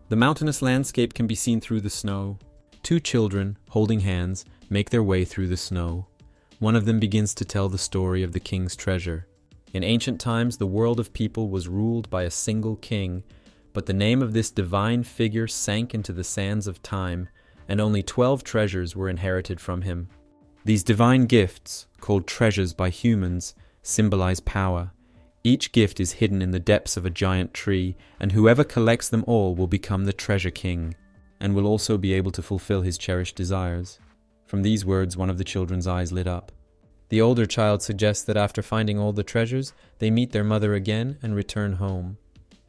The mountainous landscape can be seen through the snow. Two children, holding hands, make their way through the snow. One of them begins to tell the story of the king's treasure. In ancient times, the world of people was ruled by a single king, but the name of this divine figure sank into the sands of time, and only 12 treasures were inherited from him. These divine gifts, called treasures by humans, symbolize power. Each gift is hidden in the depths of a giant tree, and whoever collects them all will become the treasure king, and will also be able to fulfill his cherished desires. From these words, one of the children's eyes lit up. The older child suggests that after finding all the treasures, they meet their mother again and return home.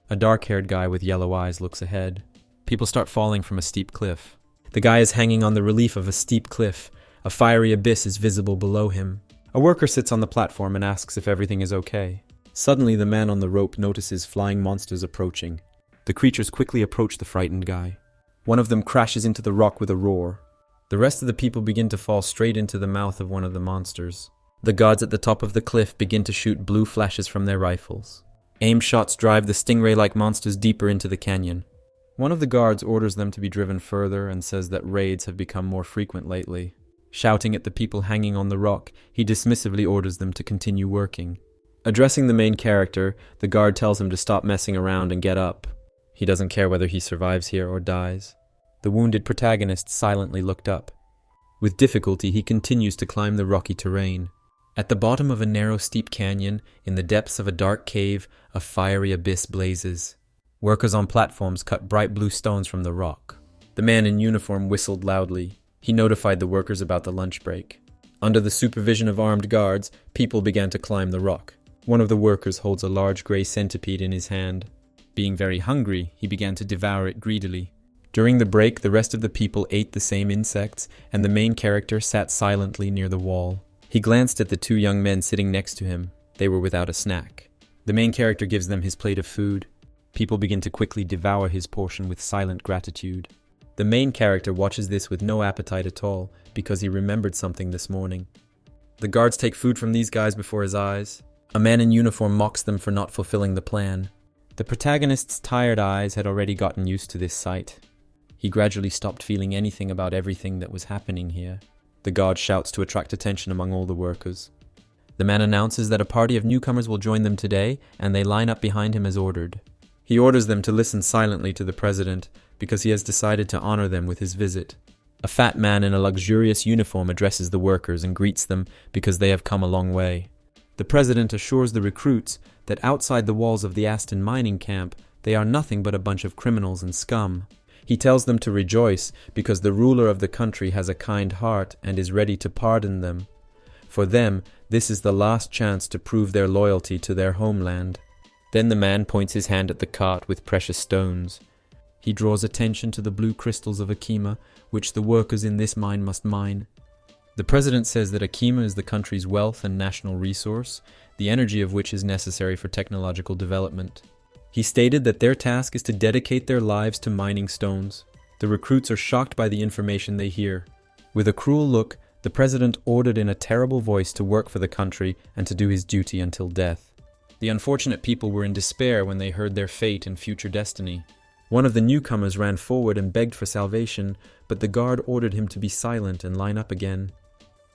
A dark-haired guy with yellow eyes looks ahead. People start falling from a steep cliff. The guy is hanging on the relief of a steep cliff. A fiery abyss is visible below him. A worker sits on the platform and asks if everything is okay. Suddenly, the man on the rope notices flying monsters approaching. The creatures quickly approach the frightened guy. One of them crashes into the rock with a roar. The rest of the people begin to fall straight into the mouth of one of the monsters. The guards at the top of the cliff begin to shoot blue flashes from their rifles. Aim shots drive the stingray-like monsters deeper into the canyon. One of the guards orders them to be driven further and says that raids have become more frequent lately. Shouting at the people hanging on the rock, he dismissively orders them to continue working. Addressing the main character, the guard tells him to stop messing around and get up. He doesn't care whether he survives here or dies. The wounded protagonist silently looked up. With difficulty, he continues to climb the rocky terrain. At the bottom of a narrow, steep canyon, in the depths of a dark cave, a fiery abyss blazes. Workers on platforms cut bright blue stones from the rock. The man in uniform whistled loudly. He notified the workers about the lunch break. Under the supervision of armed guards, people began to climb the rock. One of the workers holds a large gray centipede in his hand. Being very hungry, he began to devour it greedily. During the break, the rest of the people ate the same insects, and the main character sat silently near the wall. He glanced at the two young men sitting next to him. They were without a snack. The main character gives them his plate of food. People begin to quickly devour his portion with silent gratitude. The main character watches this with no appetite at all, because he remembered something this morning. The guards take food from these guys before his eyes. A man in uniform mocks them for not fulfilling the plan. The protagonist's tired eyes had already gotten used to this sight. He gradually stopped feeling anything about everything that was happening here. The guard shouts to attract attention among all the workers. The man announces that a party of newcomers will join them today, and they line up behind him as ordered. He orders them to listen silently to the president, because he has decided to honor them with his visit. A fat man in a luxurious uniform addresses the workers and greets them because they have come a long way. The president assures the recruits that outside the walls of the Aston mining camp, they are nothing but a bunch of criminals and scum. He tells them to rejoice because the ruler of the country has a kind heart and is ready to pardon them. For them, this is the last chance to prove their loyalty to their homeland. Then the man points his hand at the cart with precious stones. He draws attention to the blue crystals of Akima, which the workers in this mine must mine. The president says that Akima is the country's wealth and national resource, the energy of which is necessary for technological development. He stated that their task is to dedicate their lives to mining stones. The recruits are shocked by the information they hear. With a cruel look, the president ordered in a terrible voice to work for the country and to do his duty until death. The unfortunate people were in despair when they heard their fate and future destiny. One of the newcomers ran forward and begged for salvation, but the guard ordered him to be silent and line up again.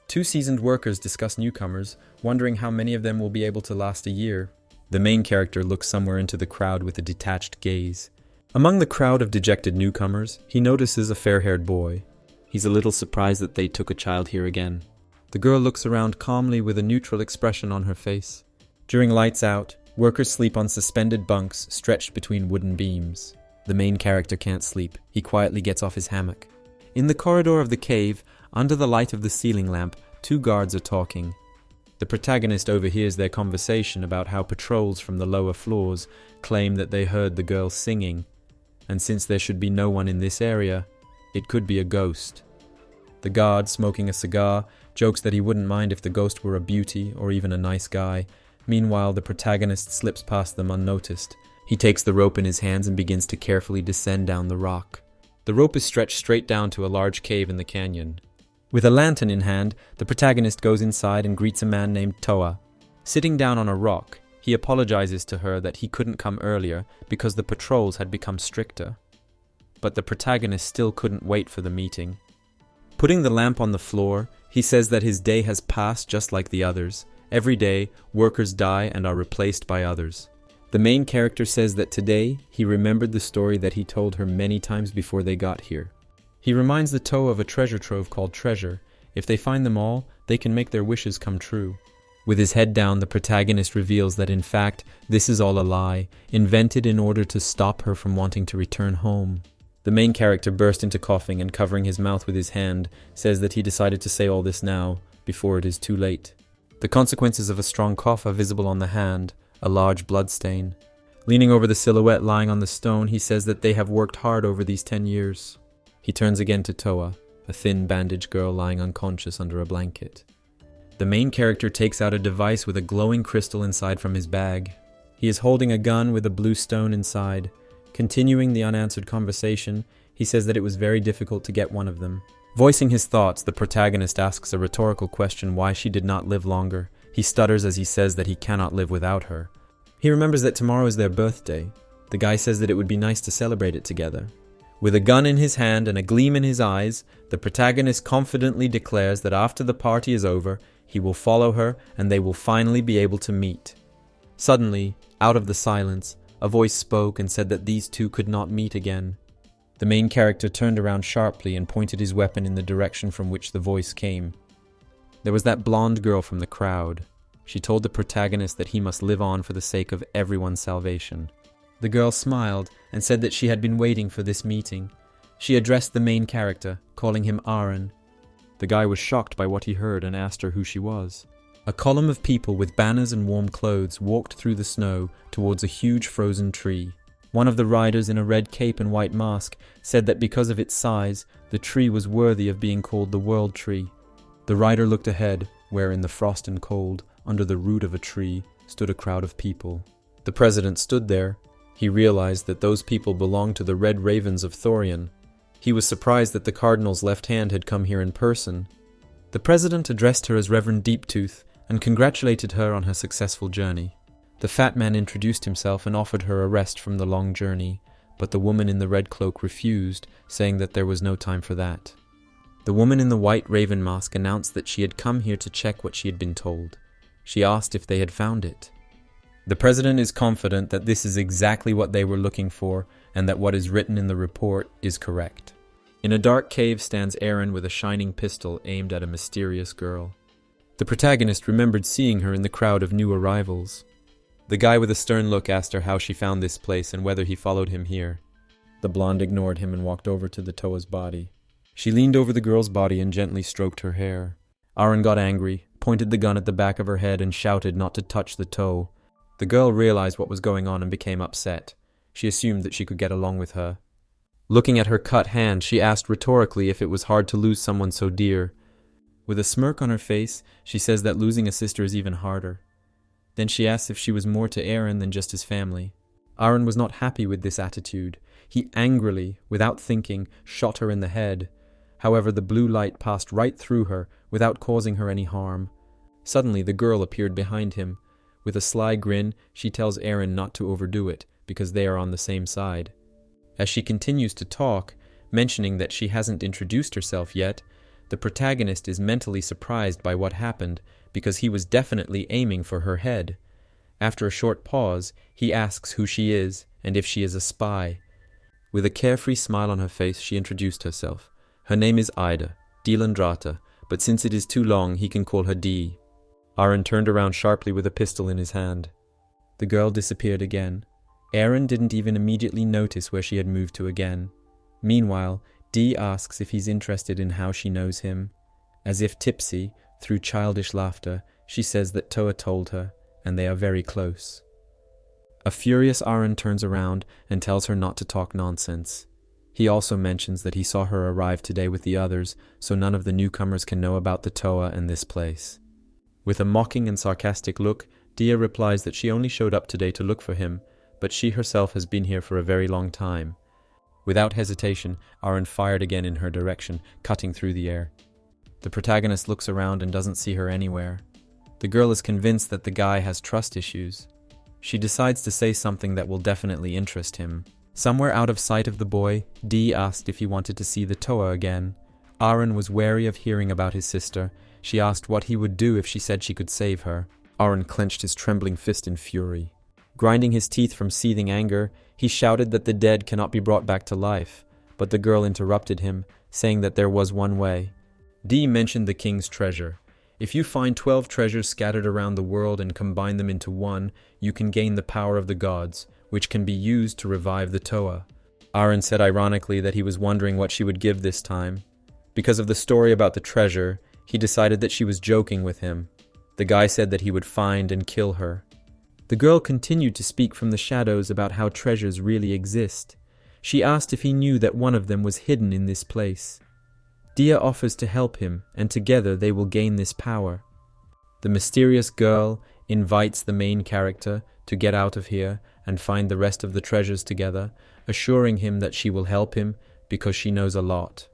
Two seasoned workers discuss newcomers, wondering how many of them will be able to last a year. The main character looks somewhere into the crowd with a detached gaze. Among the crowd of dejected newcomers, he notices a fair-haired boy. He's a little surprised that they took a child here again. The girl looks around calmly with a neutral expression on her face. During lights out, workers sleep on suspended bunks stretched between wooden beams. The main character can't sleep. He quietly gets off his hammock. In the corridor of the cave, under the light of the ceiling lamp, two guards are talking. The protagonist overhears their conversation about how patrols from the lower floors claim that they heard the girl singing, and since there should be no one in this area, it could be a ghost. The guard, smoking a cigar, jokes that he wouldn't mind if the ghost were a beauty or even a nice guy. Meanwhile, the protagonist slips past them unnoticed. He takes the rope in his hands and begins to carefully descend down the rock. The rope is stretched straight down to a large cave in the canyon. With a lantern in hand, the protagonist goes inside and greets a man named Toa. Sitting down on a rock, he apologizes to her that he couldn't come earlier because the patrols had become stricter. but the protagonist still couldn't wait for the meeting. Putting the lamp on the floor, he says that his day has passed just like the others. Every day, workers die and are replaced by others. The main character says that today, he remembered the story that he told her many times before they got here. He reminds the Toa of a treasure trove called Treasure. If they find them all, they can make their wishes come true. With his head down, the protagonist reveals that in fact, this is all a lie, invented in order to stop her from wanting to return home. The main character burst into coughing and covering his mouth with his hand, says that he decided to say all this now, before it is too late. The consequences of a strong cough are visible on the hand, a large blood stain. Leaning over the silhouette lying on the stone, he says that they have worked hard over these 10 years. He turns again to Toa, a thin bandaged girl lying unconscious under a blanket. The main character takes out a device with a glowing crystal inside from his bag. He is holding a gun with a blue stone inside. Continuing the unanswered conversation, he says that it was very difficult to get one of them. Voicing his thoughts, the protagonist asks a rhetorical question why she did not live longer. He stutters as he says that he cannot live without her. He remembers that tomorrow is their birthday. The guy says that it would be nice to celebrate it together. With a gun in his hand and a gleam in his eyes, the protagonist confidently declares that after the party is over, he will follow her and they will finally be able to meet. Suddenly, out of the silence, a voice spoke and said that these two could not meet again. The main character turned around sharply and pointed his weapon in the direction from which the voice came. There was that blonde girl from the crowd. She told the protagonist that he must live on for the sake of everyone's salvation. The girl smiled and said that she had been waiting for this meeting. She addressed the main character, calling him Aaron. The guy was shocked by what he heard and asked her who she was. A column of people with banners and warm clothes walked through the snow towards a huge frozen tree. One of the riders in a red cape and white mask said that because of its size, the tree was worthy of being called the World Tree. The rider looked ahead, where in the frost and cold, under the root of a tree, stood a crowd of people. The president stood there. He realized that those people belonged to the Red Ravens of Thorian. He was surprised that the cardinal's left hand had come here in person. The president addressed her as Reverend Deeptooth and congratulated her on her successful journey. The fat man introduced himself and offered her a rest from the long journey, but the woman in the red cloak refused, saying that there was no time for that. The woman in the white raven mask announced that she had come here to check what she had been told. She asked if they had found it. The president is confident that this is exactly what they were looking for and that what is written in the report is correct. In a dark cave stands Aaron with a shining pistol aimed at a mysterious girl. The protagonist remembered seeing her in the crowd of new arrivals. The guy with a stern look asked her how she found this place and whether he followed him here. The blonde ignored him and walked over to the Toa's body. She leaned over the girl's body and gently stroked her hair. Aaron got angry, pointed the gun at the back of her head and shouted not to touch the toe. The girl realized what was going on and became upset. She assumed that she could get along with her. Looking at her cut hand, she asked rhetorically if it was hard to lose someone so dear. With a smirk on her face, she says that losing a sister is even harder. Then she asks if she was more to Aaron than just his family. Aaron was not happy with this attitude. He angrily, without thinking, shot her in the head. However, the blue light passed right through her without causing her any harm. Suddenly, the girl appeared behind him. With a sly grin, she tells Aaron not to overdo it, because they are on the same side. As she continues to talk, mentioning that she hasn't introduced herself yet, the protagonist is mentally surprised by what happened, because he was definitely aiming for her head. After a short pause, he asks who she is, and if she is a spy. With a carefree smile on her face, she introduced herself. Her name is Ida, Dilandrata, but since it is too long, he can call her Dee. Aaron turned around sharply with a pistol in his hand. The girl disappeared again. Aaron didn't even immediately notice where she had moved to again. Meanwhile, Dee asks if he's interested in how she knows him. As if tipsy, through childish laughter, she says that Toa told her, and they are very close. A furious Aaron turns around and tells her not to talk nonsense. He also mentions that he saw her arrive today with the others, so none of the newcomers can know about the Toa and this place. With a mocking and sarcastic look, Dia replies that she only showed up today to look for him, but she herself has been here for a very long time. Without hesitation, Aaron fired again in her direction, cutting through the air. The protagonist looks around and doesn't see her anywhere. The girl is convinced that the guy has trust issues. She decides to say something that will definitely interest him. Somewhere out of sight of the boy, Dee asked if he wanted to see the Toa again. Aaron was wary of hearing about his sister. She asked what he would do if she said she could save her. Aaron clenched his trembling fist in fury. Grinding his teeth from seething anger, he shouted that the dead cannot be brought back to life, but the girl interrupted him, saying that there was one way. Dee mentioned the king's treasure. If you find 12 treasures scattered around the world and combine them into one, you can gain the power of the gods, which can be used to revive the Toa. Aaron said ironically that he was wondering what she would give this time. Because of the story about the treasure, he decided that she was joking with him. The guy said that he would find and kill her. The girl continued to speak from the shadows about how treasures really exist. She asked if he knew that one of them was hidden in this place. Dia offers to help him, and together they will gain this power. The mysterious girl invites the main character to get out of here and find the rest of the treasures together, assuring him that she will help him because she knows a lot.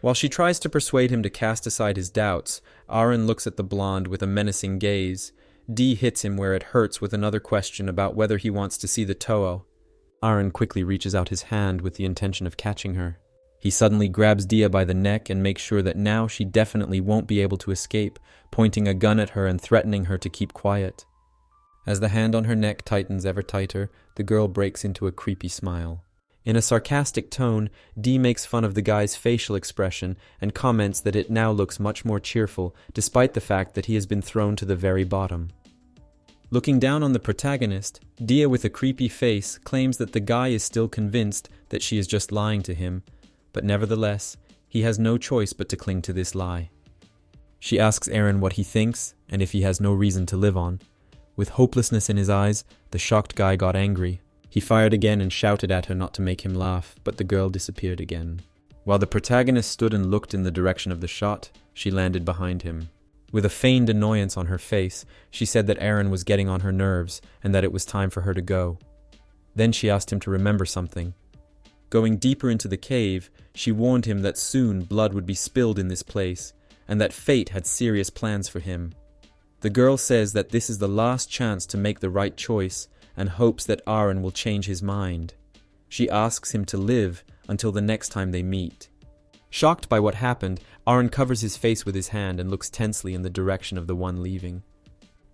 While she tries to persuade him to cast aside his doubts, Aaron looks at the blonde with a menacing gaze. Dee hits him where it hurts with another question about whether he wants to see the Toa. Aaron quickly reaches out his hand with the intention of catching her. He suddenly grabs Dia by the neck and makes sure that now she definitely won't be able to escape, pointing a gun at her and threatening her to keep quiet. As the hand on her neck tightens ever tighter, the girl breaks into a creepy smile. In a sarcastic tone, Dee makes fun of the guy's facial expression and comments that it now looks much more cheerful, despite the fact that he has been thrown to the very bottom. Looking down on the protagonist, Dia with a creepy face claims that the guy is still convinced that she is just lying to him, but nevertheless, he has no choice but to cling to this lie. She asks Aaron what he thinks and if he has no reason to live on. With hopelessness in his eyes, the shocked guy got angry. He fired again and shouted at her not to make him laugh, but the girl disappeared again. While the protagonist stood and looked in the direction of the shot, she landed behind him. With a feigned annoyance on her face, she said that Aaron was getting on her nerves and that it was time for her to go. Then she asked him to remember something. Going deeper into the cave, she warned him that soon blood would be spilled in this place, and that fate had serious plans for him. The girl says that this is the last chance to make the right choice, and hopes that Aaron will change his mind. She asks him to live until the next time they meet. Shocked by what happened, Aaron covers his face with his hand and looks tensely in the direction of the one leaving.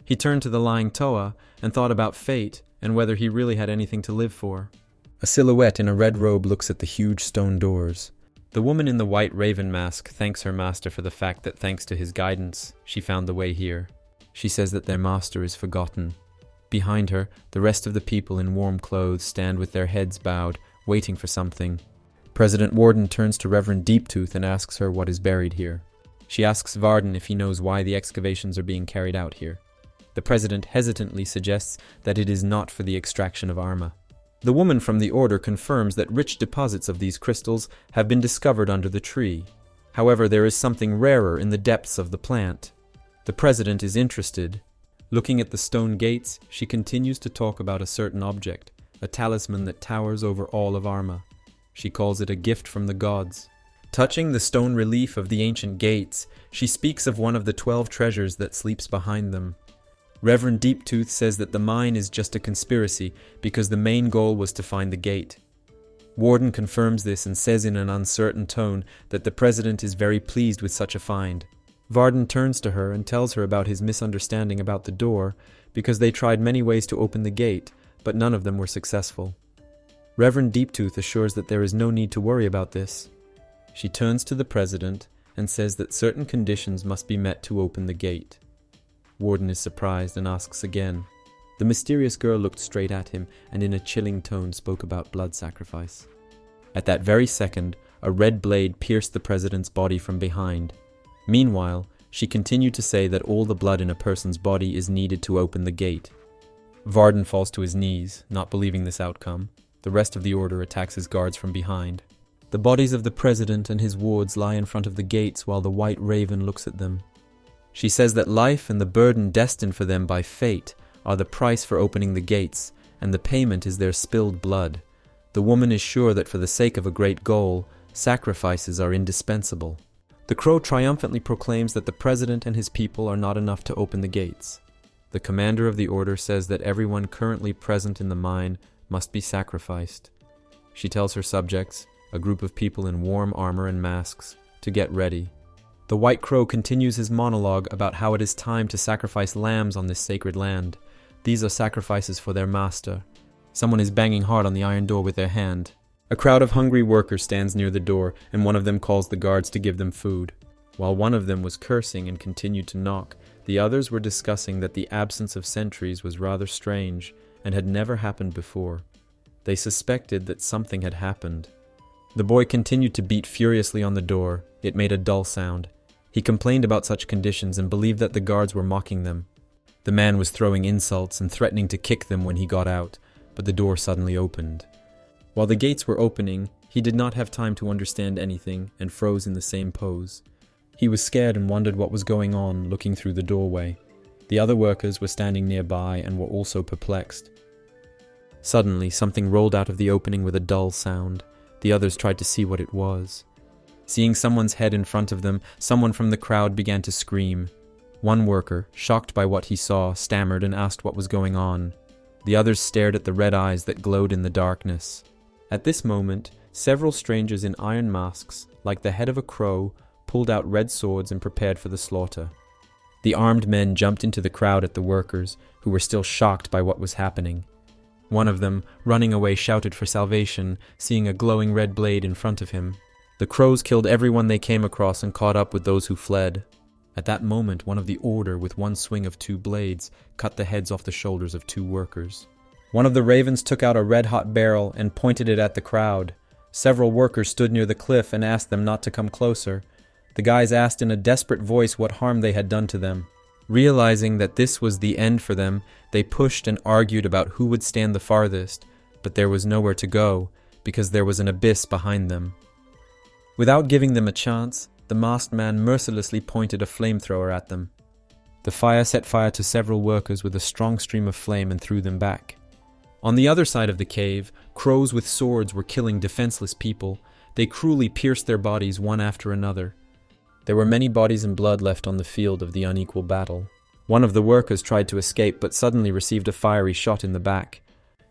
He turned to the lying Toa and thought about fate and whether he really had anything to live for. A silhouette in a red robe looks at the huge stone doors. The woman in the white raven mask thanks her master for the fact that thanks to his guidance, she found the way here. She says that their master is forgotten. Behind her, the rest of the people in warm clothes stand with their heads bowed, waiting for something. President Warden turns to Reverend Deeptooth and asks her what is buried here. She asks Varden if he knows why the excavations are being carried out here. The president hesitantly suggests that it is not for the extraction of Arma. The woman from the order confirms that rich deposits of these crystals have been discovered under the tree. However, there is something rarer in the depths of the plant. The president is interested. Looking at the stone gates, she continues to talk about a certain object, a talisman that towers over all of Arma. She calls it a gift from the gods. Touching the stone relief of the ancient gates, she speaks of one of the 12 treasures that sleeps behind them. Reverend Deeptooth says that the mine is just a conspiracy because the main goal was to find the gate. Warden confirms this and says in an uncertain tone that the president is very pleased with such a find. Varden turns to her and tells her about his misunderstanding about the door because they tried many ways to open the gate, but none of them were successful. Reverend Deeptooth assures that there is no need to worry about this. She turns to the president and says that certain conditions must be met to open the gate. Warden is surprised and asks again. The mysterious girl looked straight at him and in a chilling tone spoke about blood sacrifice. At that very second, a red blade pierced the president's body from behind. Meanwhile, she continued to say that all the blood in a person's body is needed to open the gate. Varden falls to his knees, not believing this outcome. The rest of the order attacks his guards from behind. The bodies of the president and his wards lie in front of the gates while the white raven looks at them. She says that life and the burden destined for them by fate are the price for opening the gates, and the payment is their spilled blood. The woman is sure that for the sake of a great goal, sacrifices are indispensable. The crow triumphantly proclaims that the president and his people are not enough to open the gates. The commander of the order says that everyone currently present in the mine must be sacrificed. She tells her subjects, a group of people in warm armor and masks, to get ready. The White Crow continues his monologue about how it is time to sacrifice lambs on this sacred land. These are sacrifices for their master. Someone is banging hard on the iron door with their hand. A crowd of hungry workers stands near the door, and one of them calls the guards to give them food. While one of them was cursing and continued to knock, the others were discussing that the absence of sentries was rather strange and had never happened before. They suspected that something had happened. The boy continued to beat furiously on the door. It made a dull sound. He complained about such conditions and believed that the guards were mocking them. The man was throwing insults and threatening to kick them when he got out, but the door suddenly opened. While the gates were opening, he did not have time to understand anything and froze in the same pose. He was scared and wondered what was going on, looking through the doorway. The other workers were standing nearby and were also perplexed. Suddenly, something rolled out of the opening with a dull sound. The others tried to see what it was. Seeing someone's head in front of them, someone from the crowd began to scream. One worker, shocked by what he saw, stammered and asked what was going on. The others stared at the red eyes that glowed in the darkness. At this moment, several strangers in iron masks, like the head of a crow, pulled out red swords and prepared for the slaughter. The armed men jumped into the crowd at the workers, who were still shocked by what was happening. One of them, running away, shouted for salvation, seeing a glowing red blade in front of him. The crows killed everyone they came across and caught up with those who fled. At that moment, one of the order, with one swing of two blades, cut the heads off the shoulders of two workers. One of the ravens took out a red-hot barrel and pointed it at the crowd. Several workers stood near the cliff and asked them not to come closer. The guys asked in a desperate voice what harm they had done to them. Realizing that this was the end for them, they pushed and argued about who would stand the farthest, but there was nowhere to go, because there was an abyss behind them. Without giving them a chance, the masked man mercilessly pointed a flamethrower at them. The fire set fire to several workers with a strong stream of flame and threw them back. On the other side of the cave, crows with swords were killing defenseless people. They cruelly pierced their bodies one after another. There were many bodies and blood left on the field of the unequal battle. One of the workers tried to escape but suddenly received a fiery shot in the back.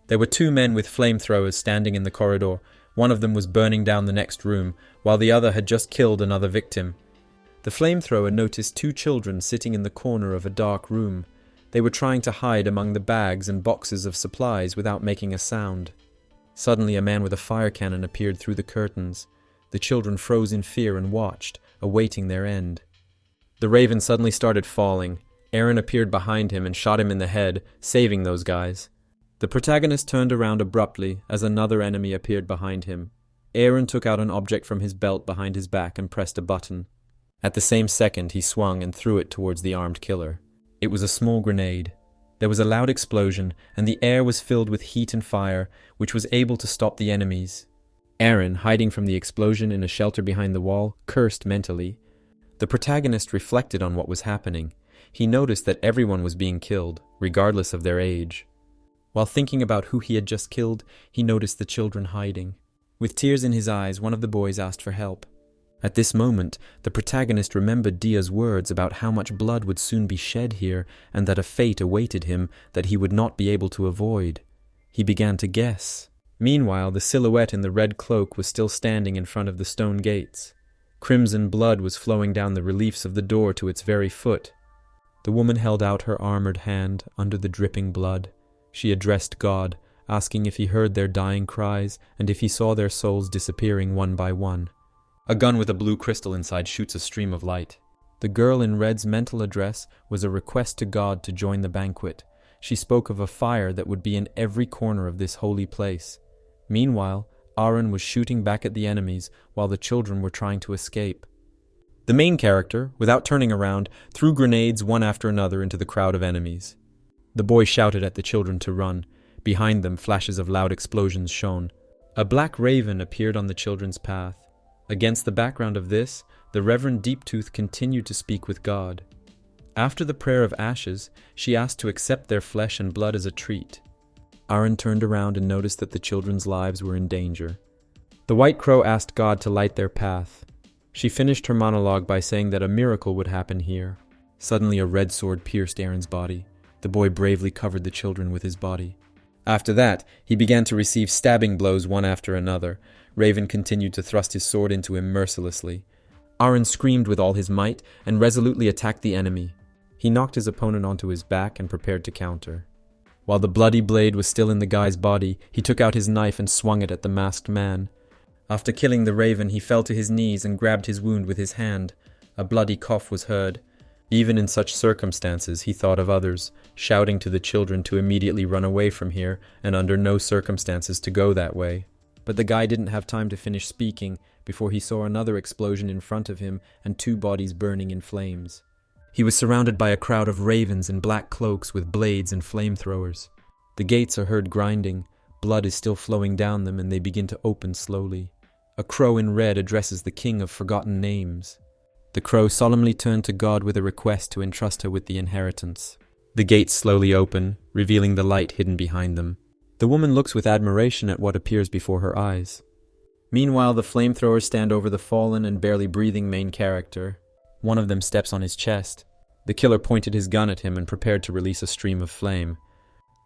There were two men with flamethrowers standing in the corridor. One of them was burning down the next room, while the other had just killed another victim. The flamethrower noticed two children sitting in the corner of a dark room. They were trying to hide among the bags and boxes of supplies without making a sound. Suddenly a man with a fire cannon appeared through the curtains. The children froze in fear and watched, awaiting their end. The raven suddenly started falling. Aaron appeared behind him and shot him in the head, saving those guys. The protagonist turned around abruptly as another enemy appeared behind him. Aaron took out an object from his belt behind his back and pressed a button. At the same second, he swung and threw it towards the armed killer. It was a small grenade. There was a loud explosion, and the air was filled with heat and fire, which was able to stop the enemies. Aaron, hiding from the explosion in a shelter behind the wall, cursed mentally. The protagonist reflected on what was happening. He noticed that everyone was being killed, regardless of their age. While thinking about who he had just killed, he noticed the children hiding. With tears in his eyes, one of the boys asked for help. At this moment, the protagonist remembered Dia's words about how much blood would soon be shed here and that a fate awaited him that he would not be able to avoid. He began to guess. Meanwhile, the silhouette in the red cloak was still standing in front of the stone gates. Crimson blood was flowing down the reliefs of the door to its very foot. The woman held out her armored hand under the dripping blood. She addressed God, asking if he heard their dying cries and if he saw their souls disappearing one by one. A gun with a blue crystal inside shoots a stream of light. The girl in red's mental address was a request to God to join the banquet. She spoke of a fire that would be in every corner of this holy place. Meanwhile, Aaron was shooting back at the enemies while the children were trying to escape. The main character, without turning around, threw grenades one after another into the crowd of enemies. The boy shouted at the children to run. Behind them, flashes of loud explosions shone. A black raven appeared on the children's path. Against the background of this, the Reverend Deeptooth continued to speak with God. After the prayer of ashes, she asked to accept their flesh and blood as a treat. Aaron turned around and noticed that the children's lives were in danger. The White Crow asked God to light their path. She finished her monologue by saying that a miracle would happen here. Suddenly a red sword pierced Aaron's body. The boy bravely covered the children with his body. After that, he began to receive stabbing blows one after another. Raven continued to thrust his sword into him mercilessly. Aaron screamed with all his might and resolutely attacked the enemy. He knocked his opponent onto his back and prepared to counter. While the bloody blade was still in the guy's body, he took out his knife and swung it at the masked man. After killing the Raven, he fell to his knees and grabbed his wound with his hand. A bloody cough was heard. Even in such circumstances, he thought of others, shouting to the children to immediately run away from here and under no circumstances to go that way. But the guy didn't have time to finish speaking before he saw another explosion in front of him and two bodies burning in flames. He was surrounded by a crowd of ravens in black cloaks with blades and flamethrowers. The gates are heard grinding, blood is still flowing down them, and they begin to open slowly. A crow in red addresses the king of forgotten names. The crow solemnly turned to God with a request to entrust her with the inheritance. The gates slowly open, revealing the light hidden behind them. The woman looks with admiration at what appears before her eyes. Meanwhile, the flamethrowers stand over the fallen and barely breathing main character. One of them steps on his chest. The killer pointed his gun at him and prepared to release a stream of flame.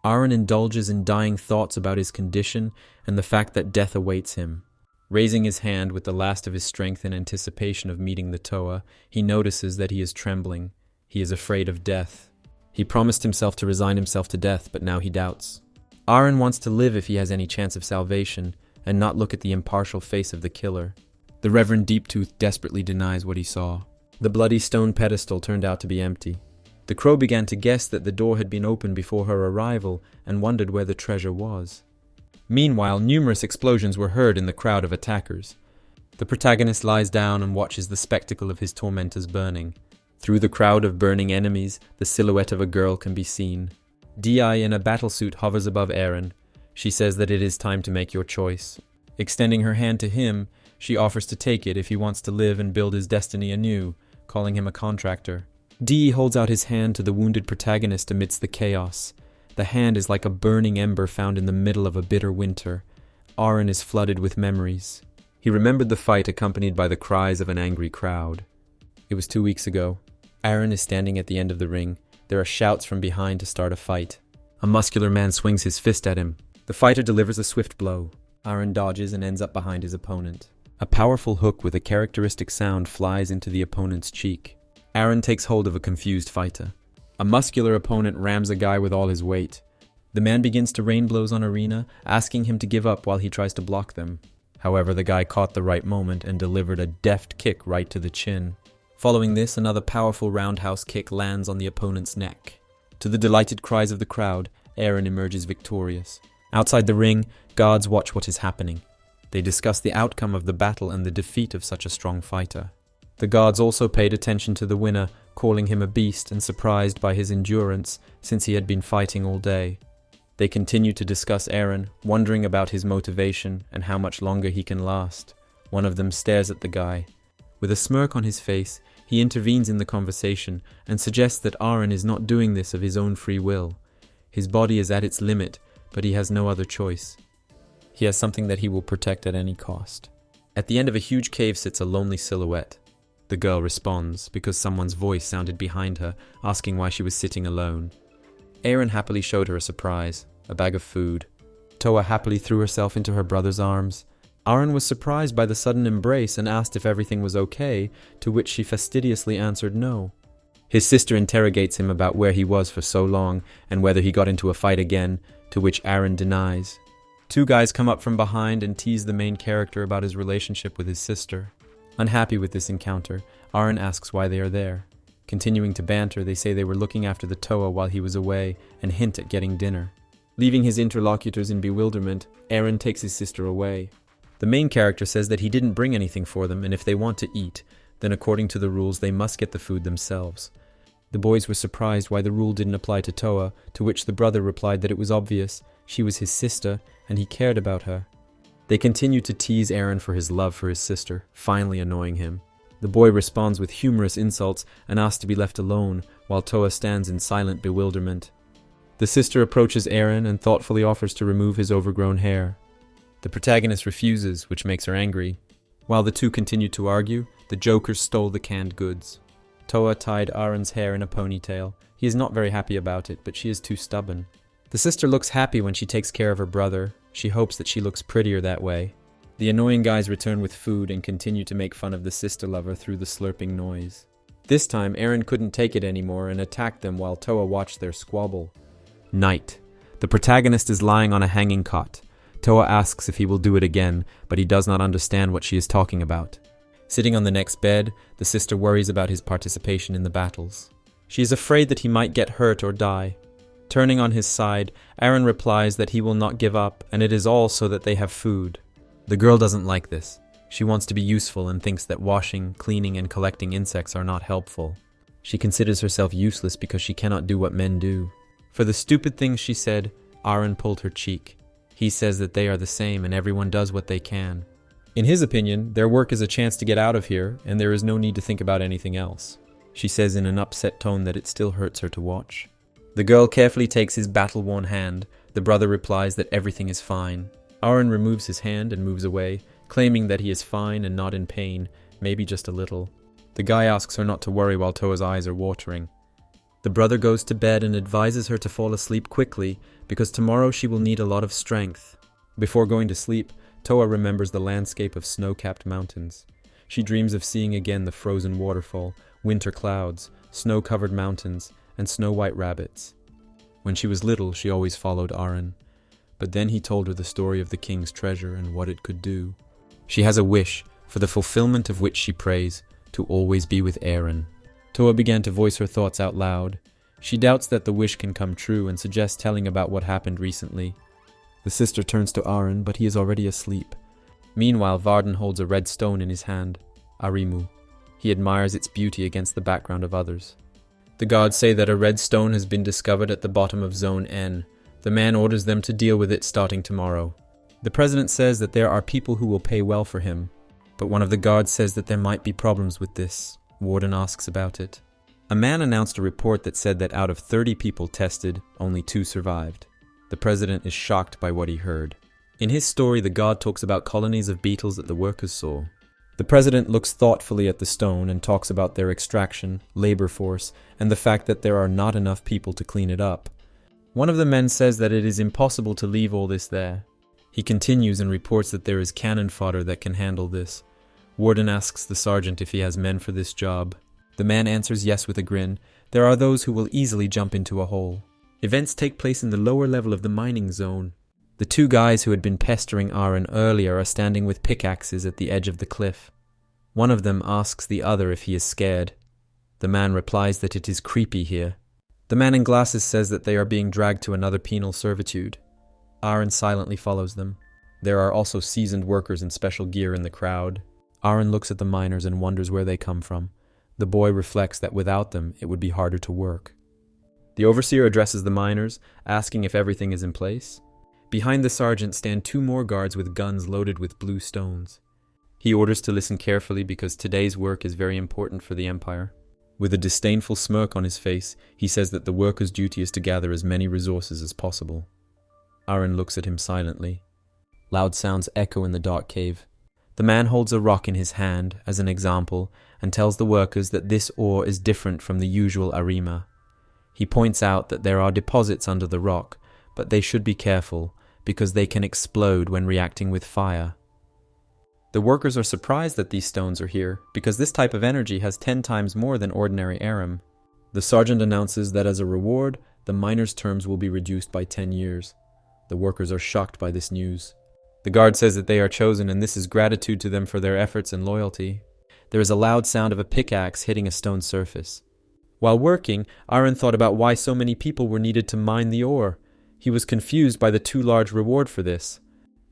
Aaron indulges in dying thoughts about his condition and the fact that death awaits him. Raising his hand with the last of his strength in anticipation of meeting the Toa, he notices that he is trembling. He is afraid of death. He promised himself to resign himself to death, but now he doubts. Aaron wants to live if he has any chance of salvation, and not look at the impartial face of the killer. The Reverend Deeptooth desperately denies what he saw. The bloody stone pedestal turned out to be empty. The crow began to guess that the door had been opened before her arrival and wondered where the treasure was. Meanwhile, numerous explosions were heard in the crowd of attackers. The protagonist lies down and watches the spectacle of his tormentors burning. Through the crowd of burning enemies, the silhouette of a girl can be seen. Di in a battlesuit hovers above Aaron. She says that it is time to make your choice. Extending her hand to him, she offers to take it if he wants to live and build his destiny anew, calling him a contractor. Dee holds out his hand to the wounded protagonist amidst the chaos. The hand is like a burning ember found in the middle of a bitter winter. Aaron is flooded with memories. He remembered the fight accompanied by the cries of an angry crowd. It was 2 weeks ago. Aaron is standing at the end of the ring. There are shouts from behind to start a fight. A muscular man swings his fist at him. The fighter delivers a swift blow. Aaron dodges and ends up behind his opponent. A powerful hook with a characteristic sound flies into the opponent's cheek. Aaron takes hold of a confused fighter. A muscular opponent rams a guy with all his weight. The man begins to rain blows on Arena, asking him to give up while he tries to block them. However, the guy caught the right moment and delivered a deft kick right to the chin. Following this, another powerful roundhouse kick lands on the opponent's neck. To the delighted cries of the crowd, Aaron emerges victorious. Outside the ring, guards watch what is happening. They discuss the outcome of the battle and the defeat of such a strong fighter. The guards also paid attention to the winner, calling him a beast and surprised by his endurance since he had been fighting all day. They continue to discuss Aaron, wondering about his motivation and how much longer he can last. One of them stares at the guy. With a smirk on his face, he intervenes in the conversation and suggests that Aaron is not doing this of his own free will. His body is at its limit, but he has no other choice. He has something that he will protect at any cost. At the end of a huge cave sits a lonely silhouette. The girl responds because someone's voice sounded behind her, asking why she was sitting alone. Aaron happily showed her a surprise, a bag of food. Toa happily threw herself into her brother's arms. Aaron was surprised by the sudden embrace and asked if everything was okay, to which she fastidiously answered no. His sister interrogates him about where he was for so long and whether he got into a fight again, to which Aaron denies. Two guys come up from behind and tease the main character about his relationship with his sister. Unhappy with this encounter, Aaron asks why they are there. Continuing to banter, they say they were looking after the Toa while he was away and hint at getting dinner. Leaving his interlocutors in bewilderment, Aaron takes his sister away. The main character says that he didn't bring anything for them, and if they want to eat, then according to the rules they must get the food themselves. The boys were surprised why the rule didn't apply to Toa, to which the brother replied that it was obvious. She was his sister, and he cared about her. They continue to tease Aaron for his love for his sister, finally annoying him. The boy responds with humorous insults and asks to be left alone, while Toa stands in silent bewilderment. The sister approaches Aaron and thoughtfully offers to remove his overgrown hair. The protagonist refuses, which makes her angry. While the two continue to argue, the jokers stole the canned goods. Toa tied Aaron's hair in a ponytail. He is not very happy about it, but she is too stubborn. The sister looks happy when she takes care of her brother. She hopes that she looks prettier that way. The annoying guys return with food and continue to make fun of the sister lover through the slurping noise. This time, Aaron couldn't take it anymore and attacked them while Toa watched their squabble. Night. The protagonist is lying on a hanging cot. Toa asks if he will do it again, but he does not understand what she is talking about. Sitting on the next bed, the sister worries about his participation in the battles. She is afraid that he might get hurt or die. Turning on his side, Aaron replies that he will not give up, and it is all so that they have food. The girl doesn't like this. She wants to be useful and thinks that washing, cleaning, and collecting insects are not helpful. She considers herself useless because she cannot do what men do. For the stupid things she said, Aaron pulled her cheek. He says that they are the same and everyone does what they can. In his opinion, their work is a chance to get out of here, and there is no need to think about anything else. She says in an upset tone that it still hurts her to watch. The girl carefully takes his battle-worn hand. The brother replies that everything is fine. Aaron removes his hand and moves away, claiming that he is fine and not in pain, maybe just a little. The guy asks her not to worry while Toa's eyes are watering. The brother goes to bed and advises her to fall asleep quickly because tomorrow she will need a lot of strength. Before going to sleep, Toa remembers the landscape of snow-capped mountains. She dreams of seeing again the frozen waterfall, winter clouds, snow-covered mountains, and snow-white rabbits. When she was little, she always followed Aaron. But then he told her the story of the king's treasure and what it could do. She has a wish, for the fulfillment of which she prays, to always be with Aaron. Toa began to voice her thoughts out loud. She doubts that the wish can come true and suggests telling about what happened recently. The sister turns to Aaron, but he is already asleep. Meanwhile, Varden holds a red stone in his hand, Arimu. He admires its beauty against the background of others. The gods say that a red stone has been discovered at the bottom of Zone N. The man orders them to deal with it starting tomorrow. The president says that there are people who will pay well for him, but one of the guards says that there might be problems with this. Warden asks about it. A man announced a report that said that out of 30 people tested, only 2 survived. The president is shocked by what he heard. In his story, the god talks about colonies of beetles that the workers saw. The president looks thoughtfully at the stone and talks about their extraction, labor force, and the fact that there are not enough people to clean it up. One of the men says that it is impossible to leave all this there. He continues and reports that there is cannon fodder that can handle this. Warden asks the sergeant if he has men for this job. The man answers yes with a grin. There are those who will easily jump into a hole. Events take place in the lower level of the mining zone. The 2 guys who had been pestering Aaron earlier are standing with pickaxes at the edge of the cliff. One of them asks the other if he is scared. The man replies that it is creepy here. The man in glasses says that they are being dragged to another penal servitude. Aaron silently follows them. There are also seasoned workers in special gear in the crowd. Aaron looks at the miners and wonders where they come from. The boy reflects that without them, it would be harder to work. The overseer addresses the miners, asking if everything is in place. Behind the sergeant stand 2 more guards with guns loaded with blue stones. He orders to listen carefully because today's work is very important for the Empire. With a disdainful smirk on his face, he says that the workers' duty is to gather as many resources as possible. Aaron looks at him silently. Loud sounds echo in the dark cave. The man holds a rock in his hand as an example and tells the workers that this ore is different from the usual arima. He points out that there are deposits under the rock, but they should be careful because they can explode when reacting with fire. The workers are surprised that these stones are here because this type of energy has 10 times more than ordinary arum. The sergeant announces that as a reward, the miners' terms will be reduced by 10 years. The workers are shocked by this news. The guard says that they are chosen and this is gratitude to them for their efforts and loyalty. There is a loud sound of a pickaxe hitting a stone surface. While working, Aaron thought about why so many people were needed to mine the ore. He was confused by the too large reward for this.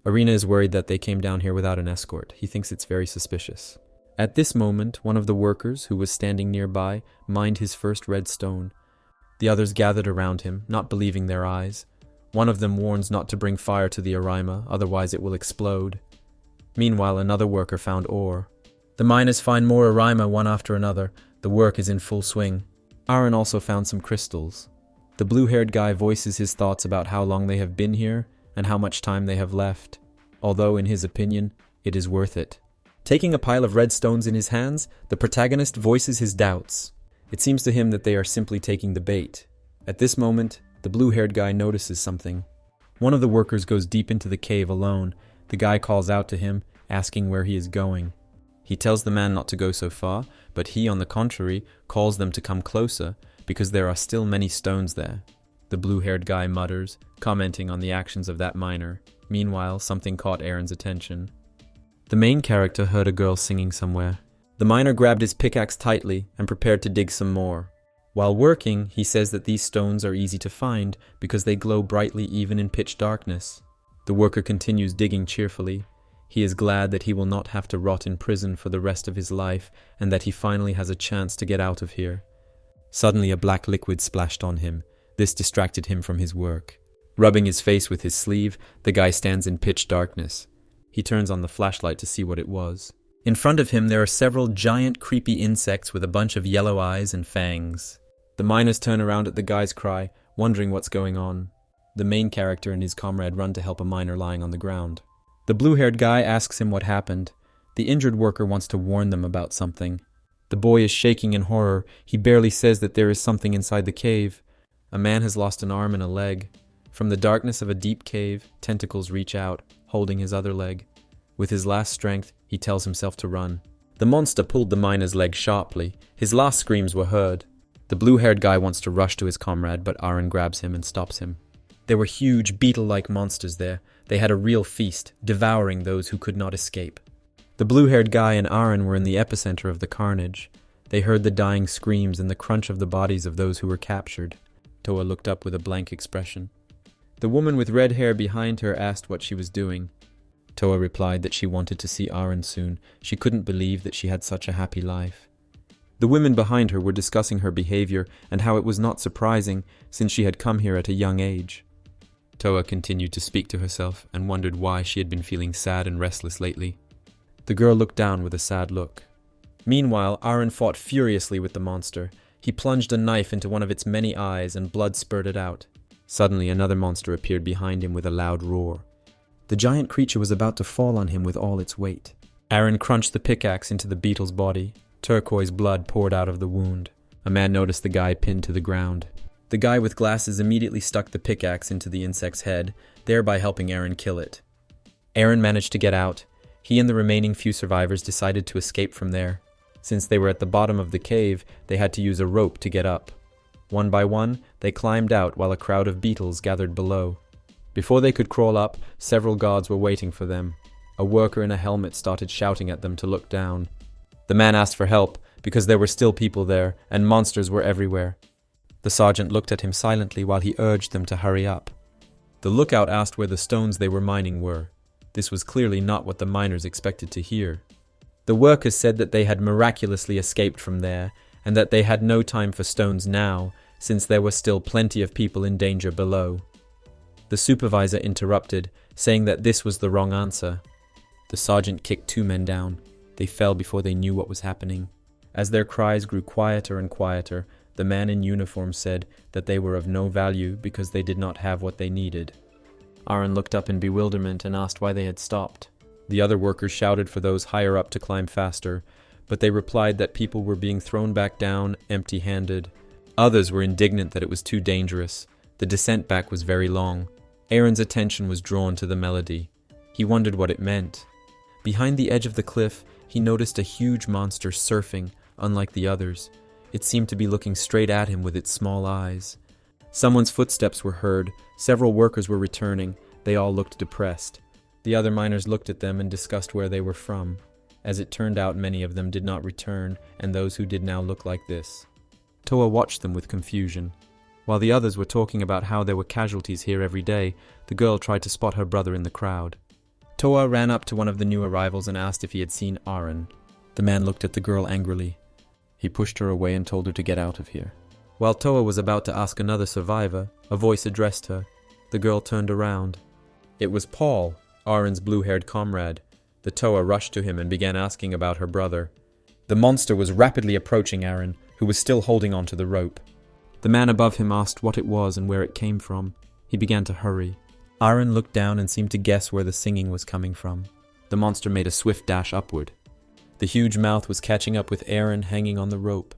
Arena is worried that they came down here without an escort. He thinks it's very suspicious. At this moment, one of the workers, who was standing nearby, mined his first red stone. The others gathered around him, not believing their eyes. One of them warns not to bring fire to the arima, otherwise it will explode. Meanwhile, another worker found ore. The miners find more arima one after another. The work is in full swing. Aaron also found some crystals. The blue-haired guy voices his thoughts about how long they have been here and how much time they have left, although in his opinion, it is worth it. Taking a pile of red stones in his hands, the protagonist voices his doubts. It seems to him that they are simply taking the bait. At this moment, The blue-haired guy notices something. One of the workers goes deep into the cave alone. The guy calls out to him, asking where he is going. He tells the man not to go so far, but he, on the contrary, calls them to come closer, because there are still many stones there. The blue-haired guy mutters, commenting on the actions of that miner. Meanwhile, something caught Aaron's attention. The main character heard a girl singing somewhere. The miner grabbed his pickaxe tightly and prepared to dig some more. While working, he says that these stones are easy to find because they glow brightly even in pitch darkness. The worker continues digging cheerfully. He is glad that he will not have to rot in prison for the rest of his life and that he finally has a chance to get out of here. Suddenly a black liquid splashed on him. This distracted him from his work. Rubbing his face with his sleeve, the guy stands in pitch darkness. He turns on the flashlight to see what it was. In front of him there are several giant creepy insects with a bunch of yellow eyes and fangs. The miners turn around at the guy's cry, wondering what's going on. The main character and his comrade run to help a miner lying on the ground. The blue-haired guy asks him what happened. The injured worker wants to warn them about something. The boy is shaking in horror. He barely says that there is something inside the cave. A man has lost an arm and a leg. From the darkness of a deep cave, tentacles reach out, holding his other leg. With his last strength, he tells himself to run. The monster pulled the miner's leg sharply. His last screams were heard. The blue-haired guy wants to rush to his comrade, but Aaron grabs him and stops him. There were huge, beetle-like monsters there. They had a real feast, devouring those who could not escape. The blue-haired guy and Aaron were in the epicenter of the carnage. They heard the dying screams and the crunch of the bodies of those who were captured. Toa looked up with a blank expression. The woman with red hair behind her asked what she was doing. Toa replied that she wanted to see Aaron soon. She couldn't believe that she had such a happy life. The women behind her were discussing her behavior and how it was not surprising since she had come here at a young age. Toa continued to speak to herself and wondered why she had been feeling sad and restless lately. The girl looked down with a sad look. Meanwhile, Aaron fought furiously with the monster. He plunged a knife into one of its many eyes and blood spurted out. Suddenly, another monster appeared behind him with a loud roar. The giant creature was about to fall on him with all its weight. Aaron crunched the pickaxe into the beetle's body. Turquoise blood poured out of the wound. A man noticed the guy pinned to the ground. The guy with glasses immediately stuck the pickaxe into the insect's head, thereby helping Aaron kill it. Aaron managed to get out. He and the remaining few survivors decided to escape from there. Since they were at the bottom of the cave, they had to use a rope to get up. One by one, they climbed out while a crowd of beetles gathered below. Before they could crawl up, several guards were waiting for them. A worker in a helmet started shouting at them to look down. The man asked for help, because there were still people there, and monsters were everywhere. The sergeant looked at him silently while he urged them to hurry up. The lookout asked where the stones they were mining were. This was clearly not what the miners expected to hear. The workers said that they had miraculously escaped from there, and that they had no time for stones now, since there were still plenty of people in danger below. The supervisor interrupted, saying that this was the wrong answer. The sergeant kicked two men down. They fell before they knew what was happening. As their cries grew quieter and quieter, the man in uniform said that they were of no value because they did not have what they needed. Aaron looked up in bewilderment and asked why they had stopped. The other workers shouted for those higher up to climb faster, but they replied that people were being thrown back down empty-handed. Others were indignant that it was too dangerous. The descent back was very long. Aaron's attention was drawn to the melody. He wondered what it meant. Behind the edge of the cliff, he noticed a huge monster surfing, unlike the others. It seemed to be looking straight at him with its small eyes. Someone's footsteps were heard. Several workers were returning. They all looked depressed. The other miners looked at them and discussed where they were from. As it turned out, many of them did not return, and those who did now looked like this. Toa watched them with confusion. While the others were talking about how there were casualties here every day, the girl tried to spot her brother in the crowd. Toa ran up to one of the new arrivals and asked if he had seen Aaron. The man looked at the girl angrily. He pushed her away and told her to get out of here. While Toa was about to ask another survivor, a voice addressed her. The girl turned around. It was Paul, Aaron's blue-haired comrade. The Toa rushed to him and began asking about her brother. The monster was rapidly approaching Aaron, who was still holding onto the rope. The man above him asked what it was and where it came from. He began to hurry. Aaron looked down and seemed to guess where the singing was coming from. The monster made a swift dash upward. The huge mouth was catching up with Aaron hanging on the rope.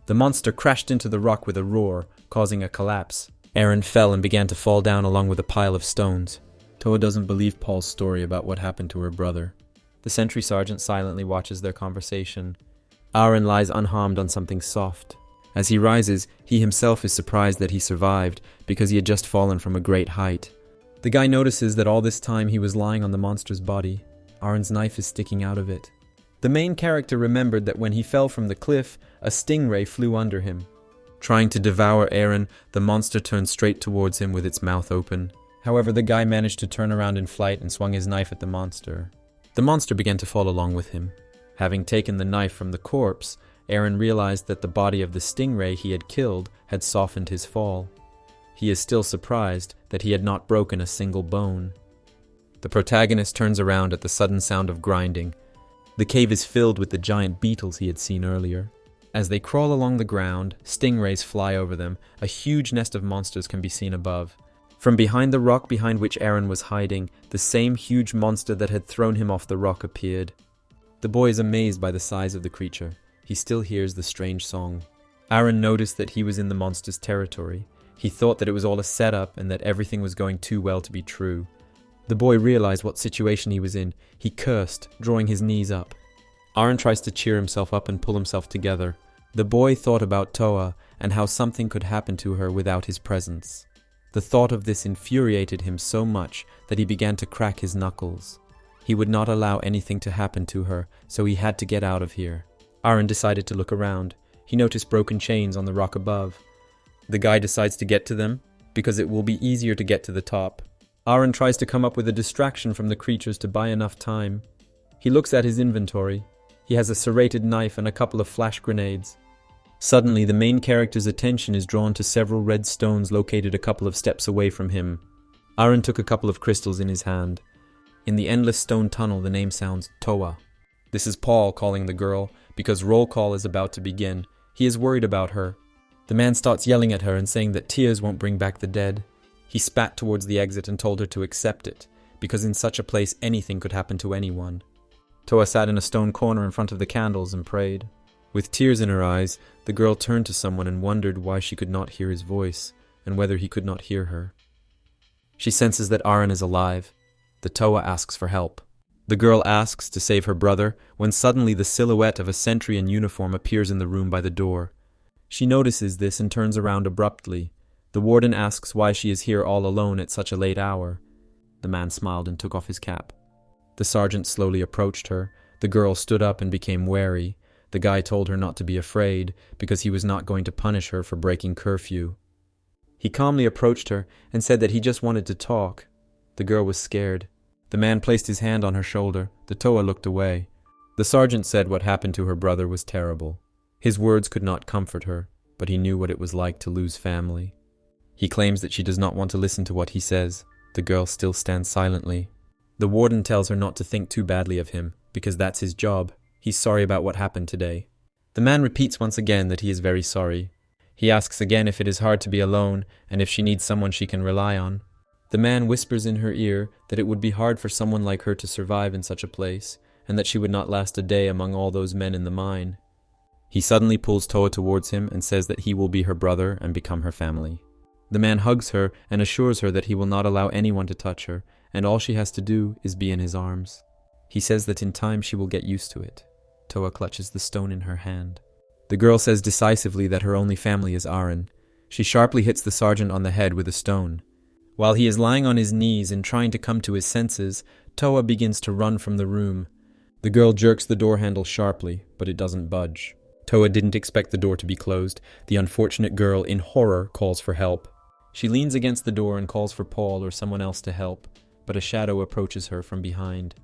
The monster crashed into the rock with a roar, causing a collapse. Aaron fell and began to fall down along with a pile of stones. Toa doesn't believe Paul's story about what happened to her brother. The sentry sergeant silently watches their conversation. Aaron lies unharmed on something soft. As he rises, he himself is surprised that he survived because he had just fallen from a great height. The guy notices that all this time he was lying on the monster's body. Aaron's knife is sticking out of it. The main character remembered that when he fell from the cliff, a stingray flew under him. Trying to devour Aaron, the monster turned straight towards him with its mouth open. However, the guy managed to turn around in flight and swung his knife at the monster. The monster began to fall along with him. Having taken the knife from the corpse, Aaron realized that the body of the stingray he had killed had softened his fall. He is still surprised that he had not broken a single bone. The protagonist turns around at the sudden sound of grinding. The cave is filled with the giant beetles he had seen earlier. As they crawl along the ground, stingrays fly over them. A huge nest of monsters can be seen above. From behind the rock behind which Aaron was hiding, the same huge monster that had thrown him off the rock appeared. The boy is amazed by the size of the creature. He still hears the strange song. Aaron noticed that he was in the monster's territory. He thought that it was all a setup and that everything was going too well to be true. The boy realized what situation he was in. He cursed, drawing his knees up. Aaron tries to cheer himself up and pull himself together. The boy thought about Toa and how something could happen to her without his presence. The thought of this infuriated him so much that he began to crack his knuckles. He would not allow anything to happen to her, so he had to get out of here. Aaron decided to look around. He noticed broken chains on the rock above. The guy decides to get to them, because it will be easier to get to the top. Aaron tries to come up with a distraction from the creatures to buy enough time. He looks at his inventory. He has a serrated knife and a couple of flash grenades. Suddenly, the main character's attention is drawn to several red stones located a couple of steps away from him. Aaron took a couple of crystals in his hand. In the endless stone tunnel, the name sounds Toa. This is Paul calling the girl, because roll call is about to begin. He is worried about her. The man starts yelling at her and saying that tears won't bring back the dead. He spat towards the exit and told her to accept it, because in such a place anything could happen to anyone. Toa sat in a stone corner in front of the candles and prayed. With tears in her eyes, the girl turned to someone and wondered why she could not hear his voice, and whether he could not hear her. She senses that Aaron is alive. The Toa asks for help. The girl asks to save her brother, when suddenly the silhouette of a sentry in uniform appears in the room by the door. She notices this and turns around abruptly. The warden asks why she is here all alone at such a late hour. The man smiled and took off his cap. The sergeant slowly approached her. The girl stood up and became wary. The guy told her not to be afraid, because he was not going to punish her for breaking curfew. He calmly approached her and said that he just wanted to talk. The girl was scared. The man placed his hand on her shoulder. The Toa looked away. The sergeant said what happened to her brother was terrible. His words could not comfort her, but he knew what it was like to lose family. He claims that she does not want to listen to what he says. The girl still stands silently. The warden tells her not to think too badly of him, because that's his job. He's sorry about what happened today. The man repeats once again that he is very sorry. He asks again if it is hard to be alone, and if she needs someone she can rely on. The man whispers in her ear that it would be hard for someone like her to survive in such a place, and that she would not last a day among all those men in the mine. He suddenly pulls Toa towards him and says that he will be her brother and become her family. The man hugs her and assures her that he will not allow anyone to touch her, and all she has to do is be in his arms. He says that in time she will get used to it. Toa clutches the stone in her hand. The girl says decisively that her only family is Aaron. She sharply hits the sergeant on the head with a stone. While he is lying on his knees and trying to come to his senses, Toa begins to run from the room. The girl jerks the door handle sharply, but it doesn't budge. Toa didn't expect the door to be closed. The unfortunate girl, in horror, calls for help. She leans against the door and calls for Paul or someone else to help, but a shadow approaches her from behind.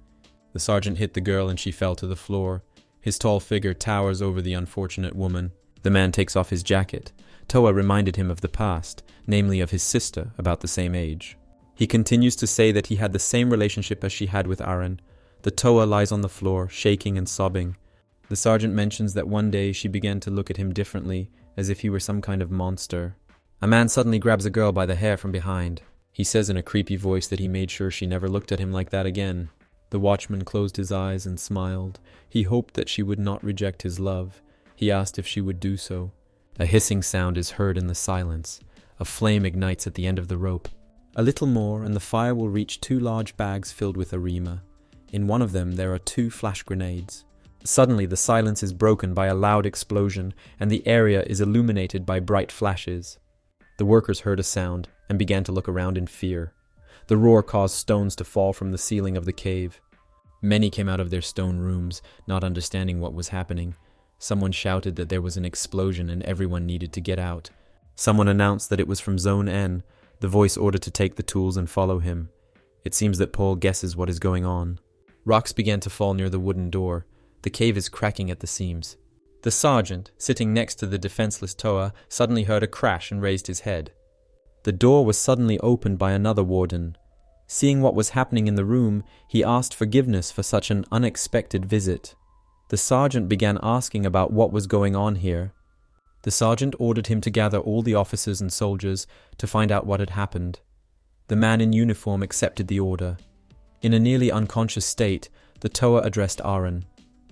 The sergeant hit the girl and she fell to the floor. His tall figure towers over the unfortunate woman. The man takes off his jacket. Toa reminded him of the past, namely of his sister, about the same age. He continues to say that he had the same relationship as she had with Aaron. The Toa lies on the floor, shaking and sobbing. The sergeant mentions that one day she began to look at him differently, as if he were some kind of monster. A man suddenly grabs a girl by the hair from behind. He says in a creepy voice that he made sure she never looked at him like that again. The watchman closed his eyes and smiled. He hoped that she would not reject his love. He asked if she would do so. A hissing sound is heard in the silence. A flame ignites at the end of the rope. A little more and the fire will reach 2 large bags filled with arima. In one of them there are 2 flash grenades. Suddenly the silence is broken by a loud explosion and the area is illuminated by bright flashes. The workers heard a sound and began to look around in fear. The roar caused stones to fall from the ceiling of the cave. Many came out of their stone rooms, not understanding what was happening. Someone shouted that there was an explosion and everyone needed to get out. Someone announced that it was from Zone N. The voice ordered to take the tools and follow him. It seems that Paul guesses what is going on. Rocks began to fall near the wooden door. The cave is cracking at the seams. The sergeant, sitting next to the defenseless Toa, suddenly heard a crash and raised his head. The door was suddenly opened by another warden. Seeing what was happening in the room, he asked forgiveness for such an unexpected visit. The sergeant began asking about what was going on here. The sergeant ordered him to gather all the officers and soldiers to find out what had happened. The man in uniform accepted the order. In a nearly unconscious state, the Toa addressed Aaron.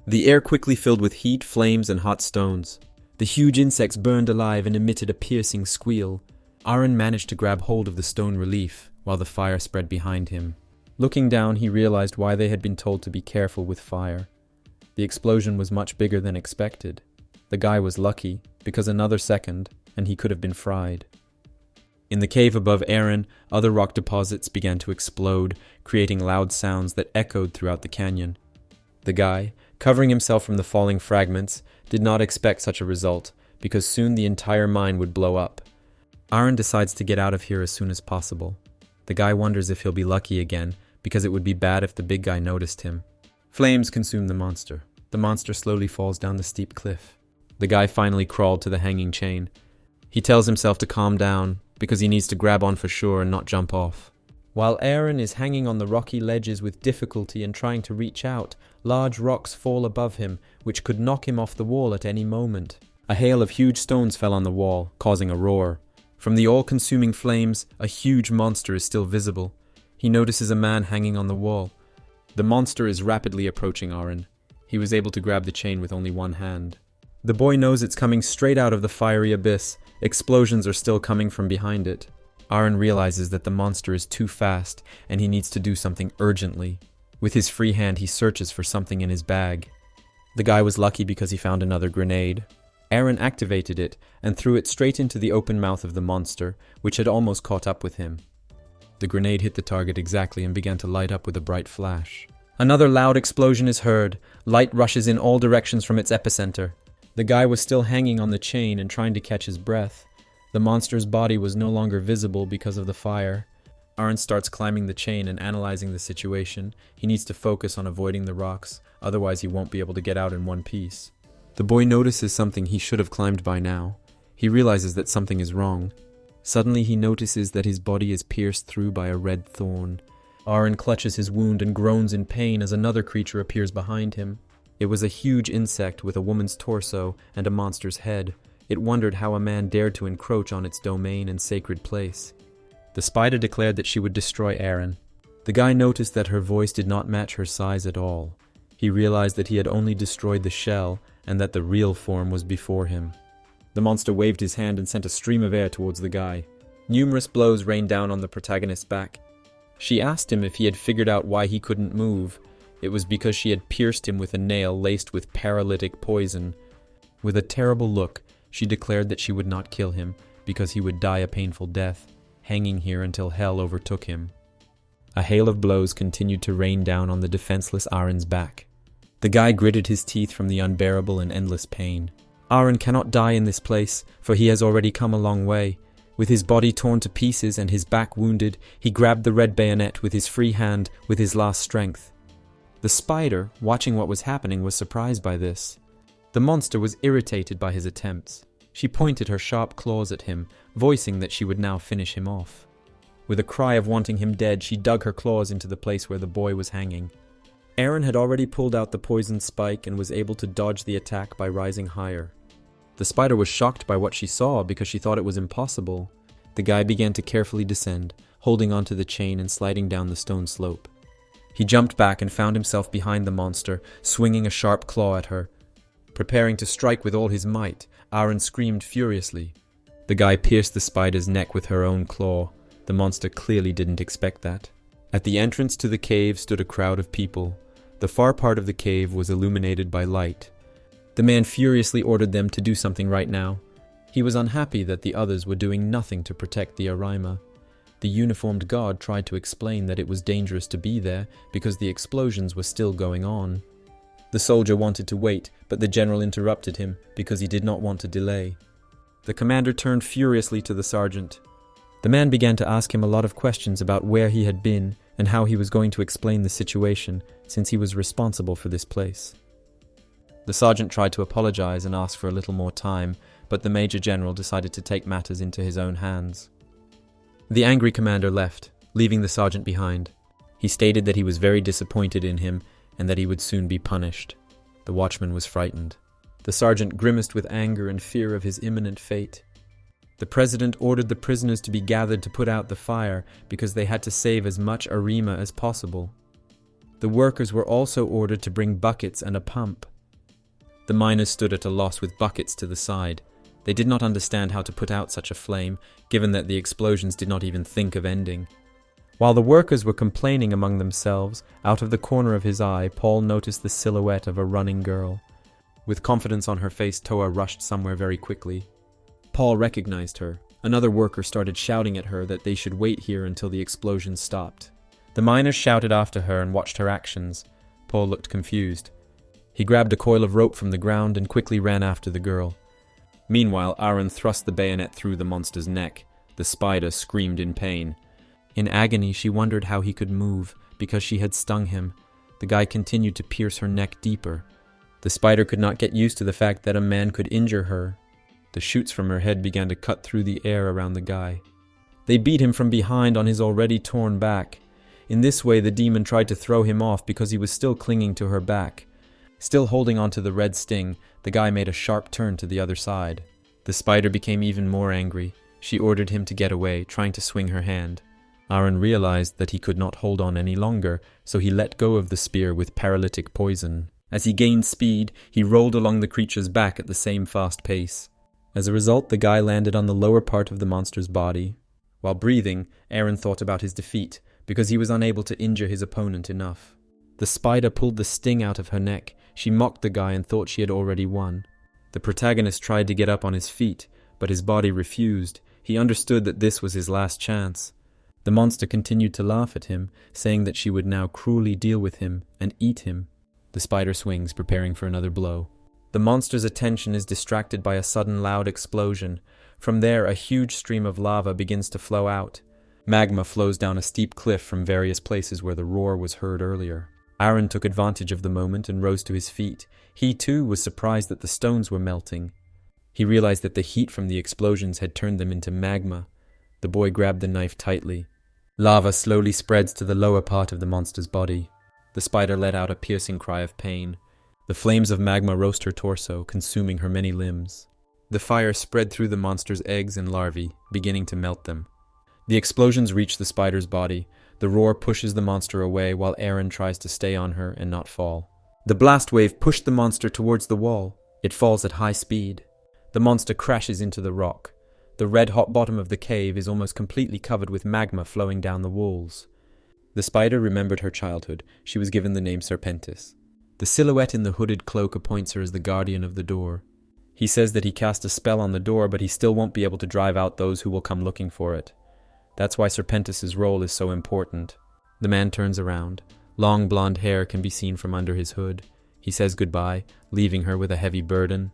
The air quickly filled with heat, flames, and hot stones. The huge insects burned alive and emitted a piercing squeal. Aaron managed to grab hold of the stone relief, while the fire spread behind him. Looking down, he realized why they had been told to be careful with fire. The explosion was much bigger than expected. The guy was lucky, because another second, and he could have been fried. In the cave above Aaron, other rock deposits began to explode, creating loud sounds that echoed throughout the canyon. The guy, covering himself from the falling fragments, did not expect such a result, because soon the entire mine would blow up. Aaron decides to get out of here as soon as possible. The guy wonders if he'll be lucky again, because it would be bad if the big guy noticed him. Flames consume the monster. The monster slowly falls down the steep cliff. The guy finally crawled to the hanging chain. He tells himself to calm down, because he needs to grab on for sure and not jump off. While Aaron is hanging on the rocky ledges with difficulty and trying to reach out, large rocks fall above him, which could knock him off the wall at any moment. A hail of huge stones fell on the wall, causing a roar. From the all-consuming flames, a huge monster is still visible. He notices a man hanging on the wall. The monster is rapidly approaching Aaron. He was able to grab the chain with only one hand. The boy knows it's coming straight out of the fiery abyss. Explosions are still coming from behind it. Aaron realizes that the monster is too fast, and he needs to do something urgently. With his free hand, he searches for something in his bag. The guy was lucky because he found another grenade. Aaron activated it and threw it straight into the open mouth of the monster, which had almost caught up with him. The grenade hit the target exactly and began to light up with a bright flash. Another loud explosion is heard. Light rushes in all directions from its epicenter. The guy was still hanging on the chain and trying to catch his breath. The monster's body was no longer visible because of the fire. Aaron starts climbing the chain and analyzing the situation. He needs to focus on avoiding the rocks, otherwise he won't be able to get out in one piece. The boy notices something he should have climbed by now. He realizes that something is wrong. Suddenly he notices that his body is pierced through by a red thorn. Aaron clutches his wound and groans in pain as another creature appears behind him. It was a huge insect with a woman's torso and a monster's head. It wondered how a man dared to encroach on its domain and sacred place. The spider declared that she would destroy Aaron. The guy noticed that her voice did not match her size at all. He realized that he had only destroyed the shell and that the real form was before him. The monster waved his hand and sent a stream of air towards the guy. Numerous blows rained down on the protagonist's back. She asked him if he had figured out why he couldn't move. It was because she had pierced him with a nail laced with paralytic poison. With a terrible look, she declared that she would not kill him because he would die a painful death, hanging here until hell overtook him. A hail of blows continued to rain down on the defenseless Aaron's back. The guy gritted his teeth from the unbearable and endless pain. Aaron cannot die in this place, for he has already come a long way. With his body torn to pieces and his back wounded, he grabbed the red bayonet with his free hand with his last strength. The spider, watching what was happening, was surprised by this. The monster was irritated by his attempts. She pointed her sharp claws at him, voicing that she would now finish him off. With a cry of wanting him dead, she dug her claws into the place where the boy was hanging. Aaron had already pulled out the poisoned spike and was able to dodge the attack by rising higher. The spider was shocked by what she saw because she thought it was impossible. The guy began to carefully descend, holding onto the chain and sliding down the stone slope. He jumped back and found himself behind the monster, swinging a sharp claw at her. Preparing to strike with all his might, Aaron screamed furiously. The guy pierced the spider's neck with her own claw. The monster clearly didn't expect that. At the entrance to the cave stood a crowd of people. The far part of the cave was illuminated by light. The man furiously ordered them to do something right now. He was unhappy that the others were doing nothing to protect the Arima. The uniformed guard tried to explain that it was dangerous to be there because the explosions were still going on. The soldier wanted to wait, but the general interrupted him because he did not want to delay. The commander turned furiously to the sergeant. The man began to ask him a lot of questions about where he had been and how he was going to explain the situation, since he was responsible for this place. The sergeant tried to apologize and ask for a little more time, but the major general decided to take matters into his own hands. The angry commander left, leaving the sergeant behind. He stated that he was very disappointed in him and that he would soon be punished. The watchman was frightened. The sergeant grimaced with anger and fear of his imminent fate. The president ordered the prisoners to be gathered to put out the fire because they had to save as much Arima as possible. The workers were also ordered to bring buckets and a pump. The miners stood at a loss with buckets to the side. They did not understand how to put out such a flame, given that the explosions did not even think of ending. While the workers were complaining among themselves, out of the corner of his eye, Paul noticed the silhouette of a running girl. With confidence on her face, Toa rushed somewhere very quickly. Paul recognized her. Another worker started shouting at her that they should wait here until the explosions stopped. The miners shouted after her and watched her actions. Paul looked confused. He grabbed a coil of rope from the ground and quickly ran after the girl. Meanwhile, Aaron thrust the bayonet through the monster's neck. The spider screamed in pain. In agony, she wondered how he could move, because she had stung him. The guy continued to pierce her neck deeper. The spider could not get used to the fact that a man could injure her. The shoots from her head began to cut through the air around the guy. They beat him from behind on his already torn back. In this way, the demon tried to throw him off because he was still clinging to her back. Still holding onto the red sting, the guy made a sharp turn to the other side. The spider became even more angry. She ordered him to get away, trying to swing her hand. Aaron realized that he could not hold on any longer, so he let go of the spear with paralytic poison. As he gained speed, he rolled along the creature's back at the same fast pace. As a result, the guy landed on the lower part of the monster's body. While breathing, Aaron thought about his defeat, because he was unable to injure his opponent enough. The spider pulled the sting out of her neck. She mocked the guy and thought she had already won. The protagonist tried to get up on his feet, but his body refused. He understood that this was his last chance. The monster continued to laugh at him, saying that she would now cruelly deal with him and eat him. The spider swings, preparing for another blow. The monster's attention is distracted by a sudden loud explosion. From there, a huge stream of lava begins to flow out. Magma flows down a steep cliff from various places where the roar was heard earlier. Aaron took advantage of the moment and rose to his feet. He too was surprised that the stones were melting. He realized that the heat from the explosions had turned them into magma. The boy grabbed the knife tightly. Lava slowly spreads to the lower part of the monster's body. The spider let out a piercing cry of pain. The flames of magma roast her torso, consuming her many limbs. The fire spread through the monster's eggs and larvae, beginning to melt them. The explosions reach the spider's body. The roar pushes the monster away while Aaron tries to stay on her and not fall. The blast wave pushed the monster towards the wall. It falls at high speed. The monster crashes into the rock. The red-hot bottom of the cave is almost completely covered with magma flowing down the walls. The spider remembered her childhood. She was given the name Serpentis. The silhouette in the hooded cloak appoints her as the guardian of the door. He says that he cast a spell on the door, but he still won't be able to drive out those who will come looking for it. That's why Serpentis' role is so important. The man turns around. Long blonde hair can be seen from under his hood. He says goodbye, leaving her with a heavy burden.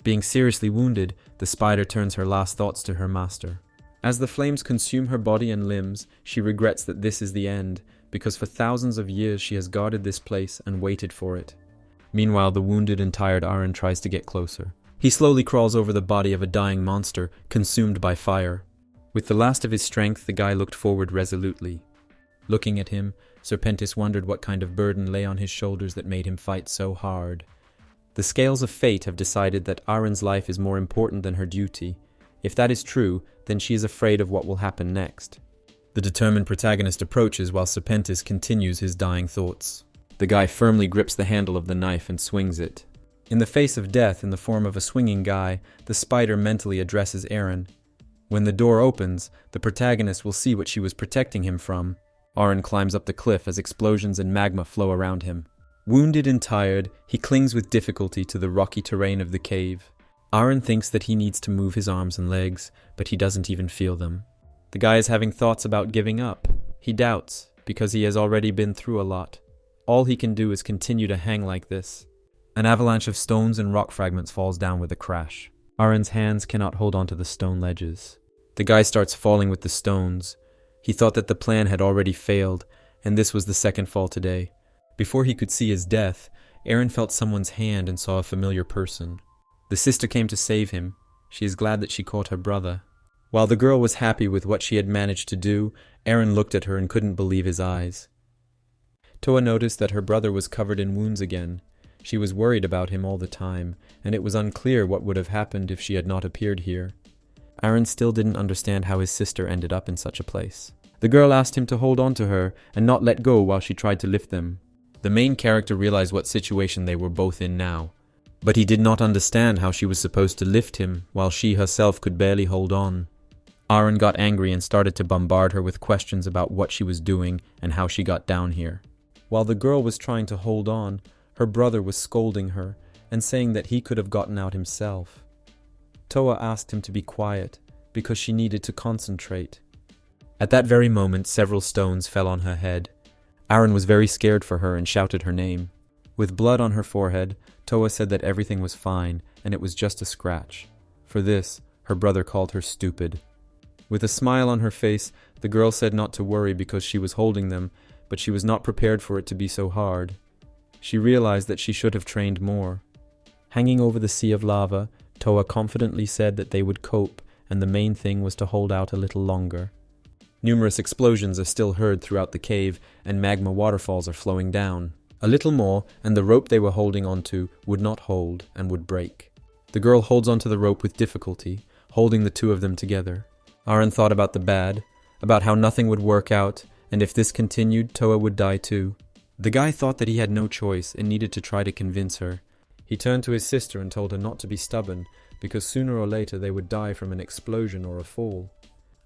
Being seriously wounded, the spider turns her last thoughts to her master. As the flames consume her body and limbs, she regrets that this is the end, because for thousands of years she has guarded this place and waited for it. Meanwhile, the wounded and tired Aaron tries to get closer. He slowly crawls over the body of a dying monster, consumed by fire. With the last of his strength, the guy looked forward resolutely. Looking at him, Serpentis wondered what kind of burden lay on his shoulders that made him fight so hard. The scales of fate have decided that Aaron's life is more important than her duty. If that is true, then she is afraid of what will happen next. The determined protagonist approaches while Serpentis continues his dying thoughts. The guy firmly grips the handle of the knife and swings it. In the face of death in the form of a swinging guy, the spider mentally addresses Aaron. When the door opens, the protagonist will see what she was protecting him from. Aaron climbs up the cliff as explosions and magma flow around him. Wounded and tired, he clings with difficulty to the rocky terrain of the cave. Aaron thinks that he needs to move his arms and legs, but he doesn't even feel them. The guy is having thoughts about giving up. He doubts, because he has already been through a lot. All he can do is continue to hang like this. An avalanche of stones and rock fragments falls down with a crash. Aaron's hands cannot hold onto the stone ledges. The guy starts falling with the stones. He thought that the plan had already failed, and this was the second fall today. Before he could see his death, Aaron felt someone's hand and saw a familiar person. The sister came to save him. She is glad that she caught her brother. While the girl was happy with what she had managed to do, Aaron looked at her and couldn't believe his eyes. Toa noticed that her brother was covered in wounds again. She was worried about him all the time, and it was unclear what would have happened if she had not appeared here. Aaron still didn't understand how his sister ended up in such a place. The girl asked him to hold on to her and not let go while she tried to lift them. The main character realized what situation they were both in now, but he did not understand how she was supposed to lift him while she herself could barely hold on. Aaron got angry and started to bombard her with questions about what she was doing and how she got down here. While the girl was trying to hold on, her brother was scolding her and saying that he could have gotten out himself. Toa asked him to be quiet because she needed to concentrate. At that very moment, several stones fell on her head. Aaron was very scared for her and shouted her name. With blood on her forehead, Toa said that everything was fine and it was just a scratch. For this, her brother called her stupid. With a smile on her face, the girl said not to worry because she was holding them, but she was not prepared for it to be so hard. She realized that she should have trained more. Hanging over the sea of lava, Toa confidently said that they would cope, and the main thing was to hold out a little longer. Numerous explosions are still heard throughout the cave, and magma waterfalls are flowing down. A little more, and the rope they were holding onto would not hold and would break. The girl holds onto the rope with difficulty, holding the two of them together. Aaron thought about the bad, about how nothing would work out, and if this continued, Toa would die too. The guy thought that he had no choice and needed to try to convince her. He turned to his sister and told her not to be stubborn, because sooner or later they would die from an explosion or a fall.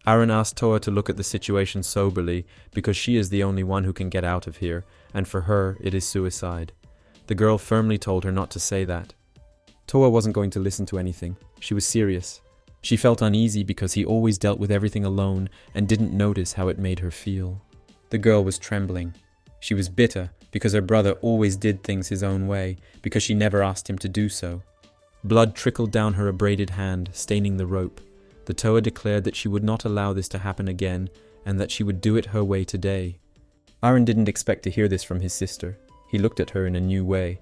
Aaron asked Toa to look at the situation soberly, because she is the only one who can get out of here, and for her it is suicide. The girl firmly told her not to say that. Toa wasn't going to listen to anything. She was serious. She felt uneasy because he always dealt with everything alone and didn't notice how it made her feel. The girl was trembling. She was bitter because her brother always did things his own way, because she never asked him to do so. Blood trickled down her abraded hand, staining the rope. The Toa declared that she would not allow this to happen again, and that she would do it her way today. Aaron didn't expect to hear this from his sister. He looked at her in a new way.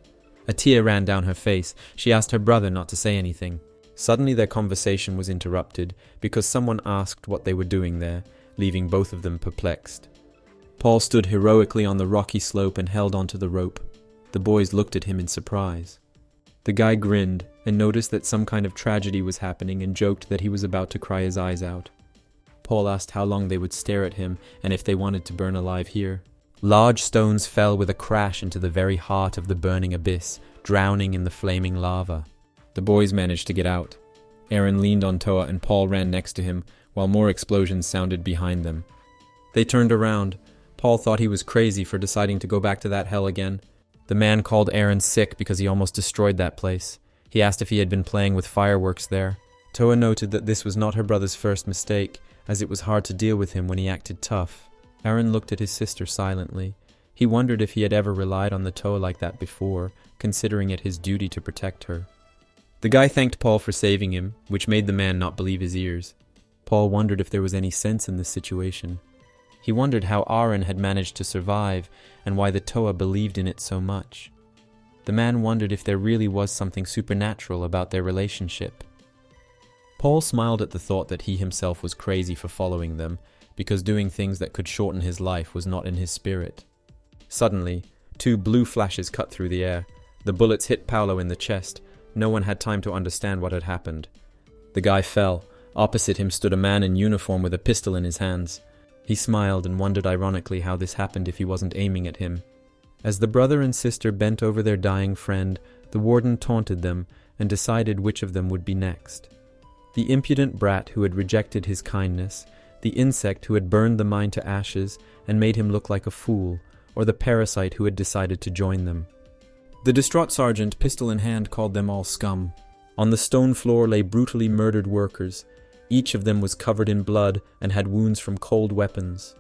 A tear ran down her face. She asked her brother not to say anything. Suddenly their conversation was interrupted because someone asked what they were doing there, leaving both of them perplexed. Paul stood heroically on the rocky slope and held onto the rope. The boys looked at him in surprise. The guy grinned and noticed that some kind of tragedy was happening and joked that he was about to cry his eyes out. Paul asked how long they would stare at him and if they wanted to burn alive here. Large stones fell with a crash into the very heart of the burning abyss, drowning in the flaming lava. The boys managed to get out. Aaron leaned on Toa and Paul ran next to him, while more explosions sounded behind them. They turned around. Paul thought he was crazy for deciding to go back to that hell again. The man called Aaron sick because he almost destroyed that place. He asked if he had been playing with fireworks there. Toa noted that this was not her brother's first mistake, as it was hard to deal with him when he acted tough. Aaron looked at his sister silently. He wondered if he had ever relied on the Toa like that before, considering it his duty to protect her. The guy thanked Paul for saving him, which made the man not believe his ears. Paul wondered if there was any sense in this situation. He wondered how Aaron had managed to survive and why the Toa believed in it so much. The man wondered if there really was something supernatural about their relationship. Paul smiled at the thought that he himself was crazy for following them, because doing things that could shorten his life was not in his spirit. Suddenly, 2 blue flashes cut through the air. The bullets hit Paolo in the chest. No one had time to understand what had happened. The guy fell. Opposite him stood a man in uniform with a pistol in his hands. He smiled and wondered ironically how this happened if he wasn't aiming at him. As the brother and sister bent over their dying friend, the warden taunted them and decided which of them would be next. The impudent brat who had rejected his kindness, the insect who had burned the mine to ashes and made him look like a fool, or the parasite who had decided to join them. The distraught sergeant, pistol in hand, called them all scum. On the stone floor lay brutally murdered workers. Each of them was covered in blood and had wounds from cold weapons.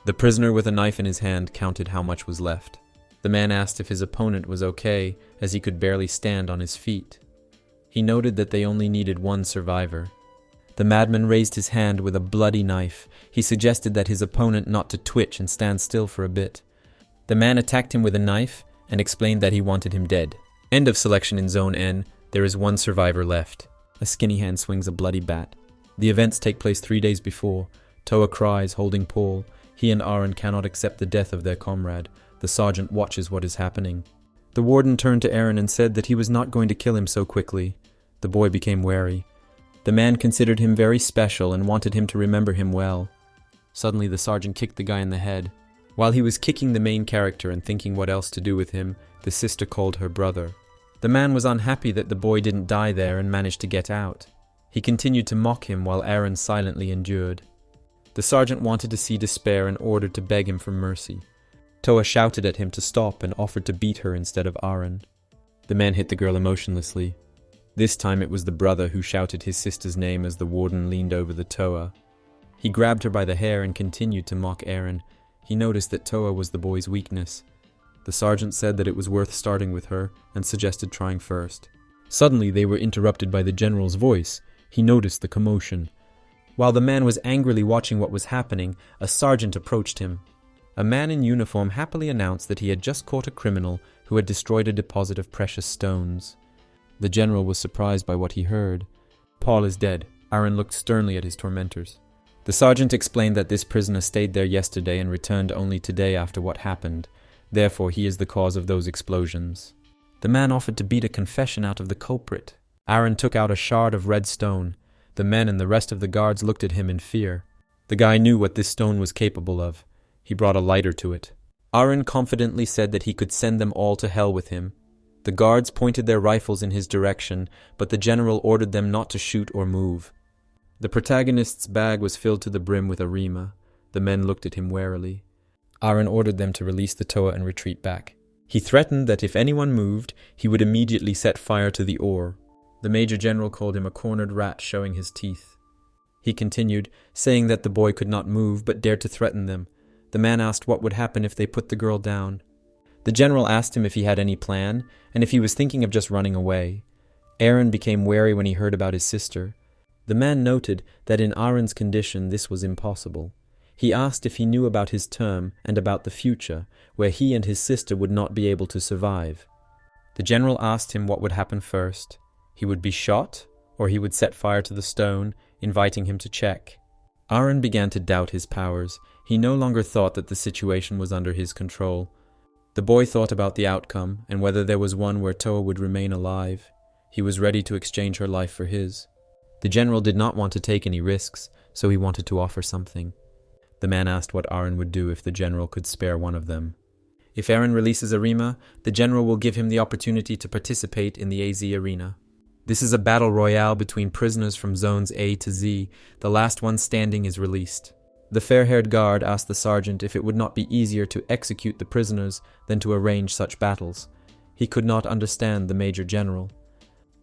The prisoner with a knife in his hand counted how much was left. The man asked if his opponent was okay, as he could barely stand on his feet. He noted that they only needed one survivor. The madman raised his hand with a bloody knife. He suggested that his opponent not to twitch and stand still for a bit. The man attacked him with a knife and explained that he wanted him dead. End of selection in Zone N. There is one survivor left. A skinny hand swings a bloody bat. The events take place 3 days before. Toa cries, holding Paul. He and Aaron cannot accept the death of their comrade. The sergeant watches what is happening. The warden turned to Aaron and said that he was not going to kill him so quickly. The boy became wary. The man considered him very special and wanted him to remember him well. Suddenly the sergeant kicked the guy in the head. While he was kicking the main character and thinking what else to do with him, the sister called her brother. The man was unhappy that the boy didn't die there and managed to get out. He continued to mock him while Aaron silently endured. The sergeant wanted to see despair and ordered to beg him for mercy. Toa shouted at him to stop and offered to beat her instead of Aaron. The man hit the girl emotionlessly. This time it was the brother who shouted his sister's name as the warden leaned over the Toa. He grabbed her by the hair and continued to mock Aaron. He noticed that Toa was the boy's weakness. The sergeant said that it was worth starting with her and suggested trying first. Suddenly they were interrupted by the general's voice. He noticed the commotion. While the man was angrily watching what was happening, a sergeant approached him. A man in uniform happily announced that he had just caught a criminal who had destroyed a deposit of precious stones. The general was surprised by what he heard. Paul is dead. Aaron looked sternly at his tormentors. The sergeant explained that this prisoner stayed there yesterday and returned only today after what happened. Therefore, he is the cause of those explosions. The man offered to beat a confession out of the culprit. Aaron took out a shard of red stone. The men and the rest of the guards looked at him in fear. The guy knew what this stone was capable of. He brought a lighter to it. Aaron confidently said that he could send them all to hell with him. The guards pointed their rifles in his direction, but the general ordered them not to shoot or move. The protagonist's bag was filled to the brim with arima. The men looked at him warily. Aaron ordered them to release the Toa and retreat back. He threatened that if anyone moved, he would immediately set fire to the ore. The major general called him a cornered rat showing his teeth. He continued, saying that the boy could not move but dared to threaten them. The man asked what would happen if they put the girl down. The general asked him if he had any plan, and if he was thinking of just running away. Aaron became wary when he heard about his sister. The man noted that in Aaron's condition this was impossible. He asked if he knew about his term and about the future, where he and his sister would not be able to survive. The general asked him what would happen first. He would be shot, or he would set fire to the stone, inviting him to check. Aaron began to doubt his powers. He no longer thought that the situation was under his control. The boy thought about the outcome, and whether there was one where Toa would remain alive. He was ready to exchange her life for his. The general did not want to take any risks, so he wanted to offer something. The man asked what Aaron would do if the general could spare one of them. If Aaron releases Arima, the general will give him the opportunity to participate in the AZ arena. This is a battle royale between prisoners from zones A to Z. The last one standing is released. The fair-haired guard asked the sergeant if it would not be easier to execute the prisoners than to arrange such battles. He could not understand the major general.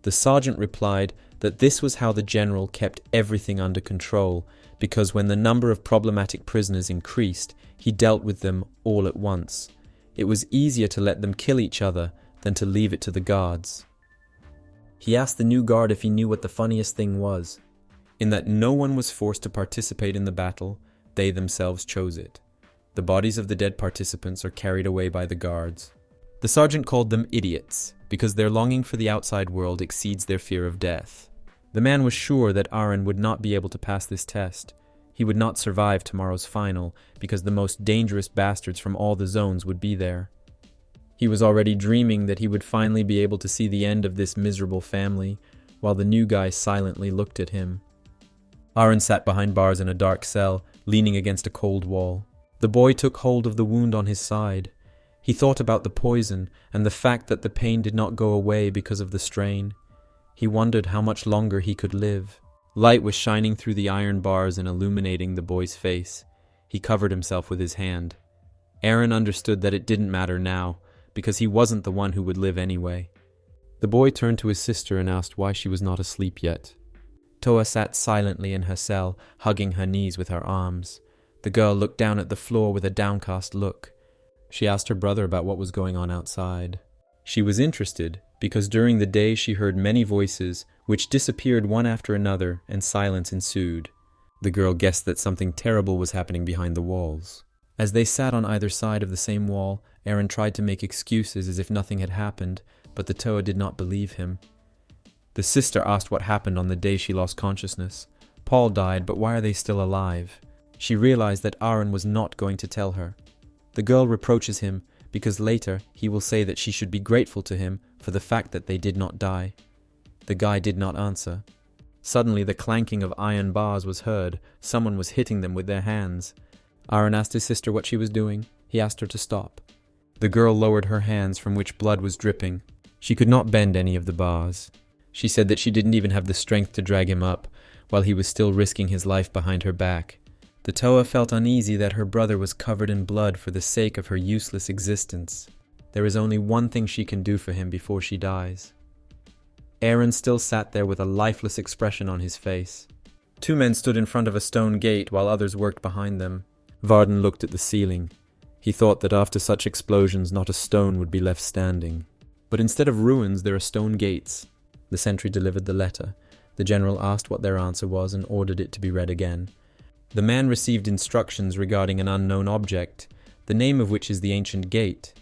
The sergeant replied that this was how the general kept everything under control, because when the number of problematic prisoners increased, he dealt with them all at once. It was easier to let them kill each other than to leave it to the guards. He asked the new guard if he knew what the funniest thing was, in that no one was forced to participate in the battle, they themselves chose it. The bodies of the dead participants are carried away by the guards. The sergeant called them idiots, because their longing for the outside world exceeds their fear of death. The man was sure that Aaron would not be able to pass this test. He would not survive tomorrow's final, because the most dangerous bastards from all the zones would be there. He was already dreaming that he would finally be able to see the end of this miserable family, while the new guy silently looked at him. Aaron sat behind bars in a dark cell, leaning against a cold wall. The boy took hold of the wound on his side. He thought about the poison and the fact that the pain did not go away because of the strain. He wondered how much longer he could live. Light was shining through the iron bars and illuminating the boy's face. He covered himself with his hand. Aaron understood that it didn't matter now, because he wasn't the one who would live anyway. The boy turned to his sister and asked why she was not asleep yet. Toa sat silently in her cell, hugging her knees with her arms. The girl looked down at the floor with a downcast look. She asked her brother about what was going on outside. She was interested, because during the day she heard many voices, which disappeared one after another, and silence ensued. The girl guessed that something terrible was happening behind the walls. As they sat on either side of the same wall, Aaron tried to make excuses as if nothing had happened, but the Toa did not believe him. The sister asked what happened on the day she lost consciousness. Paul died, but why are they still alive? She realized that Aaron was not going to tell her. The girl reproaches him, because later he will say that she should be grateful to him for the fact that they did not die. The guy did not answer. Suddenly the clanking of iron bars was heard. Someone was hitting them with their hands. Aaron asked his sister what she was doing. He asked her to stop. The girl lowered her hands from which blood was dripping. She could not bend any of the bars. She said that she didn't even have the strength to drag him up, while he was still risking his life behind her back. The Toa felt uneasy that her brother was covered in blood for the sake of her useless existence. There is only one thing she can do for him before she dies. Aaron still sat there with a lifeless expression on his face. Two men stood in front of a stone gate while others worked behind them. Varden looked at the ceiling. He thought that after such explosions not a stone would be left standing. But instead of ruins there are stone gates. The sentry delivered the letter. The general asked what their answer was and ordered it to be read again. The man received instructions regarding an unknown object, the name of which is the Ancient Gate.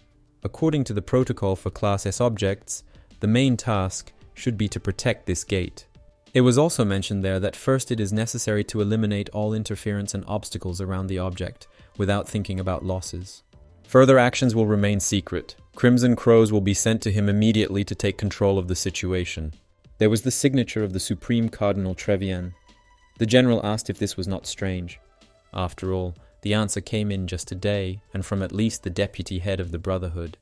According to the protocol for Class S objects, the main task should be to protect this gate. It was also mentioned there that first it is necessary to eliminate all interference and obstacles around the object, without thinking about losses. Further actions will remain secret. Crimson Crows will be sent to him immediately to take control of the situation. There was the signature of the Supreme Cardinal Trevian. The general asked if this was not strange. After all, the answer came in just today, and from at least the deputy head of the Brotherhood.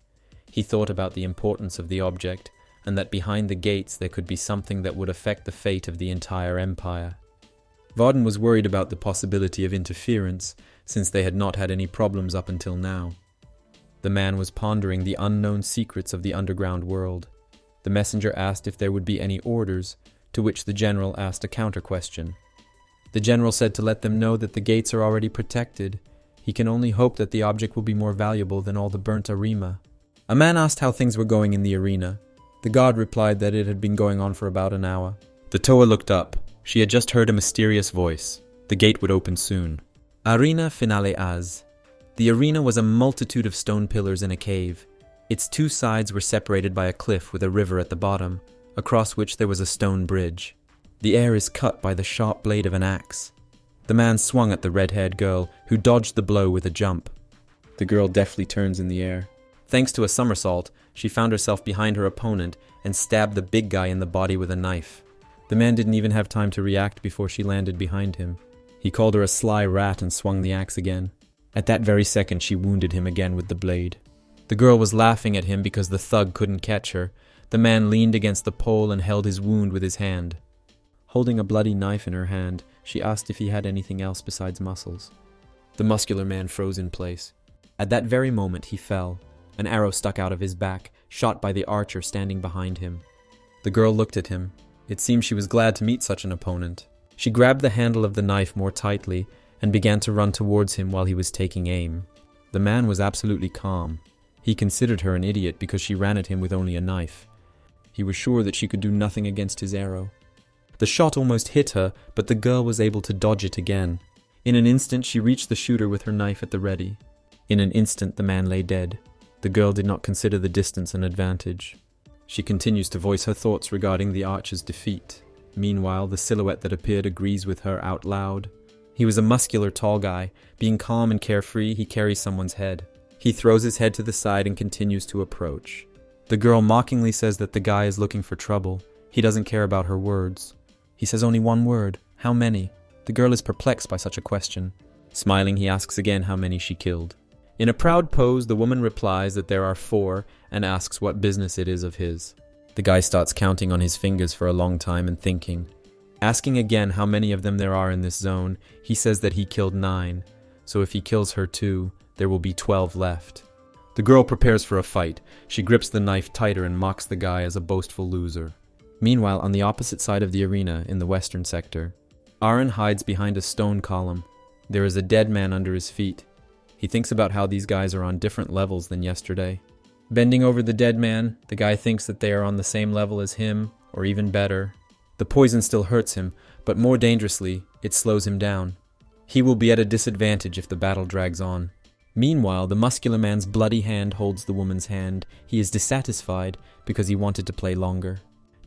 He thought about the importance of the object, and that behind the gates there could be something that would affect the fate of the entire empire. Varden was worried about the possibility of interference, since they had not had any problems up until now. The man was pondering the unknown secrets of the underground world. The messenger asked if there would be any orders, to which the general asked a counter-question. The general said to let them know that the gates are already protected. He can only hope that the object will be more valuable than all the burnt arima. A man asked how things were going in the arena. The guard replied that it had been going on for about an hour. The Toa looked up. She had just heard a mysterious voice. The gate would open soon. Arena finale as. The arena was a multitude of stone pillars in a cave. Its two sides were separated by a cliff with a river at the bottom, across which there was a stone bridge. The air is cut by the sharp blade of an axe. The man swung at the red-haired girl, who dodged the blow with a jump. The girl deftly turns in the air. Thanks to a somersault, she found herself behind her opponent and stabbed the big guy in the body with a knife. The man didn't even have time to react before she landed behind him. He called her a sly rat and swung the axe again. At that very second, she wounded him again with the blade. The girl was laughing at him because the thug couldn't catch her. The man leaned against the pole and held his wound with his hand. Holding a bloody knife in her hand, she asked if he had anything else besides muscles. The muscular man froze in place. At that very moment, he fell. An arrow stuck out of his back, shot by the archer standing behind him. The girl looked at him. It seemed she was glad to meet such an opponent. She grabbed the handle of the knife more tightly and began to run towards him while he was taking aim. The man was absolutely calm. He considered her an idiot because she ran at him with only a knife. He was sure that she could do nothing against his arrow. The shot almost hit her, but the girl was able to dodge it again. In an instant, she reached the shooter with her knife at the ready. In an instant, the man lay dead. The girl did not consider the distance an advantage. She continues to voice her thoughts regarding the archer's defeat. Meanwhile, the silhouette that appeared agrees with her out loud. He was a muscular, tall guy. Being calm and carefree, he carries someone's head. He throws his head to the side and continues to approach. The girl mockingly says that the guy is looking for trouble. He doesn't care about her words. He says only one word. How many? The girl is perplexed by such a question. Smiling, he asks again how many she killed. In a proud pose, the woman replies that there are 4 and asks what business it is of his. The guy starts counting on his fingers for a long time and thinking. Asking again how many of them there are in this zone, he says that he killed 9, so if he kills her too, there will be 12 left. The girl prepares for a fight. She grips the knife tighter and mocks the guy as a boastful loser. Meanwhile, on the opposite side of the arena, in the western sector, Aaron hides behind a stone column. There is a dead man under his feet. He thinks about how these guys are on different levels than yesterday. Bending over the dead man, the guy thinks that they are on the same level as him, or even better. The poison still hurts him, but more dangerously, it slows him down. He will be at a disadvantage if the battle drags on. Meanwhile, the muscular man's bloody hand holds the woman's hand. He is dissatisfied because he wanted to play longer.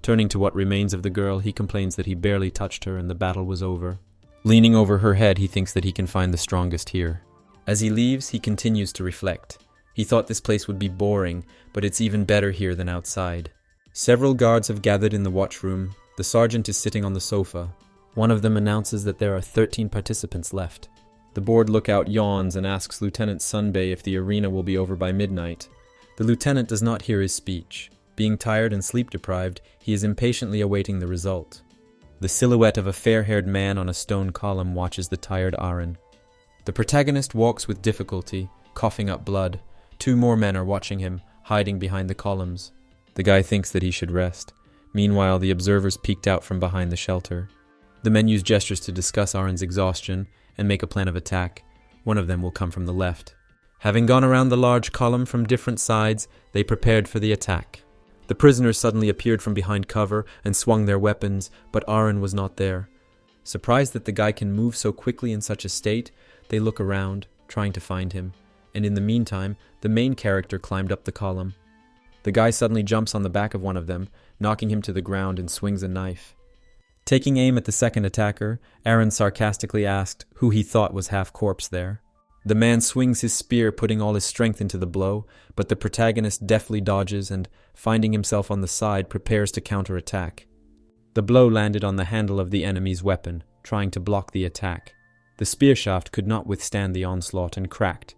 Turning to what remains of the girl, he complains that he barely touched her and the battle was over. Leaning over her head, he thinks that he can find the strongest here. As he leaves, he continues to reflect. He thought this place would be boring, but it's even better here than outside. Several guards have gathered in the watchroom. The sergeant is sitting on the sofa. One of them announces that there are 13 participants left. The board lookout yawns and asks Lieutenant Sunbei if the arena will be over by midnight. The lieutenant does not hear his speech. Being tired and sleep-deprived, he is impatiently awaiting the result. The silhouette of a fair-haired man on a stone column watches the tired Aaron. The protagonist walks with difficulty, coughing up blood. 2 more men are watching him, hiding behind the columns. The guy thinks that he should rest. Meanwhile, the observers peeked out from behind the shelter. The men use gestures to discuss Aaron's exhaustion and make a plan of attack. One of them will come from the left. Having gone around the large column from different sides, they prepared for the attack. The prisoners suddenly appeared from behind cover and swung their weapons, but Aaron was not there. Surprised that the guy can move so quickly in such a state, they look around, trying to find him. And in the meantime, the main character climbed up the column. The guy suddenly jumps on the back of one of them, knocking him to the ground and swings a knife. Taking aim at the second attacker, Aaron sarcastically asked who he thought was half corpse there. The man swings his spear, putting all his strength into the blow, but the protagonist deftly dodges and, finding himself on the side, prepares to counterattack. The blow landed on the handle of the enemy's weapon, trying to block the attack. The spear shaft could not withstand the onslaught and cracked.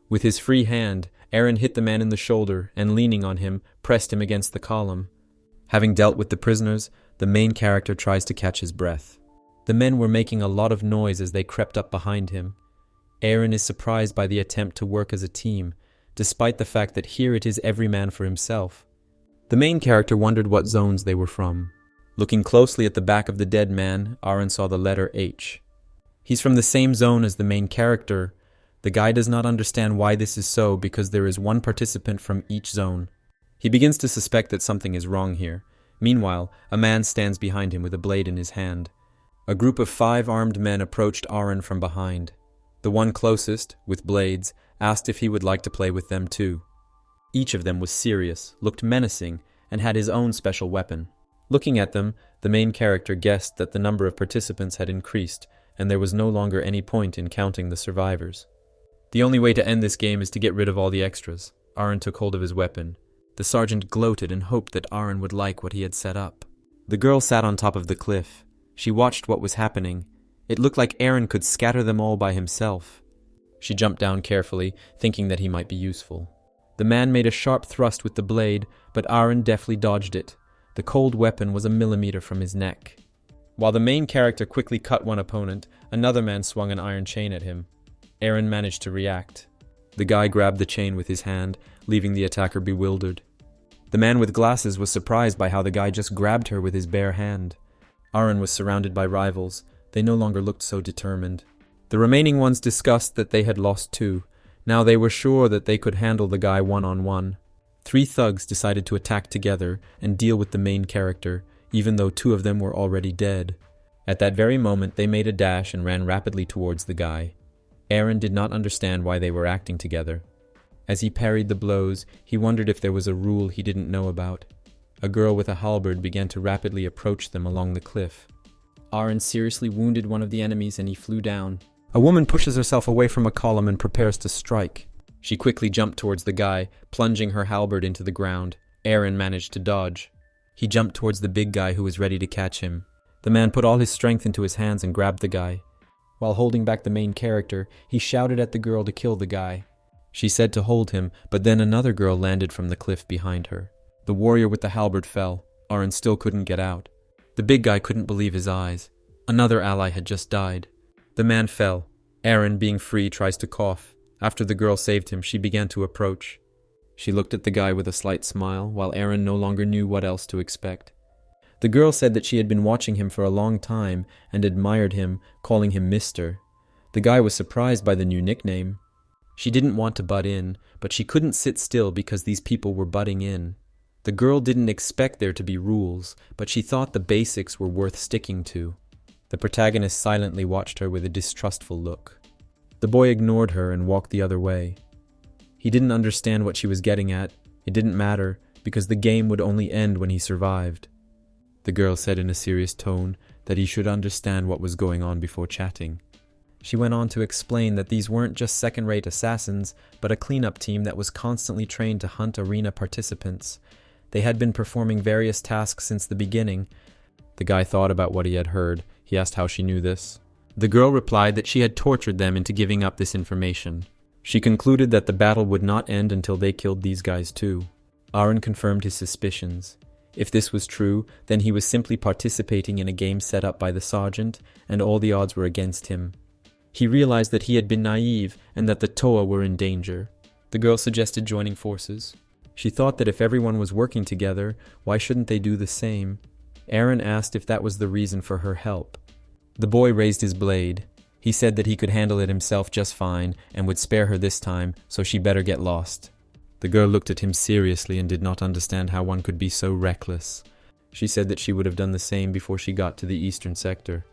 With his free hand, Aaron hit the man in the shoulder and, leaning on him, pressed him against the column. Having dealt with the prisoners, the main character tries to catch his breath. The men were making a lot of noise as they crept up behind him. Aaron is surprised by the attempt to work as a team, despite the fact that here it is every man for himself. The main character wondered what zones they were from. Looking closely at the back of the dead man, Aaron saw the letter H. He's from the same zone as the main character. The guy does not understand why this is so because there is one participant from each zone. He begins to suspect that something is wrong here. Meanwhile, a man stands behind him with a blade in his hand. A group of 5 armed men approached Aaron from behind. The one closest, with blades, asked if he would like to play with them too. Each of them was serious, looked menacing, and had his own special weapon. Looking at them, the main character guessed that the number of participants had increased, and there was no longer any point in counting the survivors. The only way to end this game is to get rid of all the extras. Aaron took hold of his weapon. The sergeant gloated and hoped that Aaron would like what he had set up. The girl sat on top of the cliff. She watched what was happening. It looked like Aaron could scatter them all by himself. She jumped down carefully, thinking that he might be useful. The man made a sharp thrust with the blade, but Aaron deftly dodged it. The cold weapon was a millimeter from his neck. While the main character quickly cut one opponent, another man swung an iron chain at him. Aaron managed to react. The guy grabbed the chain with his hand, leaving the attacker bewildered. The man with glasses was surprised by how the guy just grabbed her with his bare hand. Aaron was surrounded by rivals. They no longer looked so determined. The remaining ones discussed that they had lost 2. Now they were sure that they could handle the guy one-on-one. 3 thugs decided to attack together and deal with the main character, even though 2 of them were already dead. At that very moment, they made a dash and ran rapidly towards the guy. Aaron did not understand why they were acting together. As he parried the blows, he wondered if there was a rule he didn't know about. A girl with a halberd began to rapidly approach them along the cliff. Aaron seriously wounded one of the enemies and he flew down. A woman pushes herself away from a column and prepares to strike. She quickly jumped towards the guy, plunging her halberd into the ground. Aaron managed to dodge. He jumped towards the big guy who was ready to catch him. The man put all his strength into his hands and grabbed the guy. While holding back the main character, he shouted at the girl to kill the guy. She said to hold him, but then another girl landed from the cliff behind her. The warrior with the halberd fell. Aaron still couldn't get out. The big guy couldn't believe his eyes. Another ally had just died. The man fell. Aaron, being free, tries to cough. After the girl saved him, she began to approach. She looked at the guy with a slight smile, while Aaron no longer knew what else to expect. The girl said that she had been watching him for a long time and admired him, calling him Mister. The guy was surprised by the new nickname. She didn't want to butt in, but she couldn't sit still because these people were butting in. The girl didn't expect there to be rules, but she thought the basics were worth sticking to. The protagonist silently watched her with a distrustful look. The boy ignored her and walked the other way. He didn't understand what she was getting at. It didn't matter, because the game would only end when he survived. The girl said in a serious tone that he should understand what was going on before chatting. She went on to explain that these weren't just second-rate assassins, but a cleanup team that was constantly trained to hunt arena participants. They had been performing various tasks since the beginning. The guy thought about what he had heard. He asked how she knew this. The girl replied that she had tortured them into giving up this information. She concluded that the battle would not end until they killed these guys too. Aaron confirmed his suspicions. If this was true, then he was simply participating in a game set up by the sergeant, and all the odds were against him. He realized that he had been naive and that the Toa were in danger. The girl suggested joining forces. She thought that if everyone was working together, why shouldn't they do the same? Aaron asked if that was the reason for her help. The boy raised his blade. He said that he could handle it himself just fine and would spare her this time, so she better get lost. The girl looked at him seriously and did not understand how one could be so reckless. She said that she would have done the same before she got to the eastern sector.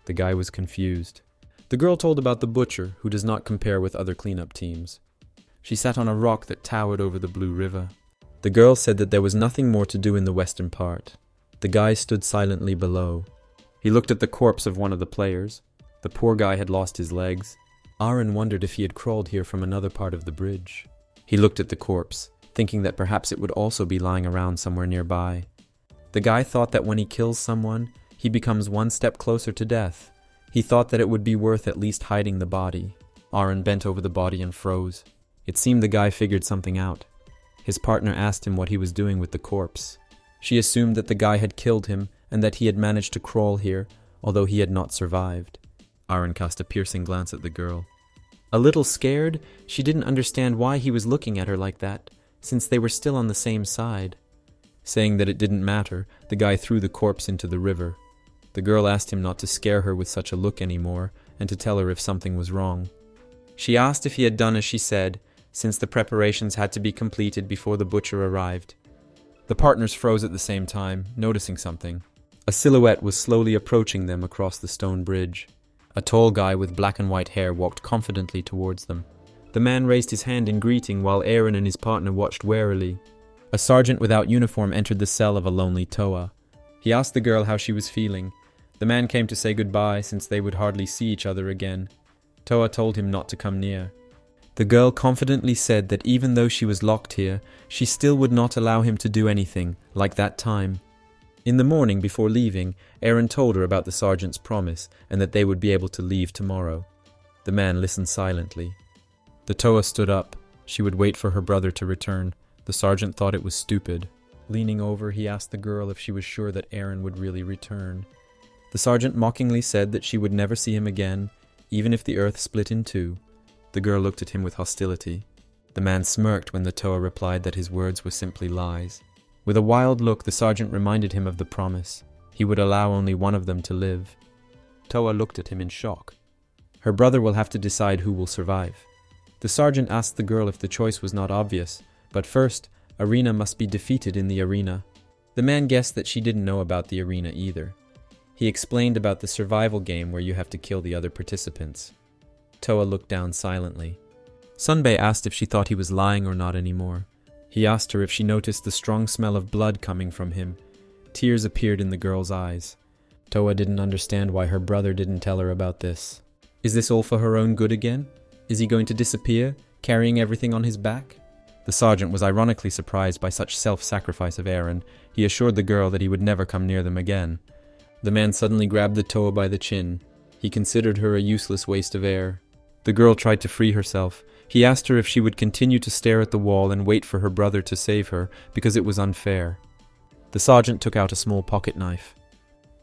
The guy was confused. The girl told about the butcher, who does not compare with other cleanup teams. She sat on a rock that towered over the blue river. The girl said that there was nothing more to do in the western part. The guy stood silently below. He looked at the corpse of one of the players. The poor guy had lost his legs. Aaron wondered if he had crawled here from another part of the bridge. He looked at the corpse, thinking that perhaps it would also be lying around somewhere nearby. The guy thought that when he kills someone, he becomes one step closer to death. He thought that it would be worth at least hiding the body. Aaron bent over the body and froze. It seemed the guy figured something out. His partner asked him what he was doing with the corpse. She assumed that the guy had killed him and that he had managed to crawl here, although he had not survived. Aaron cast a piercing glance at the girl. A little scared, she didn't understand why he was looking at her like that, since they were still on the same side. Saying that it didn't matter, the guy threw the corpse into the river. The girl asked him not to scare her with such a look anymore, and to tell her if something was wrong. She asked if he had done as she said, since the preparations had to be completed before the butcher arrived. The partners froze at the same time, noticing something. A silhouette was slowly approaching them across the stone bridge. A tall guy with black and white hair walked confidently towards them. The man raised his hand in greeting while Aaron and his partner watched warily. A sergeant without uniform entered the cell of a lonely Toa. He asked the girl how she was feeling. The man came to say goodbye since they would hardly see each other again. Toa told him not to come near. The girl confidently said that even though she was locked here, she still would not allow him to do anything, like that time. In the morning before leaving, Aaron told her about the sergeant's promise and that they would be able to leave tomorrow. The man listened silently. The Toa stood up. She would wait for her brother to return. The sergeant thought it was stupid. Leaning over, he asked the girl if she was sure that Aaron would really return. The sergeant mockingly said that she would never see him again, even if the earth split in two. The girl looked at him with hostility. The man smirked when the Toa replied that his words were simply lies. With a wild look, the sergeant reminded him of the promise. He would allow only one of them to live. Toa looked at him in shock. Her brother will have to decide who will survive. The sergeant asked the girl if the choice was not obvious, but first, Arena must be defeated in the arena. The man guessed that she didn't know about the arena either. He explained about the survival game where you have to kill the other participants. Toa looked down silently. Sunbae asked if she thought he was lying or not anymore. He asked her if she noticed the strong smell of blood coming from him. Tears appeared in the girl's eyes. Toa didn't understand why her brother didn't tell her about this. Is this all for her own good again? Is he going to disappear, carrying everything on his back? The sergeant was ironically surprised by such self-sacrifice of Aaron. He assured the girl that he would never come near them again. The man suddenly grabbed the Toa by the chin. He considered her a useless waste of air. The girl tried to free herself. He asked her if she would continue to stare at the wall and wait for her brother to save her, because it was unfair. The sergeant took out a small pocket knife.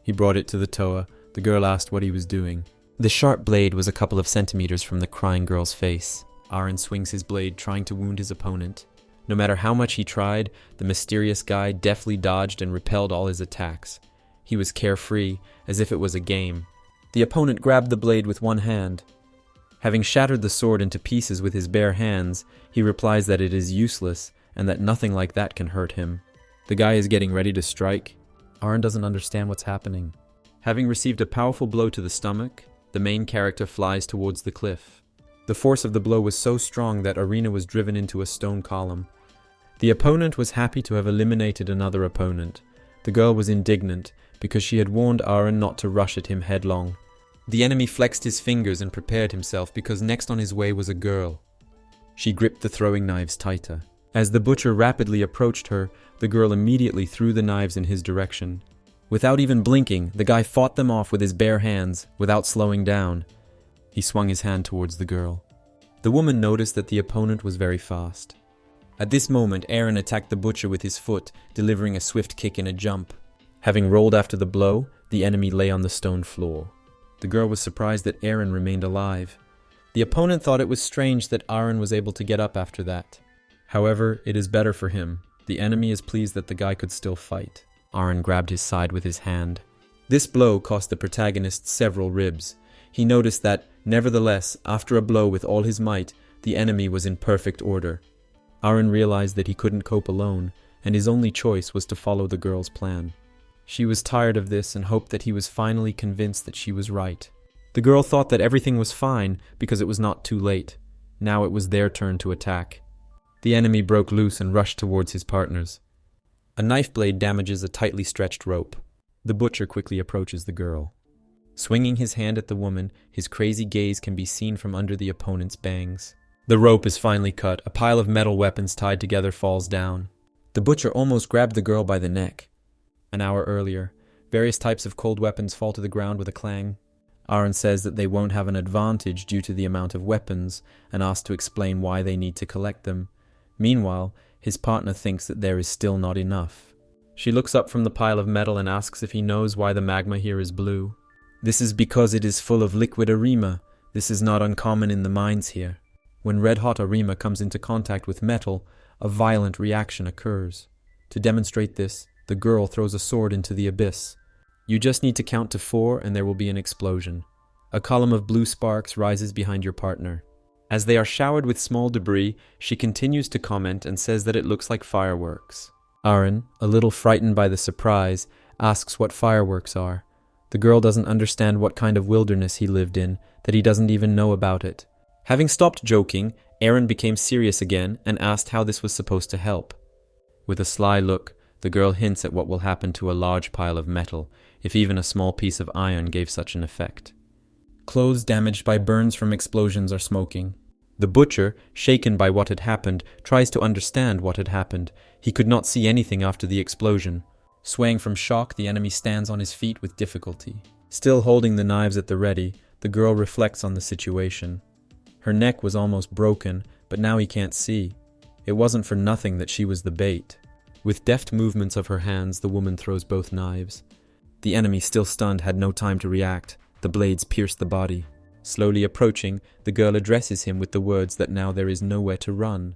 He brought it to the Toa. The girl asked what he was doing. The sharp blade was a couple of centimeters from the crying girl's face. Aaron swings his blade, trying to wound his opponent. No matter how much he tried, the mysterious guy deftly dodged and repelled all his attacks. He was carefree, as if it was a game. The opponent grabbed the blade with one hand. Having shattered the sword into pieces with his bare hands, he replies that it is useless and that nothing like that can hurt him. The guy is getting ready to strike. Aaron doesn't understand what's happening. Having received a powerful blow to the stomach, the main character flies towards the cliff. The force of the blow was so strong that Arena was driven into a stone column. The opponent was happy to have eliminated another opponent. The girl was indignant because she had warned Aaron not to rush at him headlong. The enemy flexed his fingers and prepared himself because next on his way was a girl. She gripped the throwing knives tighter. As the butcher rapidly approached her, the girl immediately threw the knives in his direction. Without even blinking, the guy fought them off with his bare hands, without slowing down. He swung his hand towards the girl. The woman noticed that the opponent was very fast. At this moment, Aaron attacked the butcher with his foot, delivering a swift kick and a jump. Having rolled after the blow, the enemy lay on the stone floor. The girl was surprised that Aaron remained alive. The opponent thought it was strange that Aaron was able to get up after that. However, it is better for him. The enemy is pleased that the guy could still fight. Aaron grabbed his side with his hand. This blow cost the protagonist several ribs. He noticed that, nevertheless, after a blow with all his might, the enemy was in perfect order. Aaron realized that he couldn't cope alone, and his only choice was to follow the girl's plan. She was tired of this and hoped that he was finally convinced that she was right. The girl thought that everything was fine because it was not too late. Now it was their turn to attack. The enemy broke loose and rushed towards his partners. A knife blade damages a tightly stretched rope. The butcher quickly approaches the girl. Swinging his hand at the woman, his crazy gaze can be seen from under the opponent's bangs. The rope is finally cut. A pile of metal weapons tied together falls down. The butcher almost grabbed the girl by the neck. An hour earlier, various types of cold weapons fall to the ground with a clang. Aaron says that they won't have an advantage due to the amount of weapons and asks to explain why they need to collect them. Meanwhile, his partner thinks that there is still not enough. She looks up from the pile of metal and asks if he knows why the magma here is blue. This is because it is full of liquid arima. This is not uncommon in the mines here. When red-hot arima comes into contact with metal, a violent reaction occurs. To demonstrate this, the girl throws a sword into the abyss. You just need to count to 4 and there will be an explosion. A column of blue sparks rises behind your partner. As they are showered with small debris, she continues to comment and says that it looks like fireworks. Aaron, a little frightened by the surprise, asks what fireworks are. The girl doesn't understand what kind of wilderness he lived in, that he doesn't even know about it. Having stopped joking, Aaron became serious again and asked how this was supposed to help. With a sly look, the girl hints at what will happen to a large pile of metal if even a small piece of iron gave such an effect. Clothes damaged by burns from explosions are smoking. The butcher, shaken by what had happened, tries to understand what had happened. He could not see anything after the explosion. Swaying from shock, the enemy stands on his feet with difficulty. Still holding the knives at the ready, the girl reflects on the situation. Her neck was almost broken, but now he can't see. It wasn't for nothing that she was the bait. With deft movements of her hands, the woman throws both knives. The enemy, still stunned, had no time to react. The blades pierced the body. Slowly approaching, the girl addresses him with the words that now there is nowhere to run.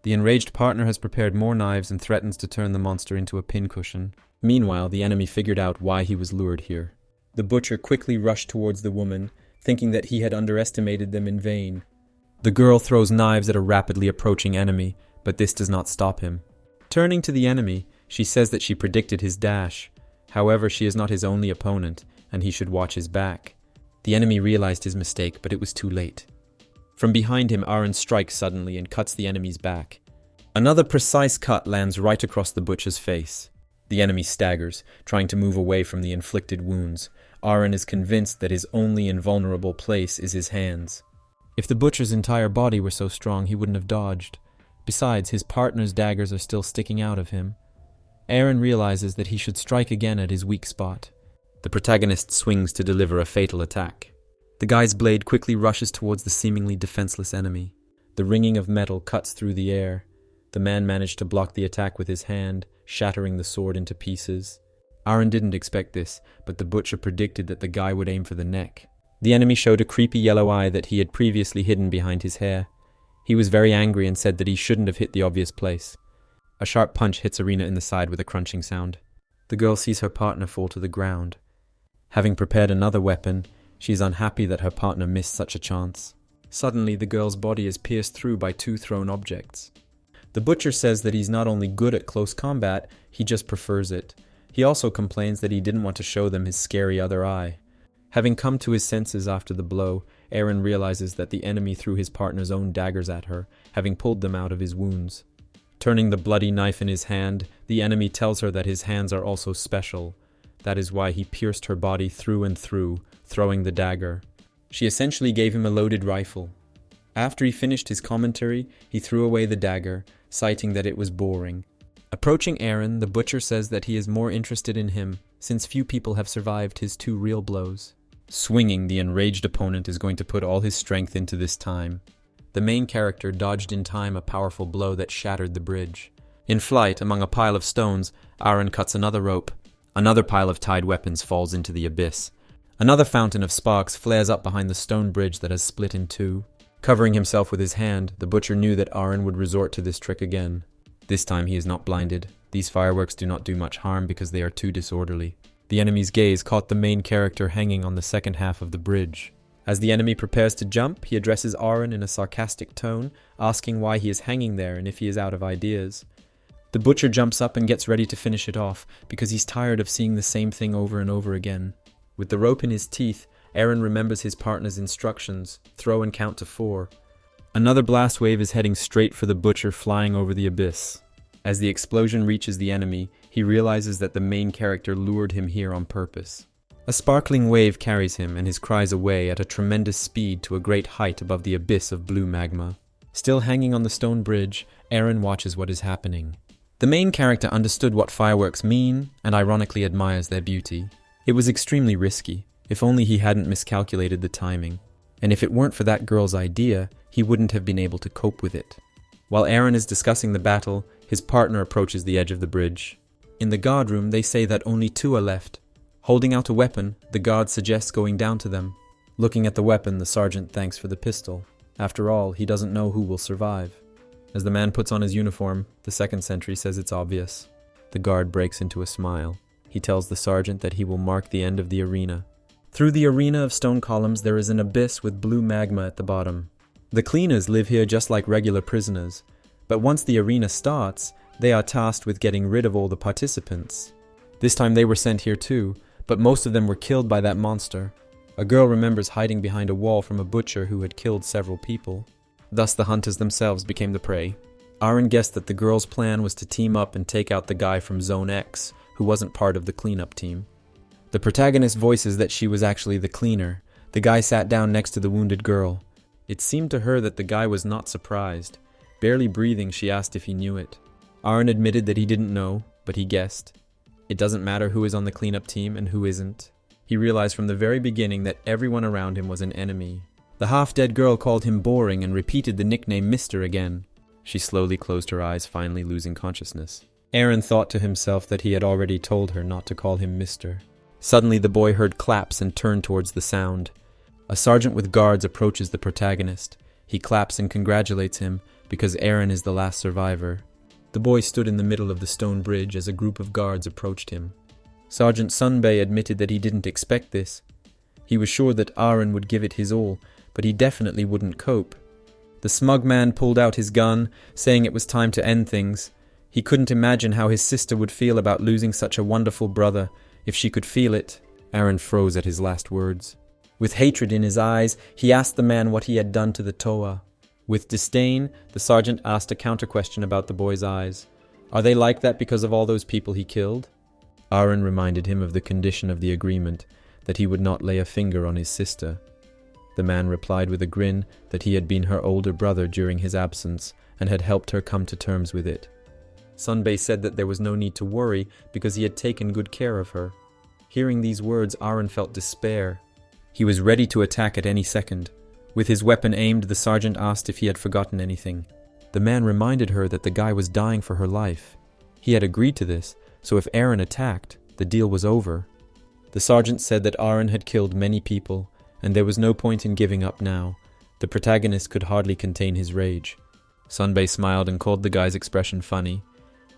The enraged partner has prepared more knives and threatens to turn the monster into a pincushion. Meanwhile, the enemy figured out why he was lured here. The butcher quickly rushed towards the woman, thinking that he had underestimated them in vain. The girl throws knives at a rapidly approaching enemy, but this does not stop him. Turning to the enemy, she says that she predicted his dash. However, she is not his only opponent, and he should watch his back. The enemy realized his mistake, but it was too late. From behind him, Aaron strikes suddenly and cuts the enemy's back. Another precise cut lands right across the butcher's face. The enemy staggers, trying to move away from the inflicted wounds. Aaron is convinced that his only invulnerable place is his hands. If the butcher's entire body were so strong, he wouldn't have dodged. Besides, his partner's daggers are still sticking out of him. Aaron realizes that he should strike again at his weak spot. The protagonist swings to deliver a fatal attack. The guy's blade quickly rushes towards the seemingly defenseless enemy. The ringing of metal cuts through the air. The man managed to block the attack with his hand, shattering the sword into pieces. Aaron didn't expect this, but the butcher predicted that the guy would aim for the neck. The enemy showed a creepy yellow eye that he had previously hidden behind his hair. He was very angry and said that he shouldn't have hit the obvious place. A sharp punch hits Arena in the side with a crunching sound. The girl sees her partner fall to the ground. Having prepared another weapon, she is unhappy that her partner missed such a chance. Suddenly, the girl's body is pierced through by 2 thrown objects. The butcher says that he's not only good at close combat, he just prefers it. He also complains that he didn't want to show them his scary other eye. Having come to his senses after the blow, Aaron realizes that the enemy threw his partner's own daggers at her, having pulled them out of his wounds. Turning the bloody knife in his hand, the enemy tells her that his hands are also special. That is why he pierced her body through and through, throwing the dagger. She essentially gave him a loaded rifle. After he finished his commentary, he threw away the dagger, citing that it was boring. Approaching Aaron, the butcher says that he is more interested in him, since few people have survived his 2 real blows. Swinging, the enraged opponent is going to put all his strength into this time. The main character dodged in time a powerful blow that shattered the bridge. In flight, among a pile of stones, Aaron cuts another rope. Another pile of tied weapons falls into the abyss. Another fountain of sparks flares up behind the stone bridge that has split in 2. Covering himself with his hand, the butcher knew that Aaron would resort to this trick again. This time he is not blinded. These fireworks do not do much harm because they are too disorderly. The enemy's gaze caught the main character hanging on the second half of the bridge. As the enemy prepares to jump, he addresses Aaron in a sarcastic tone, asking why he is hanging there and if he is out of ideas. The butcher jumps up and gets ready to finish it off, because he's tired of seeing the same thing over and over again. With the rope in his teeth, Aaron remembers his partner's instructions: throw and count to 4. Another blast wave is heading straight for the butcher, flying over the abyss. As the explosion reaches the enemy, he realizes that the main character lured him here on purpose. A sparkling wave carries him and his cries away at a tremendous speed to a great height above the abyss of blue magma. Still hanging on the stone bridge, Aaron watches what is happening. The main character understood what fireworks mean and ironically admires their beauty. It was extremely risky. If only he hadn't miscalculated the timing. And if it weren't for that girl's idea, he wouldn't have been able to cope with it. While Aaron is discussing the battle, his partner approaches the edge of the bridge. In the guard room, they say that only 2 are left. Holding out a weapon, the guard suggests going down to them. Looking at the weapon, the sergeant thanks for the pistol. After all, he doesn't know who will survive. As the man puts on his uniform, the second sentry says it's obvious. The guard breaks into a smile. He tells the sergeant that he will mark the end of the arena. Through the arena of stone columns, there is an abyss with blue magma at the bottom. The cleaners live here just like regular prisoners, but once the arena starts, they are tasked with getting rid of all the participants. This time they were sent here too, but most of them were killed by that monster. A girl remembers hiding behind a wall from a butcher who had killed several people. Thus the hunters themselves became the prey. Aaron guessed that the girl's plan was to team up and take out the guy from Zone X, who wasn't part of the cleanup team. The protagonist voices that she was actually the cleaner. The guy sat down next to the wounded girl. It seemed to her that the guy was not surprised. Barely breathing, she asked if he knew it. Aaron admitted that he didn't know, but he guessed. It doesn't matter who is on the cleanup team and who isn't. He realized from the very beginning that everyone around him was an enemy. The half-dead girl called him boring and repeated the nickname Mr. again. She slowly closed her eyes, finally losing consciousness. Aaron thought to himself that he had already told her not to call him Mr. Suddenly the boy heard claps and turned towards the sound. A sergeant with guards approaches the protagonist. He claps and congratulates him because Aaron is the last survivor. The boy stood in the middle of the stone bridge as a group of guards approached him. Sergeant Sunbay admitted that he didn't expect this. He was sure that Aaron would give it his all, but he definitely wouldn't cope. The smug man pulled out his gun, saying it was time to end things. He couldn't imagine how his sister would feel about losing such a wonderful brother, if she could feel it. Aaron froze at his last words. With hatred in his eyes, he asked the man what he had done to the Toa. With disdain, the sergeant asked a counter-question about the boy's eyes. Are they like that because of all those people he killed? Aaron reminded him of the condition of the agreement, that he would not lay a finger on his sister. The man replied with a grin that he had been her older brother during his absence and had helped her come to terms with it. Sunbay said that there was no need to worry because he had taken good care of her. Hearing these words, Aaron felt despair. He was ready to attack at any second. With his weapon aimed, the sergeant asked if he had forgotten anything. The man reminded her that the guy was dying for her life. He had agreed to this, so if Aaron attacked, the deal was over. The sergeant said that Aaron had killed many people, and there was no point in giving up now. The protagonist could hardly contain his rage. Sunbei smiled and called the guy's expression funny.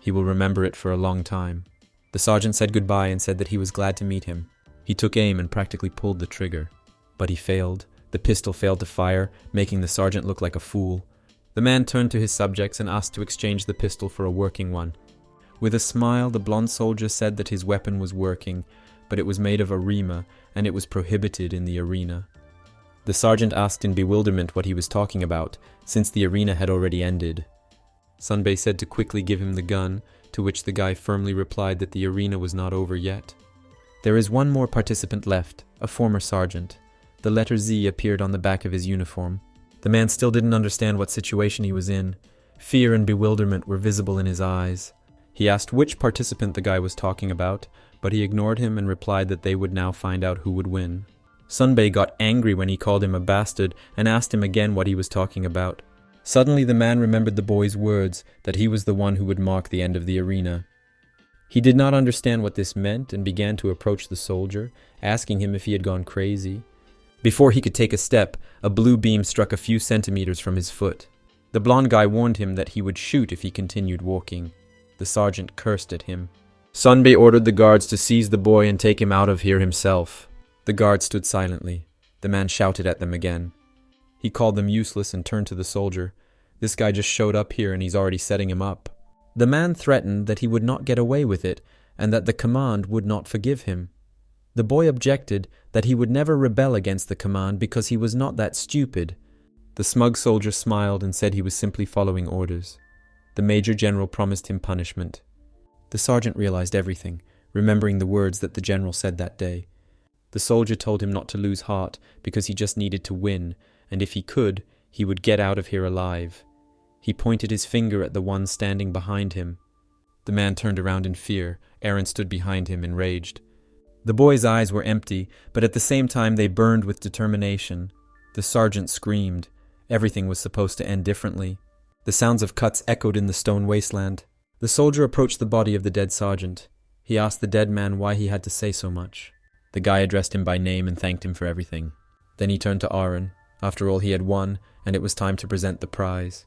He will remember it for a long time. The sergeant said goodbye and said that he was glad to meet him. He took aim and practically pulled the trigger. But he failed. The pistol failed to fire, making the sergeant look like a fool. The man turned to his subjects and asked to exchange the pistol for a working one. With a smile, the blonde soldier said that his weapon was working, but it was made of arima, and it was prohibited in the arena. The sergeant asked in bewilderment what he was talking about, since the arena had already ended. Sunbei said to quickly give him the gun, to which the guy firmly replied that the arena was not over yet. There is one more participant left, a former sergeant. The letter Z appeared on the back of his uniform. The man still didn't understand what situation he was in. Fear and bewilderment were visible in his eyes. He asked which participant the guy was talking about, but he ignored him and replied that they would now find out who would win. Sunbei got angry when he called him a bastard and asked him again what he was talking about. Suddenly the man remembered the boy's words, that he was the one who would mark the end of the arena. He did not understand what this meant and began to approach the soldier, asking him if he had gone crazy. Before he could take a step, a blue beam struck a few centimeters from his foot. The blonde guy warned him that he would shoot if he continued walking. The sergeant cursed at him. Sunbei ordered the guards to seize the boy and take him out of here himself. The guards stood silently. The man shouted at them again. He called them useless and turned to the soldier. This guy just showed up here and he's already setting him up. The man threatened that he would not get away with it and that the command would not forgive him. The boy objected that he would never rebel against the command because he was not that stupid. The smug soldier smiled and said he was simply following orders. The major general promised him punishment. The sergeant realized everything, remembering the words that the general said that day. The soldier told him not to lose heart because he just needed to win, and if he could, he would get out of here alive. He pointed his finger at the one standing behind him. The man turned around in fear. Aaron stood behind him, enraged. The boy's eyes were empty, but at the same time they burned with determination. The sergeant screamed. Everything was supposed to end differently. The sounds of cuts echoed in the stone wasteland. The soldier approached the body of the dead sergeant. He asked the dead man why he had to say so much. The guy addressed him by name and thanked him for everything. Then he turned to Aaron. After all, he had won, and it was time to present the prize.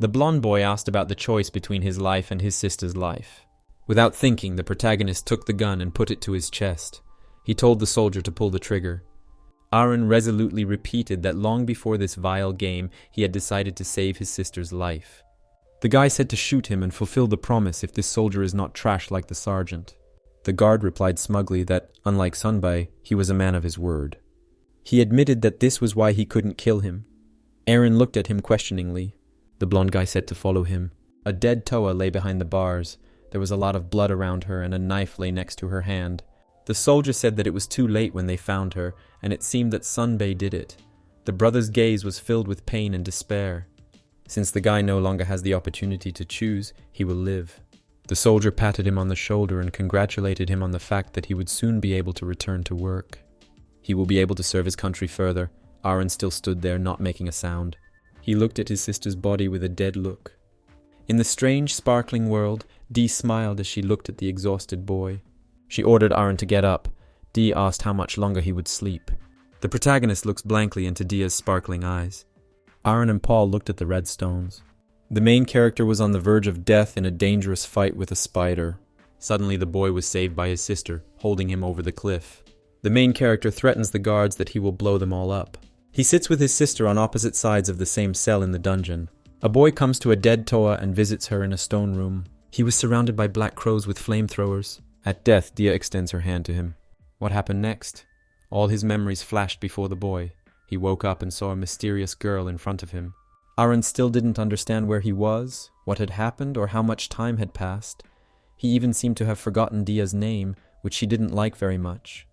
The blonde boy asked about the choice between his life and his sister's life. Without thinking, the protagonist took the gun and put it to his chest. He told the soldier to pull the trigger. Aaron resolutely repeated that long before this vile game, he had decided to save his sister's life. The guy said to shoot him and fulfill the promise if this soldier is not trash like the sergeant. The guard replied smugly that, unlike Sunbei, he was a man of his word. He admitted that this was why he couldn't kill him. Aaron looked at him questioningly. The blonde guy said to follow him. A dead Toa lay behind the bars. There was a lot of blood around her and a knife lay next to her hand. The soldier said that it was too late when they found her, and it seemed that Sunbei did it. The brother's gaze was filled with pain and despair. Since the guy no longer has the opportunity to choose, he will live. The soldier patted him on the shoulder and congratulated him on the fact that he would soon be able to return to work. He will be able to serve his country further. Aaron still stood there, not making a sound. He looked at his sister's body with a dead look. In the strange, sparkling world, Dee smiled as she looked at the exhausted boy. She ordered Aaron to get up. Dee asked how much longer he would sleep. The protagonist looks blankly into Dia's sparkling eyes. Aaron and Paul looked at the red stones. The main character was on the verge of death in a dangerous fight with a spider. Suddenly the boy was saved by his sister, holding him over the cliff. The main character threatens the guards that he will blow them all up. He sits with his sister on opposite sides of the same cell in the dungeon. A boy comes to a dead Toa and visits her in a stone room. He was surrounded by black crows with flamethrowers. At death, Dia extends her hand to him. What happened next? All his memories flashed before the boy. He woke up and saw a mysterious girl in front of him. Aaron still didn't understand where he was, what had happened, or how much time had passed. He even seemed to have forgotten Dia's name, which she didn't like very much.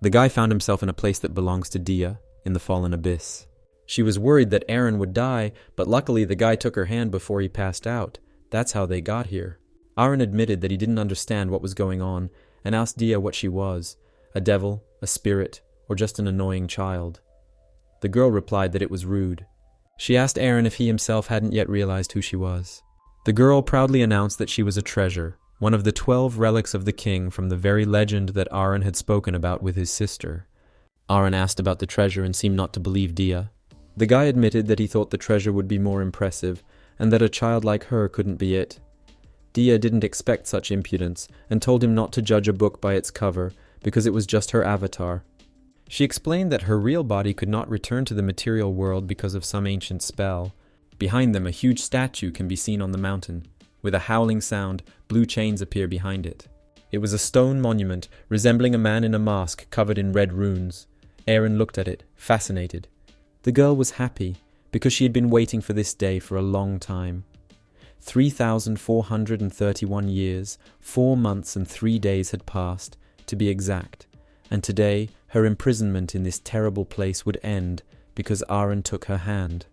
The guy found himself in a place that belongs to Dia, in the fallen abyss. She was worried that Aaron would die, but luckily the guy took her hand before he passed out. That's how they got here. Aaron admitted that he didn't understand what was going on, and asked Dia what she was, a devil, a spirit, or just an annoying child. The girl replied that it was rude. She asked Aaron if he himself hadn't yet realized who she was. The girl proudly announced that she was a treasure, one of the 12 relics of the king from the very legend that Aaron had spoken about with his sister. Aaron asked about the treasure and seemed not to believe Dia. The guy admitted that he thought the treasure would be more impressive, and that a child like her couldn't be it. Dia didn't expect such impudence, and told him not to judge a book by its cover, because it was just her avatar. She explained that her real body could not return to the material world because of some ancient spell. Behind them, a huge statue can be seen on the mountain. With a howling sound, blue chains appear behind it. It was a stone monument, resembling a man in a mask covered in red runes. Aaron looked at it, fascinated. The girl was happy, because she had been waiting for this day for a long time. 3,431 years, 4 months and 3 days had passed, to be exact, and today her imprisonment in this terrible place would end because Aaron took her hand.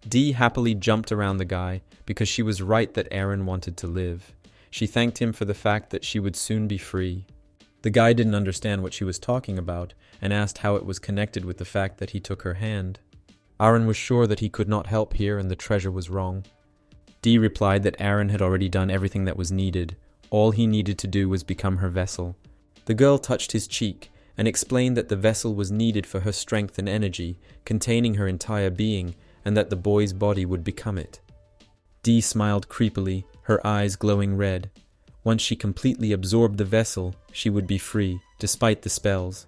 Dee happily jumped around the guy because she was right that Aaron wanted to live. She thanked him for the fact that she would soon be free. The guy didn't understand what she was talking about and asked how it was connected with the fact that he took her hand. Aaron was sure that he could not help here and the treasure was wrong. Dee replied that Aaron had already done everything that was needed. All he needed to do was become her vessel. The girl touched his cheek and explained that the vessel was needed for her strength and energy, containing her entire being, and that the boy's body would become it. Dee smiled creepily, her eyes glowing red. Once she completely absorbed the vessel, she would be free, despite the spells.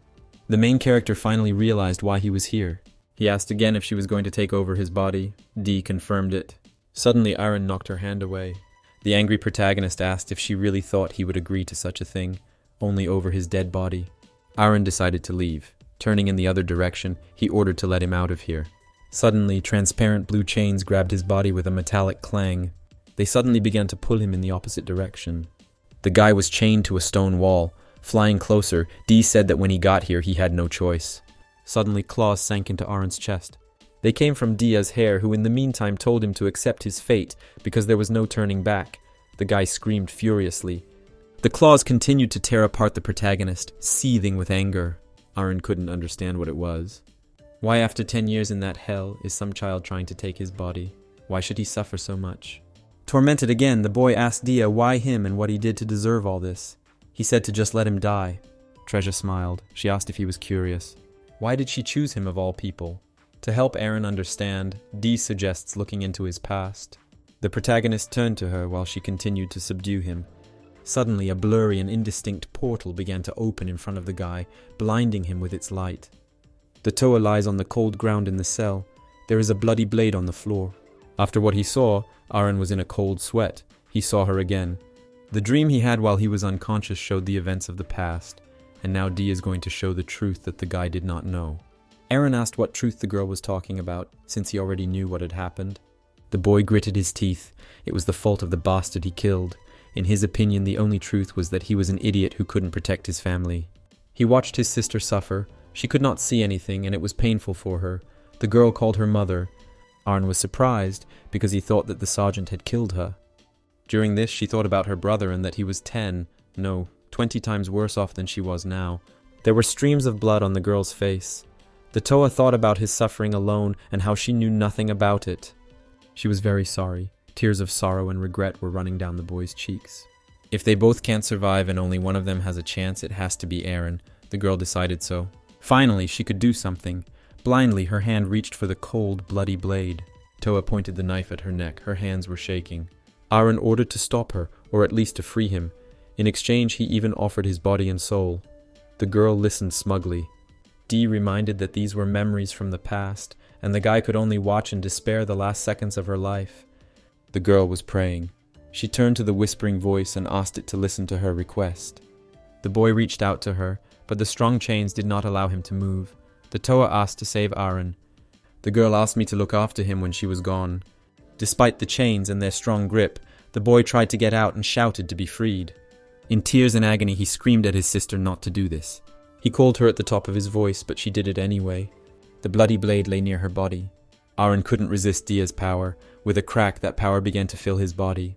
The main character finally realized why he was here. He asked again if she was going to take over his body. Dee confirmed it. Suddenly, Aaron knocked her hand away. The angry protagonist asked if she really thought he would agree to such a thing, only over his dead body. Aaron decided to leave. Turning in the other direction, he ordered to let him out of here. Suddenly, transparent blue chains grabbed his body with a metallic clang. They suddenly began to pull him in the opposite direction. The guy was chained to a stone wall. Flying closer, Dee said that when he got here, he had no choice. Suddenly, claws sank into Aaron's chest. They came from Dia's hair, who in the meantime told him to accept his fate because there was no turning back. The guy screamed furiously. The claws continued to tear apart the protagonist, seething with anger. Aaron couldn't understand what it was. Why after 10 years in that hell is some child trying to take his body? Why should he suffer so much? Tormented again, the boy asked Dia why him and what he did to deserve all this. He said to just let him die. Treasure smiled. She asked if he was curious. Why did she choose him of all people? To help Aaron understand, Dee suggests looking into his past. The protagonist turned to her while she continued to subdue him. Suddenly, a blurry and indistinct portal began to open in front of the guy, blinding him with its light. The Toa lies on the cold ground in the cell. There is a bloody blade on the floor. After what he saw, Aaron was in a cold sweat. He saw her again. The dream he had while he was unconscious showed the events of the past, and now Dee is going to show the truth that the guy did not know. Aaron asked what truth the girl was talking about, since he already knew what had happened. The boy gritted his teeth. It was the fault of the bastard he killed. In his opinion, the only truth was that he was an idiot who couldn't protect his family. He watched his sister suffer. She could not see anything, and it was painful for her. The girl called her mother. Aaron was surprised, because he thought that the sergeant had killed her. During this, she thought about her brother and that he was 20 times worse off than she was now. There were streams of blood on the girl's face. The Toa thought about his suffering alone and how she knew nothing about it. She was very sorry. Tears of sorrow and regret were running down the boy's cheeks. If they both can't survive and only one of them has a chance, it has to be Aaron. The girl decided so. Finally, she could do something. Blindly, her hand reached for the cold, bloody blade. Toa pointed the knife at her neck. Her hands were shaking. Aaron ordered to stop her, or at least to free him. In exchange, he even offered his body and soul. The girl listened smugly. Dee reminded that these were memories from the past, and the guy could only watch in despair the last seconds of her life. The girl was praying. She turned to the whispering voice and asked it to listen to her request. The boy reached out to her, but the strong chains did not allow him to move. The Toa asked to save Aaron. The girl asked me to look after him when she was gone. Despite the chains and their strong grip, the boy tried to get out and shouted to be freed. In tears and agony, he screamed at his sister not to do this. He called her at the top of his voice, but she did it anyway. The bloody blade lay near her body. Aaron couldn't resist Dia's power. With a crack, that power began to fill his body.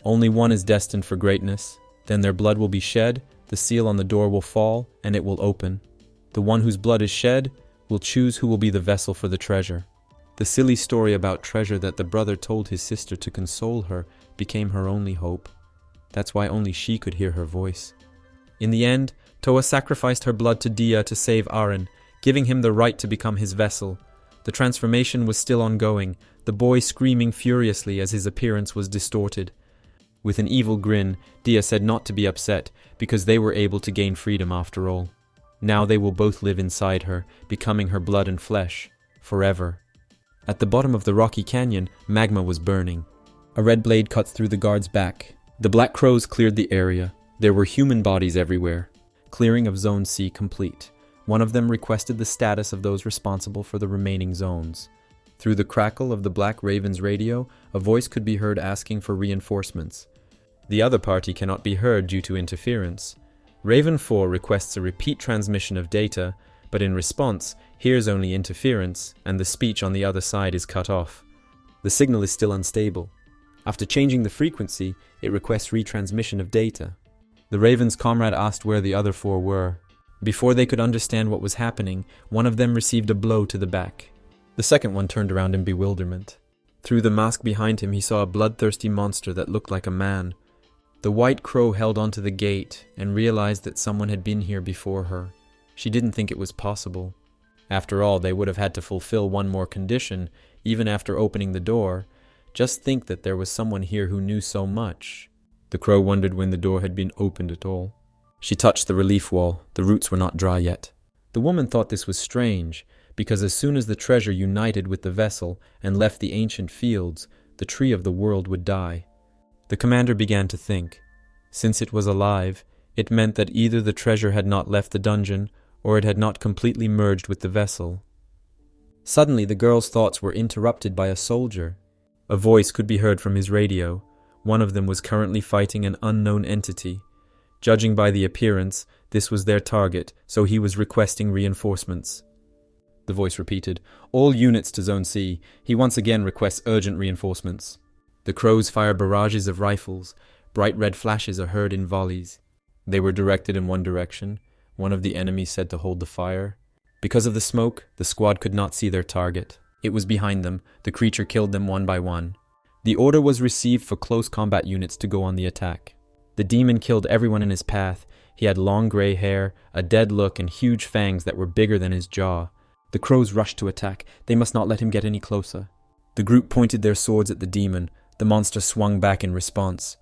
Only one is destined for greatness. Then their blood will be shed, the seal on the door will fall, and it will open. The one whose blood is shed will choose who will be the vessel for the treasure. The silly story about treasure that the brother told his sister to console her became her only hope. That's why only she could hear her voice. In the end, Toa sacrificed her blood to Dia to save Aren, giving him the right to become his vessel. The transformation was still ongoing, the boy screaming furiously as his appearance was distorted. With an evil grin, Dia said not to be upset, because they were able to gain freedom after all. Now they will both live inside her, becoming her blood and flesh, forever. At the bottom of the rocky canyon, magma was burning. A red blade cut through the guard's back. The black crows cleared the area. There were human bodies everywhere. Clearing of Zone C complete. One of them requested the status of those responsible for the remaining zones. Through the crackle of the Black Raven's radio, a voice could be heard asking for reinforcements. The other party cannot be heard due to interference. Raven 4 requests a repeat transmission of data, but in response, hears only interference, and the speech on the other side is cut off. The signal is still unstable. After changing the frequency, it requests retransmission of data. The Raven's comrade asked where the other 4 were. Before they could understand what was happening, one of them received a blow to the back. The second one turned around in bewilderment. Through the mask behind him, he saw a bloodthirsty monster that looked like a man. The white crow held onto the gate and realized that someone had been here before her. She didn't think it was possible. After all, they would have had to fulfill one more condition, even after opening the door. Just think that there was someone here who knew so much. The crow wondered when the door had been opened at all. She touched the relief wall. The roots were not dry yet. The woman thought this was strange, because as soon as the treasure united with the vessel and left the ancient fields, the tree of the world would die. The commander began to think. Since it was alive, it meant that either the treasure had not left the dungeon, or it had not completely merged with the vessel. Suddenly the girl's thoughts were interrupted by a soldier. A voice could be heard from his radio. One of them was currently fighting an unknown entity. Judging by the appearance, this was their target, so he was requesting reinforcements. The voice repeated, "All units to Zone C. He once again requests urgent reinforcements." The crows fire barrages of rifles. Bright red flashes are heard in volleys. They were directed in one direction. One of the enemies said to hold the fire. Because of the smoke, the squad could not see their target. It was behind them. The creature killed them one by one. The order was received for close combat units to go on the attack. The demon killed everyone in his path. He had long gray hair, a dead look, and huge fangs that were bigger than his jaw. The crows rushed to attack. They must not let him get any closer. The group pointed their swords at the demon. The monster swung back in response.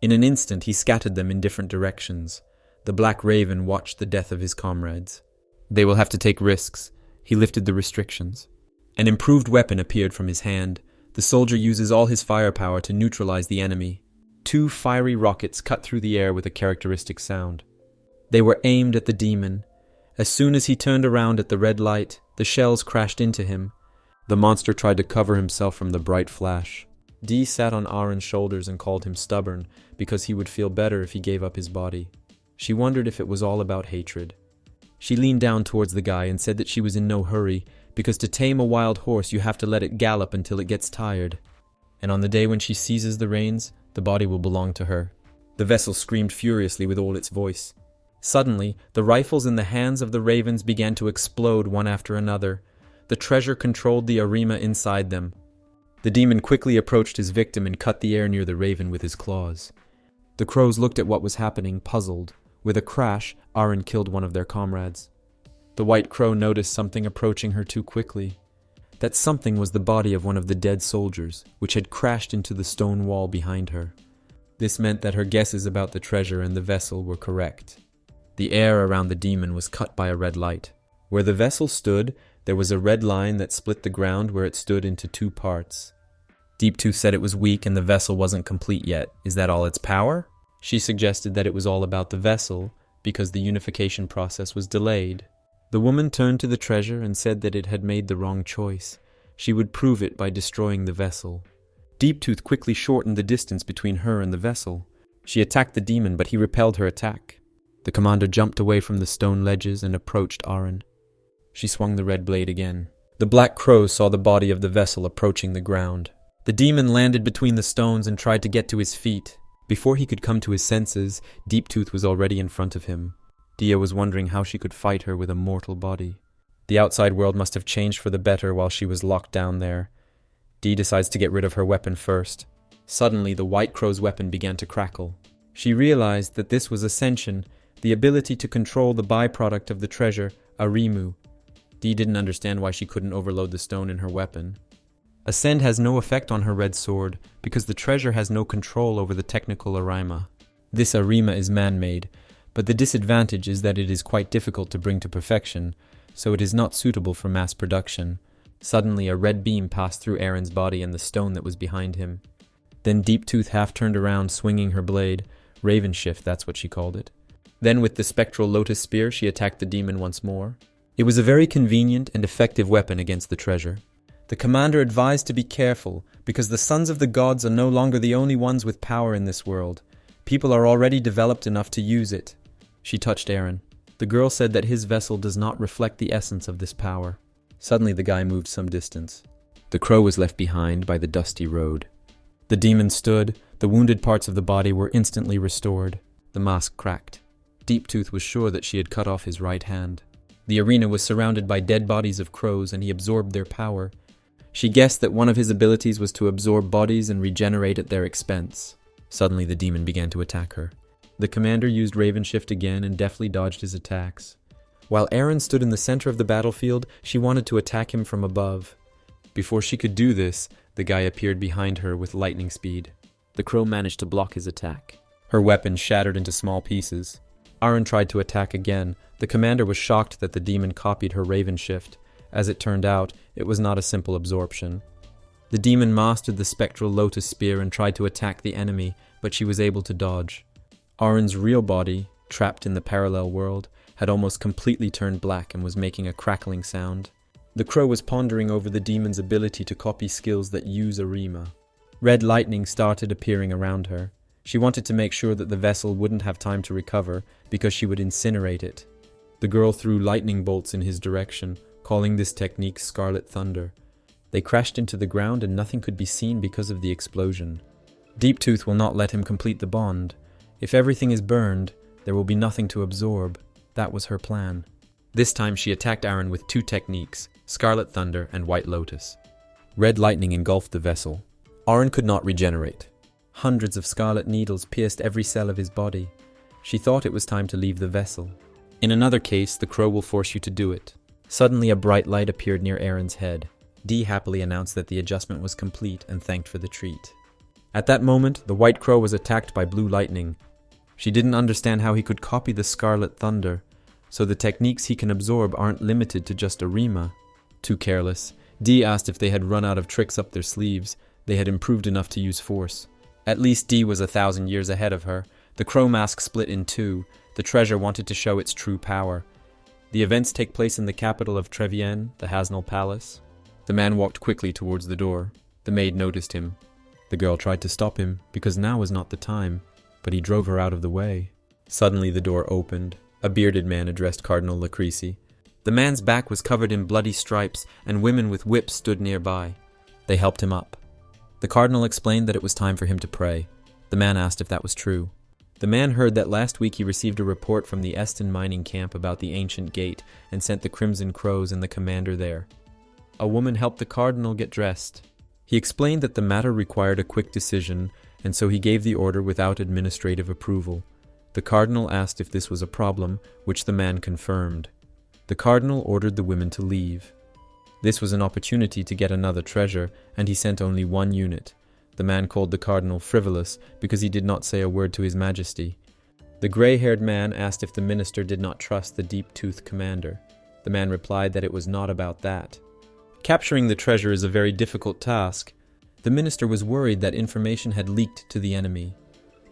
In an instant, he scattered them in different directions. The Black Raven watched the death of his comrades. They will have to take risks. He lifted the restrictions. An improved weapon appeared from his hand. The soldier uses all his firepower to neutralize the enemy. 2 fiery rockets cut through the air with a characteristic sound. They were aimed at the demon. As soon as he turned around at the red light, the shells crashed into him. The monster tried to cover himself from the bright flash. Dee sat on Aren's shoulders and called him stubborn, because he would feel better if he gave up his body. She wondered if it was all about hatred. She leaned down towards the guy and said that she was in no hurry, because to tame a wild horse you have to let it gallop until it gets tired. And on the day when she seizes the reins, the body will belong to her. The vessel screamed furiously with all its voice. Suddenly, the rifles in the hands of the ravens began to explode one after another. The treasure controlled the arena inside them. The demon quickly approached his victim and cut the air near the raven with his claws. The crows looked at what was happening, puzzled. With a crash, Aren killed one of their comrades. The white crow noticed something approaching her too quickly. That something was the body of one of the dead soldiers, which had crashed into the stone wall behind her. This meant that her guesses about the treasure and the vessel were correct. The air around the demon was cut by a red light. Where the vessel stood, there was a red line that split the ground where it stood into 2 parts. Deep Tooth said it was weak and the vessel wasn't complete yet. Is that all its power? She suggested that it was all about the vessel, because the unification process was delayed. The woman turned to the treasure and said that it had made the wrong choice. She would prove it by destroying the vessel. Deep Tooth quickly shortened the distance between her and the vessel. She attacked the demon, but he repelled her attack. The commander jumped away from the stone ledges and approached Aren. She swung the red blade again. The black crow saw the body of the vessel approaching the ground. The demon landed between the stones and tried to get to his feet. Before he could come to his senses, Deep Tooth was already in front of him. Dia was wondering how she could fight her with a mortal body. The outside world must have changed for the better while she was locked down there. Dee decides to get rid of her weapon first. Suddenly, the White Crow's weapon began to crackle. She realized that this was Ascension, the ability to control the byproduct of the treasure, Arimu. Dee didn't understand why she couldn't overload the stone in her weapon. Ascend has no effect on her red sword, because the treasure has no control over the technical Arima. This Arima is man-made, but the disadvantage is that it is quite difficult to bring to perfection, so it is not suitable for mass production. Suddenly, a red beam passed through Aaron's body and the stone that was behind him. Then Deep Tooth half turned around, swinging her blade. Raven Shift, that's what she called it. Then with the spectral lotus spear, she attacked the demon once more. It was a very convenient and effective weapon against the treasure. The commander advised to be careful, because the sons of the gods are no longer the only ones with power in this world. People are already developed enough to use it. She touched Aaron. The girl said that his vessel does not reflect the essence of this power. Suddenly the guy moved some distance. The crow was left behind by the dusty road. The demon stood. The wounded parts of the body were instantly restored. The mask cracked. Deep Tooth was sure that she had cut off his right hand. The arena was surrounded by dead bodies of crows, and he absorbed their power. She guessed that one of his abilities was to absorb bodies and regenerate at their expense. Suddenly the demon began to attack her. The commander used Raven Shift again and deftly dodged his attacks. While Aaron stood in the center of the battlefield, she wanted to attack him from above. Before she could do this, the guy appeared behind her with lightning speed. The crow managed to block his attack. Her weapon shattered into small pieces. Aaron tried to attack again. The commander was shocked that the demon copied her Raven Shift. As it turned out, it was not a simple absorption. The demon mastered the spectral lotus spear and tried to attack the enemy, but she was able to dodge. Aaron's real body, trapped in the parallel world, had almost completely turned black and was making a crackling sound. The crow was pondering over the demon's ability to copy skills that use Arima. Red lightning started appearing around her. She wanted to make sure that the vessel wouldn't have time to recover, because she would incinerate it. The girl threw lightning bolts in his direction, calling this technique Scarlet Thunder. They crashed into the ground and nothing could be seen because of the explosion. Deep Tooth will not let him complete the bond. If everything is burned, there will be nothing to absorb. That was her plan. This time she attacked Aaron with two techniques, Scarlet Thunder and White Lotus. Red lightning engulfed the vessel. Aaron could not regenerate. Hundreds of scarlet needles pierced every cell of his body. She thought it was time to leave the vessel. In another case, the crow will force you to do it. Suddenly a bright light appeared near Aaron's head. Dee happily announced that the adjustment was complete and thanked for the treat. At that moment, the White Crow was attacked by blue lightning. She didn't understand how he could copy the Scarlet Thunder, so the techniques he can absorb aren't limited to just Arima. Too careless, Dee asked if they had run out of tricks up their sleeves. They had improved enough to use force. At least Dee was 1,000 years ahead of her. The crow mask split in two. The treasure wanted to show its true power. The events take place in the capital of Trevienne, the Hasnal Palace. The man walked quickly towards the door. The maid noticed him. The girl tried to stop him, because now was not the time, but he drove her out of the way. Suddenly the door opened. A bearded man addressed Cardinal Lacrisi. The man's back was covered in bloody stripes, and women with whips stood nearby. They helped him up. The cardinal explained that it was time for him to pray. The man asked if that was true. The man heard that last week he received a report from the Eston mining camp about the ancient gate and sent the Crimson Crows and the commander there. A woman helped the cardinal get dressed. He explained that the matter required a quick decision, and so he gave the order without administrative approval. The cardinal asked if this was a problem, which the man confirmed. The cardinal ordered the women to leave. This was an opportunity to get another treasure, and he sent only one unit. The man called the cardinal frivolous because he did not say a word to his majesty. The gray-haired man asked if the minister did not trust the deep-toothed commander. The man replied that it was not about that. Capturing the treasure is a very difficult task. The minister was worried that information had leaked to the enemy.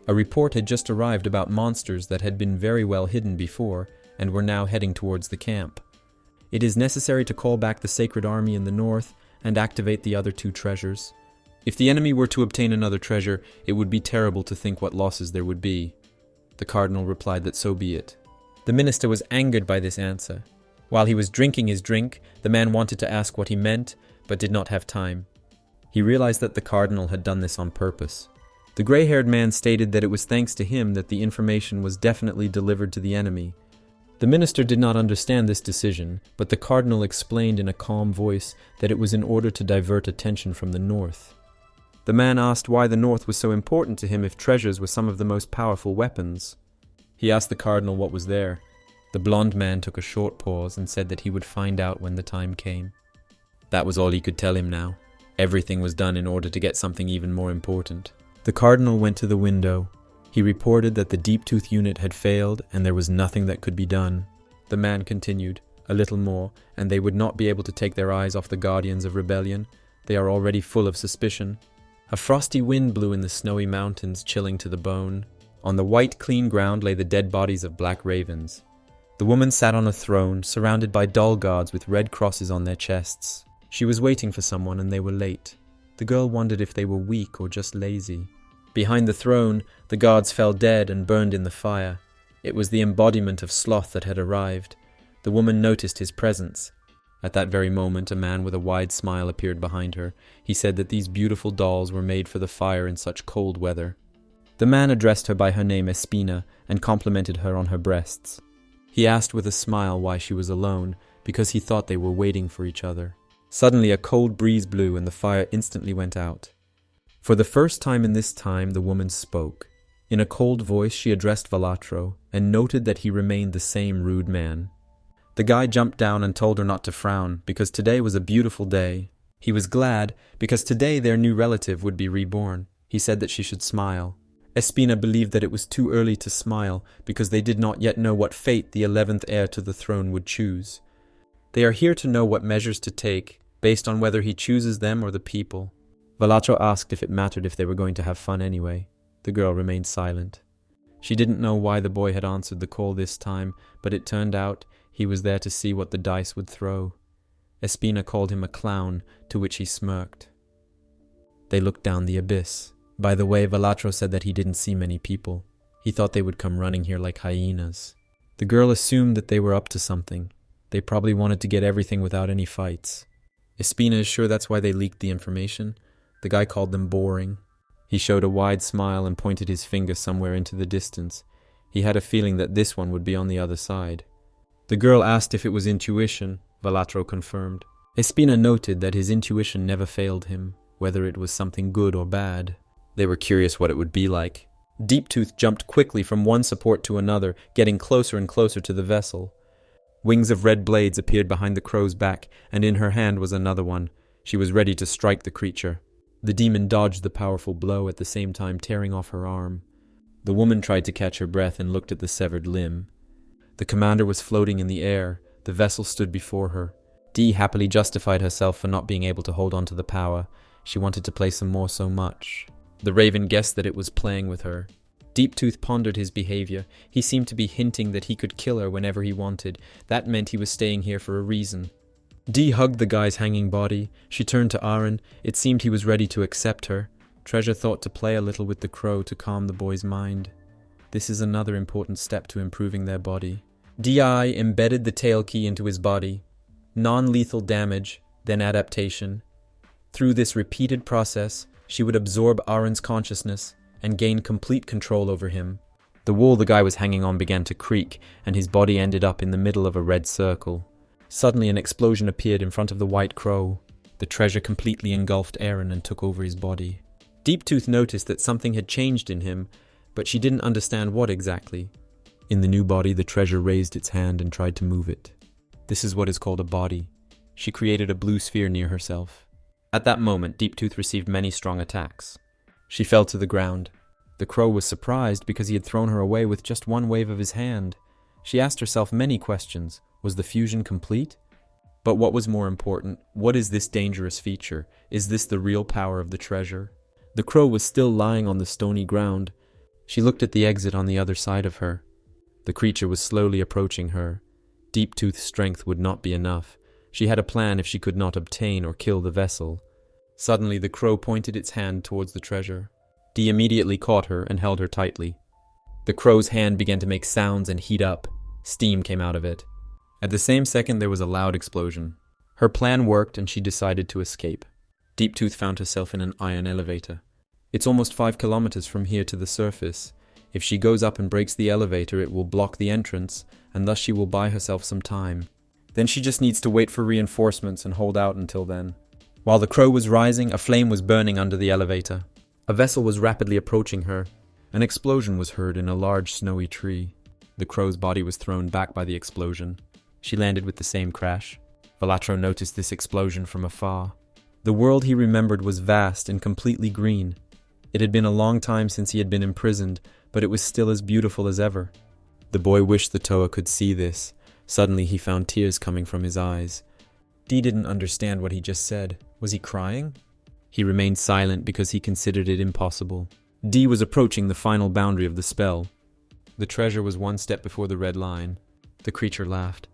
A report had just arrived about monsters that had been very well hidden before and were now heading towards the camp. It is necessary to call back the Sacred Army in the north and activate the other two treasures. If the enemy were to obtain another treasure, it would be terrible to think what losses there would be. The cardinal replied that so be it. The minister was angered by this answer. While he was drinking his drink, the man wanted to ask what he meant, but did not have time. He realized that the cardinal had done this on purpose. The gray-haired man stated that it was thanks to him that the information was definitely delivered to the enemy. The minister did not understand this decision, but the cardinal explained in a calm voice that it was in order to divert attention from the north. The man asked why the north was so important to him if treasures were some of the most powerful weapons. He asked the cardinal what was there. The blond man took a short pause and said that he would find out when the time came. That was all he could tell him now. Everything was done in order to get something even more important. The cardinal went to the window. He reported that the deep-tooth unit had failed and there was nothing that could be done. The man continued, a little more, and they would not be able to take their eyes off the guardians of rebellion. They are already full of suspicion. A frosty wind blew in the snowy mountains, chilling to the bone. On the white, clean ground lay the dead bodies of black ravens. The woman sat on a throne, surrounded by doll guards with red crosses on their chests. She was waiting for someone and they were late. The girl wondered if they were weak or just lazy. Behind the throne, the guards fell dead and burned in the fire. It was the embodiment of sloth that had arrived. The woman noticed his presence. At that very moment, a man with a wide smile appeared behind her. He said that these beautiful dolls were made for the fire in such cold weather. The man addressed her by her name Espina and complimented her on her breasts. He asked with a smile why she was alone, because he thought they were waiting for each other. Suddenly a cold breeze blew and the fire instantly went out. For the first time in this time, the woman spoke. In a cold voice, she addressed Valatro and noted that he remained the same rude man. The guy jumped down and told her not to frown, because today was a beautiful day. He was glad, because today their new relative would be reborn. He said that she should smile. Espina believed that it was too early to smile, because they did not yet know what fate the 11th heir to the throne would choose. They are here to know what measures to take, based on whether he chooses them or the people. Valatro asked if it mattered if they were going to have fun anyway. The girl remained silent. She didn't know why the boy had answered the call this time, but it turned out he was there to see what the dice would throw. Espina called him a clown, to which he smirked. They looked down the abyss. By the way, Valatro said that he didn't see many people. He thought they would come running here like hyenas. The girl assumed that they were up to something. They probably wanted to get everything without any fights. Espina is sure that's why they leaked the information. The guy called them boring. He showed a wide smile and pointed his finger somewhere into the distance. He had a feeling that this one would be on the other side. The girl asked if it was intuition. Valatro confirmed. Espina noted that his intuition never failed him, whether it was something good or bad. They were curious what it would be like. Deep-tooth jumped quickly from one support to another, getting closer and closer to the vessel. Wings of red blades appeared behind the crow's back, and in her hand was another one. She was ready to strike the creature. The demon dodged the powerful blow, at the same time tearing off her arm. The woman tried to catch her breath and looked at the severed limb. The commander was floating in the air. The vessel stood before her. Dee happily justified herself for not being able to hold on to the power. She wanted to play some more so much. The raven guessed that it was playing with her. Deep-tooth pondered his behavior. He seemed to be hinting that he could kill her whenever he wanted. That meant he was staying here for a reason. Dee hugged the guy's hanging body. She turned to Aaron. It seemed he was ready to accept her. Treasure thought to play a little with the crow to calm the boy's mind. This is another important step to improving their body. D.I. embedded the tail key into his body. Non-lethal damage, then adaptation. Through this repeated process, she would absorb Aaron's consciousness and gain complete control over him. The wall the guy was hanging on began to creak, and his body ended up in the middle of a red circle. Suddenly an explosion appeared in front of the white crow. The treasure completely engulfed Aaron and took over his body. Deep-tooth noticed that something had changed in him, but she didn't understand what exactly. In the new body, the treasure raised its hand and tried to move it. This is what is called a body. She created a blue sphere near herself. At that moment, Deep-tooth received many strong attacks. She fell to the ground. The crow was surprised because he had thrown her away with just one wave of his hand. She asked herself many questions. Was the fusion complete? But what was more important, what is this dangerous feature? Is this the real power of the treasure? The crow was still lying on the stony ground. She looked at the exit on the other side of her. The creature was slowly approaching her. Deep-tooth's strength would not be enough. She had a plan if she could not obtain or kill the vessel. Suddenly the crow pointed its hand towards the treasure. Dee immediately caught her and held her tightly. The crow's hand began to make sounds and heat up. Steam came out of it. At the same second there was a loud explosion. Her plan worked and she decided to escape. Deep-tooth found herself in an iron elevator. It's almost 5 kilometers from here to the surface. If she goes up and breaks the elevator, it will block the entrance, and thus she will buy herself some time. Then she just needs to wait for reinforcements and hold out until then. While the crow was rising, a flame was burning under the elevator. A vessel was rapidly approaching her. An explosion was heard in a large snowy tree. The crow's body was thrown back by the explosion. She landed with the same crash. Velatro noticed this explosion from afar. The world he remembered was vast and completely green. It had been a long time since he had been imprisoned, but it was still as beautiful as ever. The boy wished the Toa could see this. Suddenly he found tears coming from his eyes. Dee didn't understand what he just said. Was he crying? He remained silent because he considered it impossible. Dee was approaching the final boundary of the spell. The treasure was one step before the red line. The creature laughed.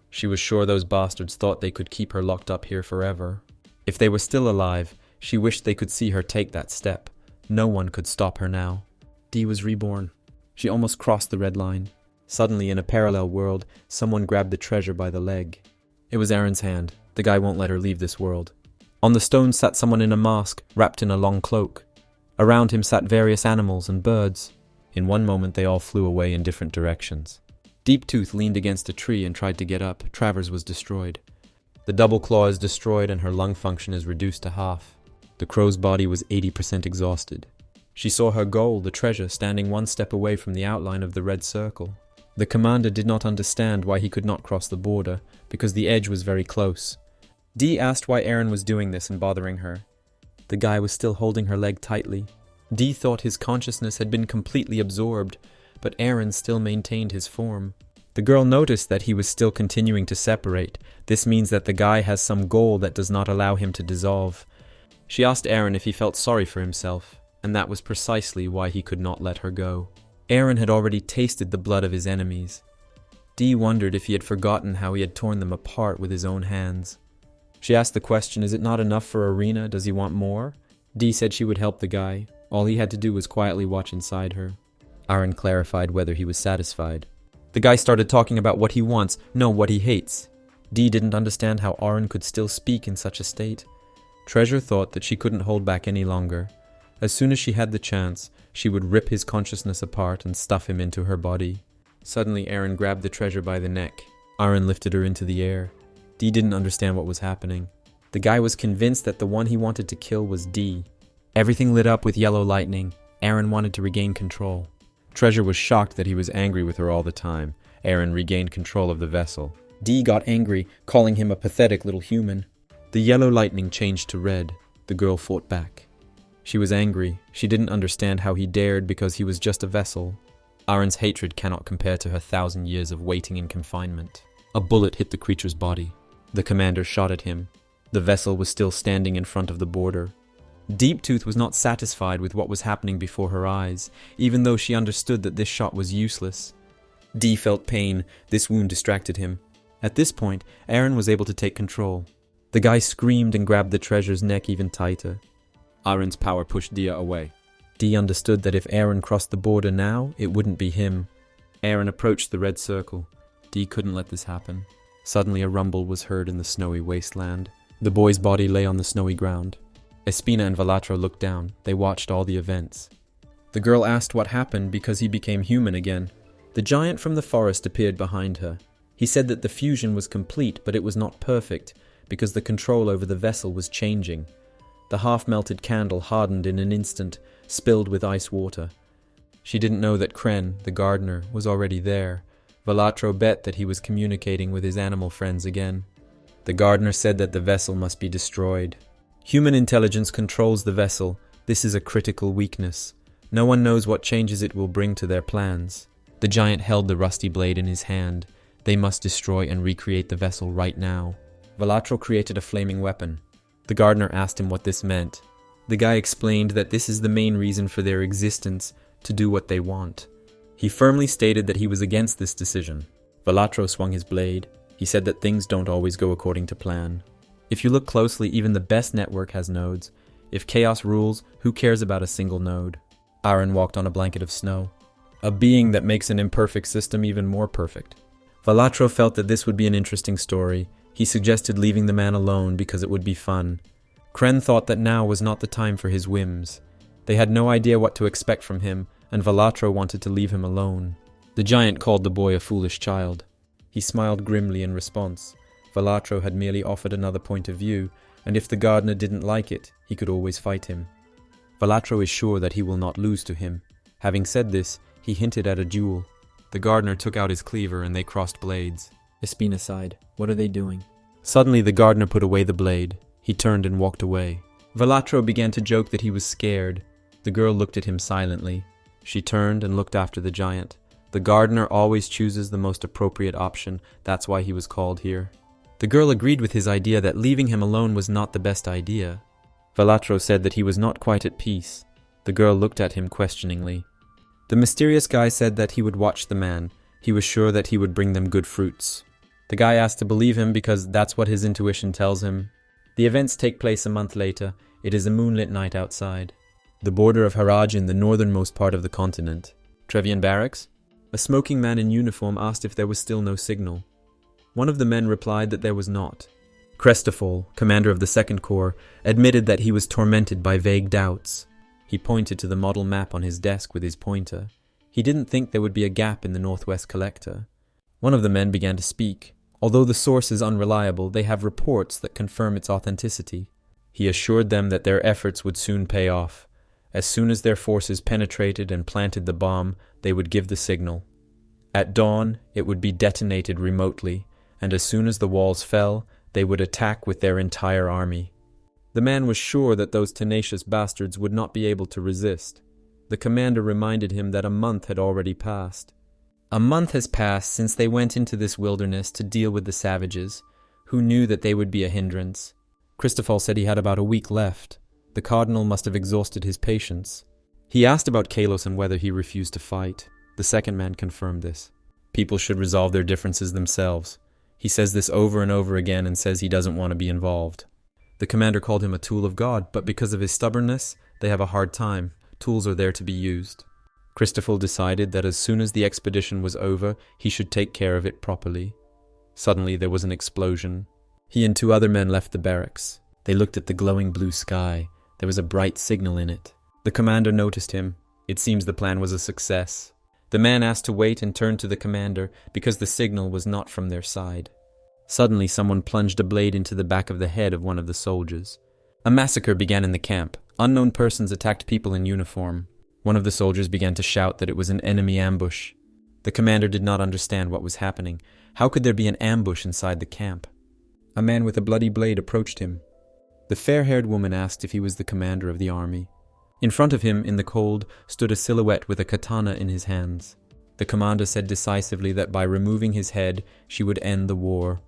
She was sure those bastards thought they could keep her locked up here forever. If they were still alive, she wished they could see her take that step. No one could stop her now. Dee was reborn. She almost crossed the red line. Suddenly, in a parallel world, someone grabbed the treasure by the leg. It was Aaron's hand. The guy won't let her leave this world. On the stone sat someone in a mask, wrapped in a long cloak. Around him sat various animals and birds. In one moment, they all flew away in different directions. Deep Tooth leaned against a tree and tried to get up. Travers was destroyed. The double claw is destroyed and her lung function is reduced to half. The crow's body was 80% exhausted. She saw her goal, the treasure, standing one step away from the outline of the red circle. The commander did not understand why he could not cross the border, because the edge was very close. Dee asked why Aaron was doing this and bothering her. The guy was still holding her leg tightly. Dee thought his consciousness had been completely absorbed, but Aaron still maintained his form. The girl noticed that he was still continuing to separate. This means that the guy has some goal that does not allow him to dissolve. She asked Aaron if he felt sorry for himself, and that was precisely why he could not let her go. Aaron had already tasted the blood of his enemies. Dee wondered if he had forgotten how he had torn them apart with his own hands. She asked the question, is it not enough for Arena? Does he want more? Dee said she would help the guy. All he had to do was quietly watch inside her. Aaron clarified whether he was satisfied. The guy started talking about what he wants, no, what he hates. Dee didn't understand how Aaron could still speak in such a state. Treasure thought that she couldn't hold back any longer. As soon as she had the chance, she would rip his consciousness apart and stuff him into her body. Suddenly, Aaron grabbed the treasure by the neck. Aaron lifted her into the air. Dee didn't understand what was happening. The guy was convinced that the one he wanted to kill was Dee. Everything lit up with yellow lightning. Aaron wanted to regain control. Treasure was shocked that he was angry with her all the time. Aaron regained control of the vessel. Dee got angry, calling him a pathetic little human. The yellow lightning changed to red. The girl fought back. She was angry. She didn't understand how he dared because he was just a vessel. Aaron's hatred cannot compare to her 1,000 years of waiting in confinement. A bullet hit the creature's body. The commander shot at him. The vessel was still standing in front of the border. Deep Tooth was not satisfied with what was happening before her eyes, even though she understood that this shot was useless. Dee felt pain. This wound distracted him. At this point, Aaron was able to take control. The guy screamed and grabbed the treasure's neck even tighter. Aaron's power pushed Dia away. Dee understood that if Aaron crossed the border now, it wouldn't be him. Aaron approached the red circle. Dee couldn't let this happen. Suddenly a rumble was heard in the snowy wasteland. The boy's body lay on the snowy ground. Espina and Velatro looked down. They watched all the events. The girl asked what happened because he became human again. The giant from the forest appeared behind her. He said that the fusion was complete, but it was not perfect, because the control over the vessel was changing. The half-melted candle hardened in an instant, spilled with ice water. She didn't know that Kren, the gardener, was already there. Velatro bet that he was communicating with his animal friends again. The gardener said that the vessel must be destroyed. Human intelligence controls the vessel. This is a critical weakness. No one knows what changes it will bring to their plans. The giant held the rusty blade in his hand. They must destroy and recreate the vessel right now. Velatro created a flaming weapon. The gardener asked him what this meant. The guy explained that this is the main reason for their existence, to do what they want. He firmly stated that he was against this decision. Velatro swung his blade. He said that things don't always go according to plan. If you look closely, even the best network has nodes. If chaos rules, who cares about a single node? Aaron walked on a blanket of snow. A being that makes an imperfect system even more perfect. Velatro felt that this would be an interesting story. He suggested leaving the man alone because it would be fun. Kren thought that now was not the time for his whims. They had no idea what to expect from him, and Valatro wanted to leave him alone. The giant called the boy a foolish child. He smiled grimly in response. Valatro had merely offered another point of view, and if the gardener didn't like it, he could always fight him. Valatro is sure that he will not lose to him. Having said this, he hinted at a duel. The gardener took out his cleaver and they crossed blades. Espina sighed. What are they doing? Suddenly the gardener put away the blade. He turned and walked away. Valatro began to joke that he was scared. The girl looked at him silently. She turned and looked after the giant. The gardener always chooses the most appropriate option. That's why he was called here. The girl agreed with his idea that leaving him alone was not the best idea. Valatro said that he was not quite at peace. The girl looked at him questioningly. The mysterious guy said that he would watch the man. He was sure that he would bring them good fruits. The guy asked to believe him because that's what his intuition tells him. The events take place a month later. It is a moonlit night outside. The border of Haraj in the northernmost part of the continent. Trevian barracks? A smoking man in uniform asked if there was still no signal. One of the men replied that there was not. Crestafol, commander of the Second Corps, admitted that he was tormented by vague doubts. He pointed to the model map on his desk with his pointer. He didn't think there would be a gap in the Northwest Collector. One of the men began to speak. Although the source is unreliable, they have reports that confirm its authenticity. He assured them that their efforts would soon pay off. As soon as their forces penetrated and planted the bomb, they would give the signal. At dawn, it would be detonated remotely, and as soon as the walls fell, they would attack with their entire army. The man was sure that those tenacious bastards would not be able to resist. The commander reminded him that a month had already passed. A month has passed since they went into this wilderness to deal with the savages, who knew that they would be a hindrance. Christopher said he had about a week left. The cardinal must have exhausted his patience. He asked about Kalos and whether he refused to fight. The second man confirmed this. People should resolve their differences themselves. He says this over and over again and says he doesn't want to be involved. The commander called him a tool of God, but because of his stubbornness, they have a hard time. Tools are there to be used. Christopher decided that as soon as the expedition was over, he should take care of it properly. Suddenly there was an explosion. He and two other men left the barracks. They looked at the glowing blue sky. There was a bright signal in it. The commander noticed him. It seems the plan was a success. The man asked to wait and turned to the commander because the signal was not from their side. Suddenly someone plunged a blade into the back of the head of one of the soldiers. A massacre began in the camp. Unknown persons attacked people in uniform. One of the soldiers began to shout that it was an enemy ambush. The commander did not understand what was happening. How could there be an ambush inside the camp? A man with a bloody blade approached him. The fair-haired woman asked if he was the commander of the army. In front of him, in the cold, stood a silhouette with a katana in his hands. The commander said decisively that by removing his head, she would end the war.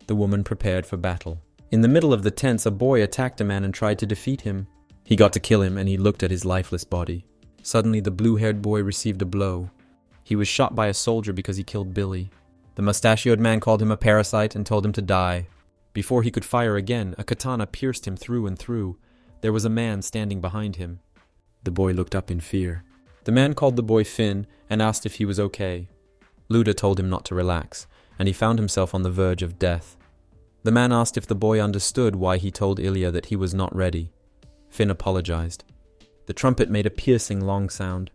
The woman prepared for battle. In the middle of the tents, a boy attacked a man and tried to defeat him. He got to kill him, and he looked at his lifeless body. Suddenly, the blue-haired boy received a blow. He was shot by a soldier because he killed Billy. The mustachioed man called him a parasite and told him to die. Before he could fire again, a katana pierced him through and through. There was a man standing behind him. The boy looked up in fear. The man called the boy Finn and asked if he was okay. Luda told him not to relax, and he found himself on the verge of death. The man asked if the boy understood why he told Ilya that he was not ready. Finn apologized. The trumpet made a piercing long sound.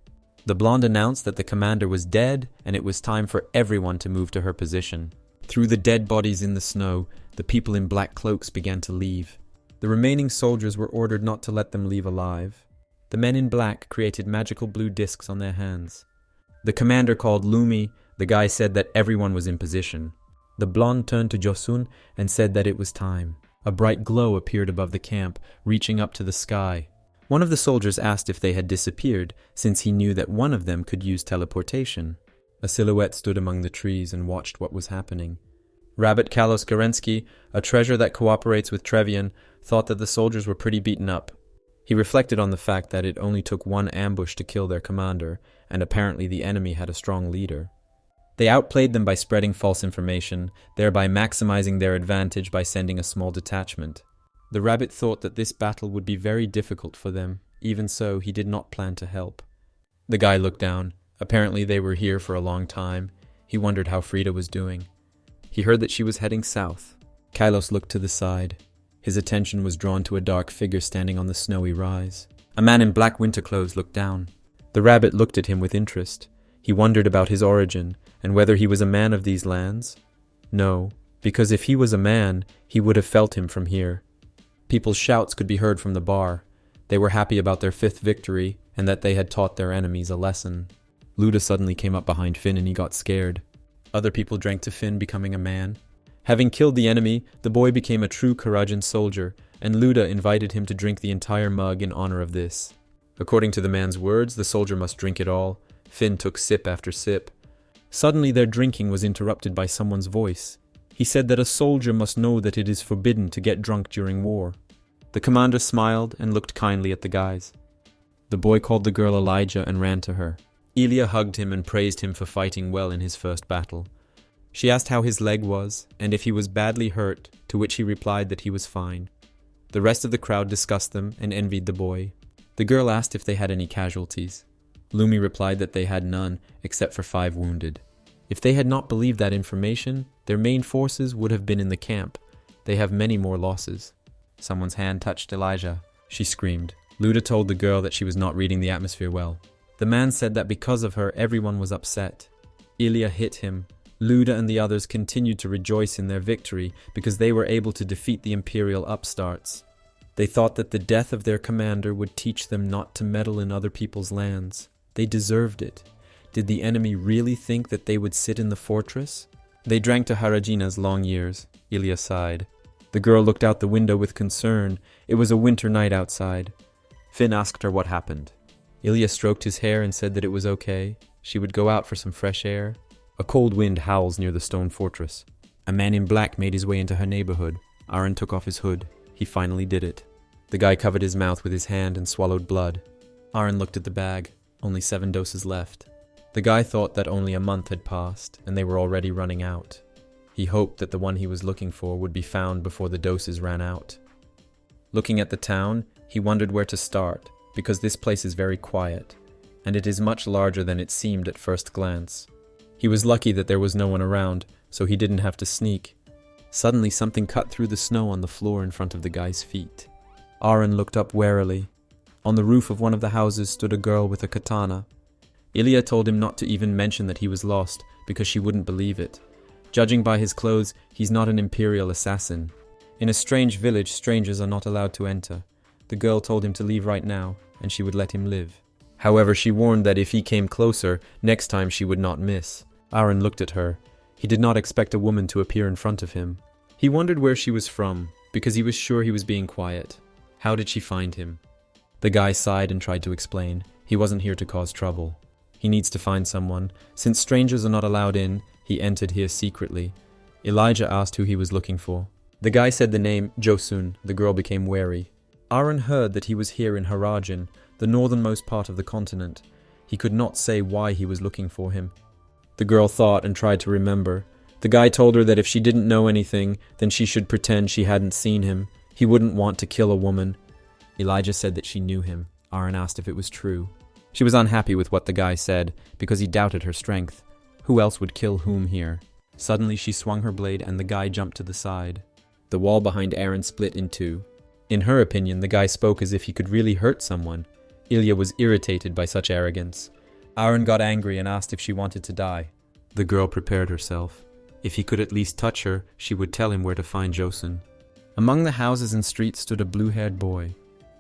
The blonde announced that the commander was dead and it was time for everyone to move to her position. Through the dead bodies in the snow, the people in black cloaks began to leave. The remaining soldiers were ordered not to let them leave alive. The men in black created magical blue discs on their hands. The commander called Lumi. The guy said that everyone was in position. The blonde turned to Josun and said that it was time. A bright glow appeared above the camp, reaching up to the sky. One of the soldiers asked if they had disappeared, since he knew that one of them could use teleportation. A silhouette stood among the trees and watched what was happening. Rabbit Kalos Kerensky, a treasure that cooperates with Trevian, thought that the soldiers were pretty beaten up. He reflected on the fact that it only took one ambush to kill their commander, and apparently the enemy had a strong leader. They outplayed them by spreading false information, thereby maximizing their advantage by sending a small detachment. The rabbit thought that this battle would be very difficult for them. Even so, he did not plan to help. The guy looked down. Apparently they were here for a long time. He wondered how Freda was doing. He heard that she was heading south. Kylos looked to the side. His attention was drawn to a dark figure standing on the snowy rise. A man in black winter clothes looked down. The rabbit looked at him with interest. He wondered about his origin, and whether he was a man of these lands. No, because if he was a man, he would have felt him from here. People's shouts could be heard from the bar. They were happy about their 5th victory, and that they had taught their enemies a lesson. Luda suddenly came up behind Finn and he got scared. Other people drank to Finn becoming a man. Having killed the enemy, the boy became a true Karajan soldier, and Luda invited him to drink the entire mug in honor of this. According to the man's words, the soldier must drink it all. Finn took sip after sip. Suddenly their drinking was interrupted by someone's voice. He said that a soldier must know that it is forbidden to get drunk during war. The commander smiled and looked kindly at the guys. The boy called the girl Elijah and ran to her. Ilya hugged him and praised him for fighting well in his first battle. She asked how his leg was, and if he was badly hurt, to which he replied that he was fine. The rest of the crowd discussed them and envied the boy. The girl asked if they had any casualties. Lumi replied that they had none, except for 5 wounded. If they had not believed that information, their main forces would have been in the camp. They have many more losses. Someone's hand touched Elijah. She screamed. Luda told the girl that she was not reading the atmosphere well. The man said that because of her, everyone was upset. Ilya hit him. Luda and the others continued to rejoice in their victory because they were able to defeat the Imperial upstarts. They thought that the death of their commander would teach them not to meddle in other people's lands. They deserved it. Did the enemy really think that they would sit in the fortress? They drank to Harajina's long years. Ilya sighed. The girl looked out the window with concern. It was a winter night outside. Finn asked her what happened. Ilya stroked his hair and said that it was okay. She would go out for some fresh air. A cold wind howls near the stone fortress. A man in black made his way into her neighborhood. Aaron took off his hood. He finally did it. The guy covered his mouth with his hand and swallowed blood. Aaron looked at the bag. Only 7 doses left. The guy thought that only a month had passed, and they were already running out. He hoped that the one he was looking for would be found before the doses ran out. Looking at the town, he wondered where to start, because this place is very quiet, and it is much larger than it seemed at first glance. He was lucky that there was no one around, so he didn't have to sneak. Suddenly something cut through the snow on the floor in front of the guy's feet. Aaron looked up warily. On the roof of one of the houses stood a girl with a katana. Ilya told him not to even mention that he was lost, because she wouldn't believe it. Judging by his clothes, he's not an Imperial assassin. In a strange village, strangers are not allowed to enter. The girl told him to leave right now, and she would let him live. However, she warned that if he came closer, next time she would not miss. Aaron looked at her. He did not expect a woman to appear in front of him. He wondered where she was from, because he was sure he was being quiet. How did she find him? The guy sighed and tried to explain. He wasn't here to cause trouble. He needs to find someone. Since strangers are not allowed in, he entered here secretly. Elijah asked who he was looking for. The guy said the name Josun. The girl became wary. Aaron heard that he was here in Harajan, the northernmost part of the continent. He could not say why he was looking for him. The girl thought and tried to remember. The guy told her that if she didn't know anything, then she should pretend she hadn't seen him. He wouldn't want to kill a woman. Elijah said that she knew him. Aaron asked if it was true. She was unhappy with what the guy said, because he doubted her strength. Who else would kill whom here? Suddenly she swung her blade and the guy jumped to the side. The wall behind Aaron split in 2. In her opinion, the guy spoke as if he could really hurt someone. Ilya was irritated by such arrogance. Aaron got angry and asked if she wanted to die. The girl prepared herself. If he could at least touch her, she would tell him where to find Josun. Among the houses and streets stood a blue-haired boy.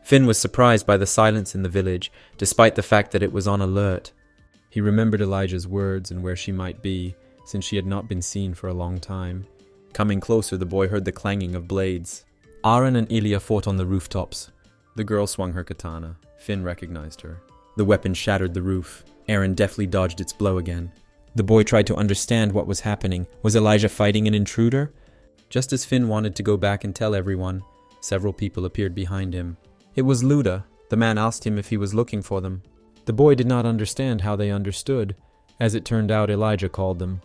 Finn was surprised by the silence in the village, despite the fact that it was on alert. He remembered Elijah's words and where she might be, since she had not been seen for a long time. Coming closer, the boy heard the clanging of blades. Aaron and Ilya fought on the rooftops. The girl swung her katana. Finn recognized her. The weapon shattered the roof. Aaron deftly dodged its blow again. The boy tried to understand what was happening. Was Elijah fighting an intruder? Just as Finn wanted to go back and tell everyone, several people appeared behind him. It was Luda. The man asked him if he was looking for them. The boy did not understand how they understood. As it turned out, Elijah called them.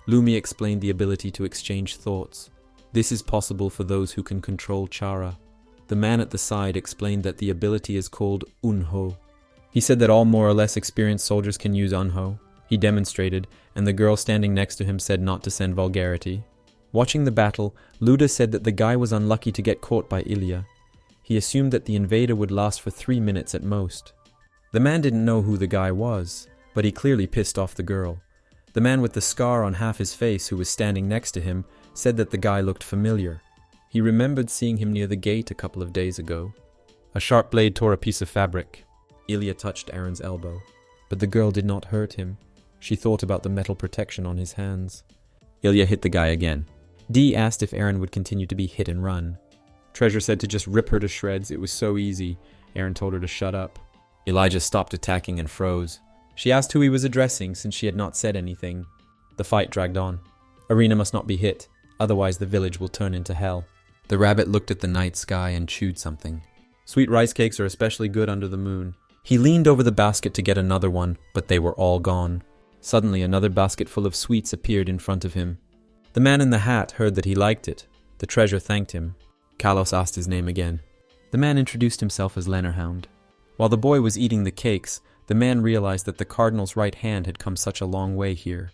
Lumi explained the ability to exchange thoughts. This is possible for those who can control Chara. The man at the side explained that the ability is called Unho. He said that all more or less experienced soldiers can use Unho. He demonstrated, and the girl standing next to him said not to send vulgarity. Watching the battle, Luda said that the guy was unlucky to get caught by Ilya. He assumed that the invader would last for 3 minutes at most. The man didn't know who the guy was, but he clearly pissed off the girl. The man with the scar on half his face who was standing next to him said that the guy looked familiar. He remembered seeing him near the gate a couple of days ago. A sharp blade tore a piece of fabric. Ilya touched Aaron's elbow, but the girl did not hurt him. She thought about the metal protection on his hands. Ilya hit the guy again. Dee asked if Aaron would continue to be hit and run. Treasure said to just rip her to shreds, it was so easy. Aaron told her to shut up. Elijah stopped attacking and froze. She asked who he was addressing since she had not said anything. The fight dragged on. Arena must not be hit, otherwise the village will turn into hell. The rabbit looked at the night sky and chewed something. Sweet rice cakes are especially good under the moon. He leaned over the basket to get another one, but they were all gone. Suddenly another basket full of sweets appeared in front of him. The man in the hat heard that he liked it. The treasure thanked him. Kalos asked his name again. The man introduced himself as Lenorhound. While the boy was eating the cakes, the man realized that the cardinal's right hand had come such a long way here.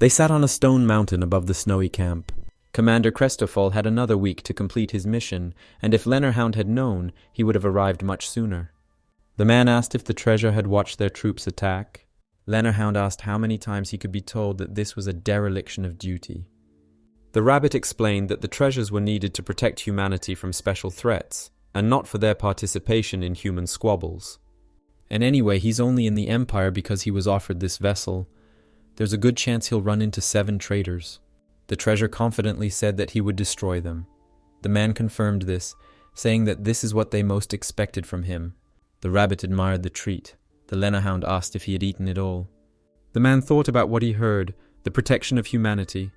They sat on a stone mountain above the snowy camp. Commander Crestofol had another week to complete his mission, and if Lenorhound had known, he would have arrived much sooner. The man asked if the treasure had watched their troops attack. Lenorhound asked how many times he could be told that this was a dereliction of duty. The rabbit explained that the treasures were needed to protect humanity from special threats, and not for their participation in human squabbles. And anyway, he's only in the Empire because he was offered this vessel. There's a good chance he'll run into 7 traitors. The treasure confidently said that he would destroy them. The man confirmed this, saying that this is what they most expected from him. The rabbit admired the treat. The Lenorhound asked if he had eaten it all. The man thought about what he heard, the protection of humanity.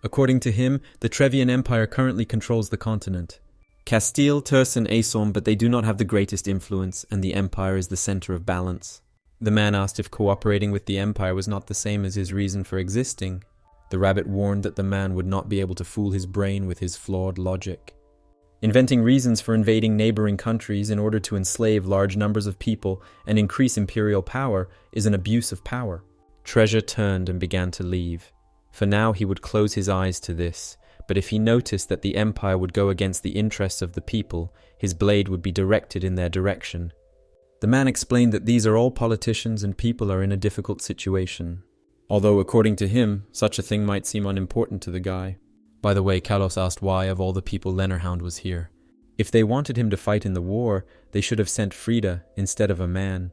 According to him, the Trevian Empire currently controls the continent. Castile, Terce and Aeson, but they do not have the greatest influence, and the Empire is the center of balance. The man asked if cooperating with the Empire was not the same as his reason for existing. The rabbit warned that the man would not be able to fool his brain with his flawed logic. Inventing reasons for invading neighboring countries in order to enslave large numbers of people and increase imperial power is an abuse of power. Treasure turned and began to leave. For now he would close his eyes to this, but if he noticed that the Empire would go against the interests of the people, his blade would be directed in their direction. The man explained that these are all politicians and people are in a difficult situation. Although, according to him, such a thing might seem unimportant to the guy. By the way, Kalos asked why, of all the people, Lenorhound was here. If they wanted him to fight in the war, they should have sent Freda instead of a man.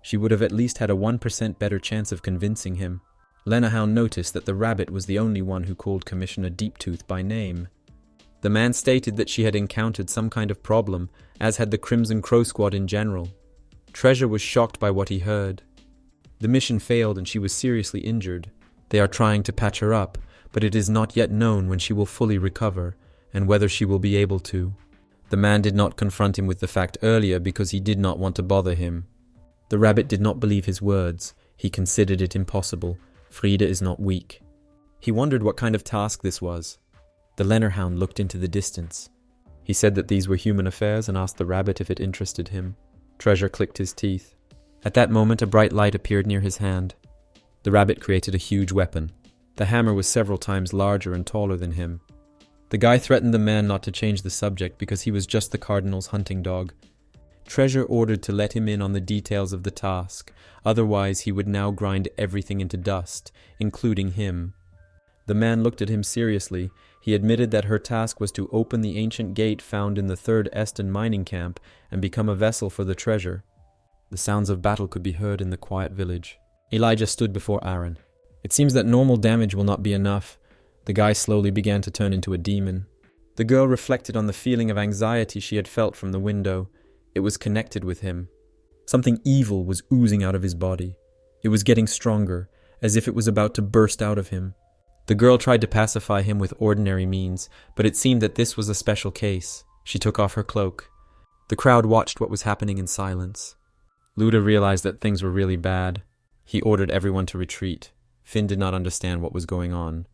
She would have at least had a 1% better chance of convincing him. Lenorhound noticed that the rabbit was the only one who called Commissioner Deeptooth by name. The man stated that she had encountered some kind of problem, as had the Crimson Crow Squad in general. Treasure was shocked by what he heard. The mission failed and she was seriously injured. They are trying to patch her up, but it is not yet known when she will fully recover, and whether she will be able to. The man did not confront him with the fact earlier because he did not want to bother him. The rabbit did not believe his words. He considered it impossible. Freda is not weak. He wondered what kind of task this was. The Lenorhound looked into the distance. He said that these were human affairs and asked the rabbit if it interested him. Treasure clicked his teeth. At that moment, a bright light appeared near his hand. The rabbit created a huge weapon. The hammer was several times larger and taller than him. The guy threatened the man not to change the subject because he was just the cardinal's hunting dog. Treasure ordered to let him in on the details of the task, otherwise he would now grind everything into dust, including him. The man looked at him seriously. He admitted that her task was to open the ancient gate found in the 3rd Eston mining camp and become a vessel for the treasure. The sounds of battle could be heard in the quiet village. Elijah stood before Aaron. It seems that normal damage will not be enough. The guy slowly began to turn into a demon. The girl reflected on the feeling of anxiety she had felt from the window. It was connected with him. Something evil was oozing out of his body. It was getting stronger, as if it was about to burst out of him. The girl tried to pacify him with ordinary means, but it seemed that this was a special case. She took off her cloak. The crowd watched what was happening in silence. Luda realized that things were really bad. He ordered everyone to retreat. Finn did not understand what was going on.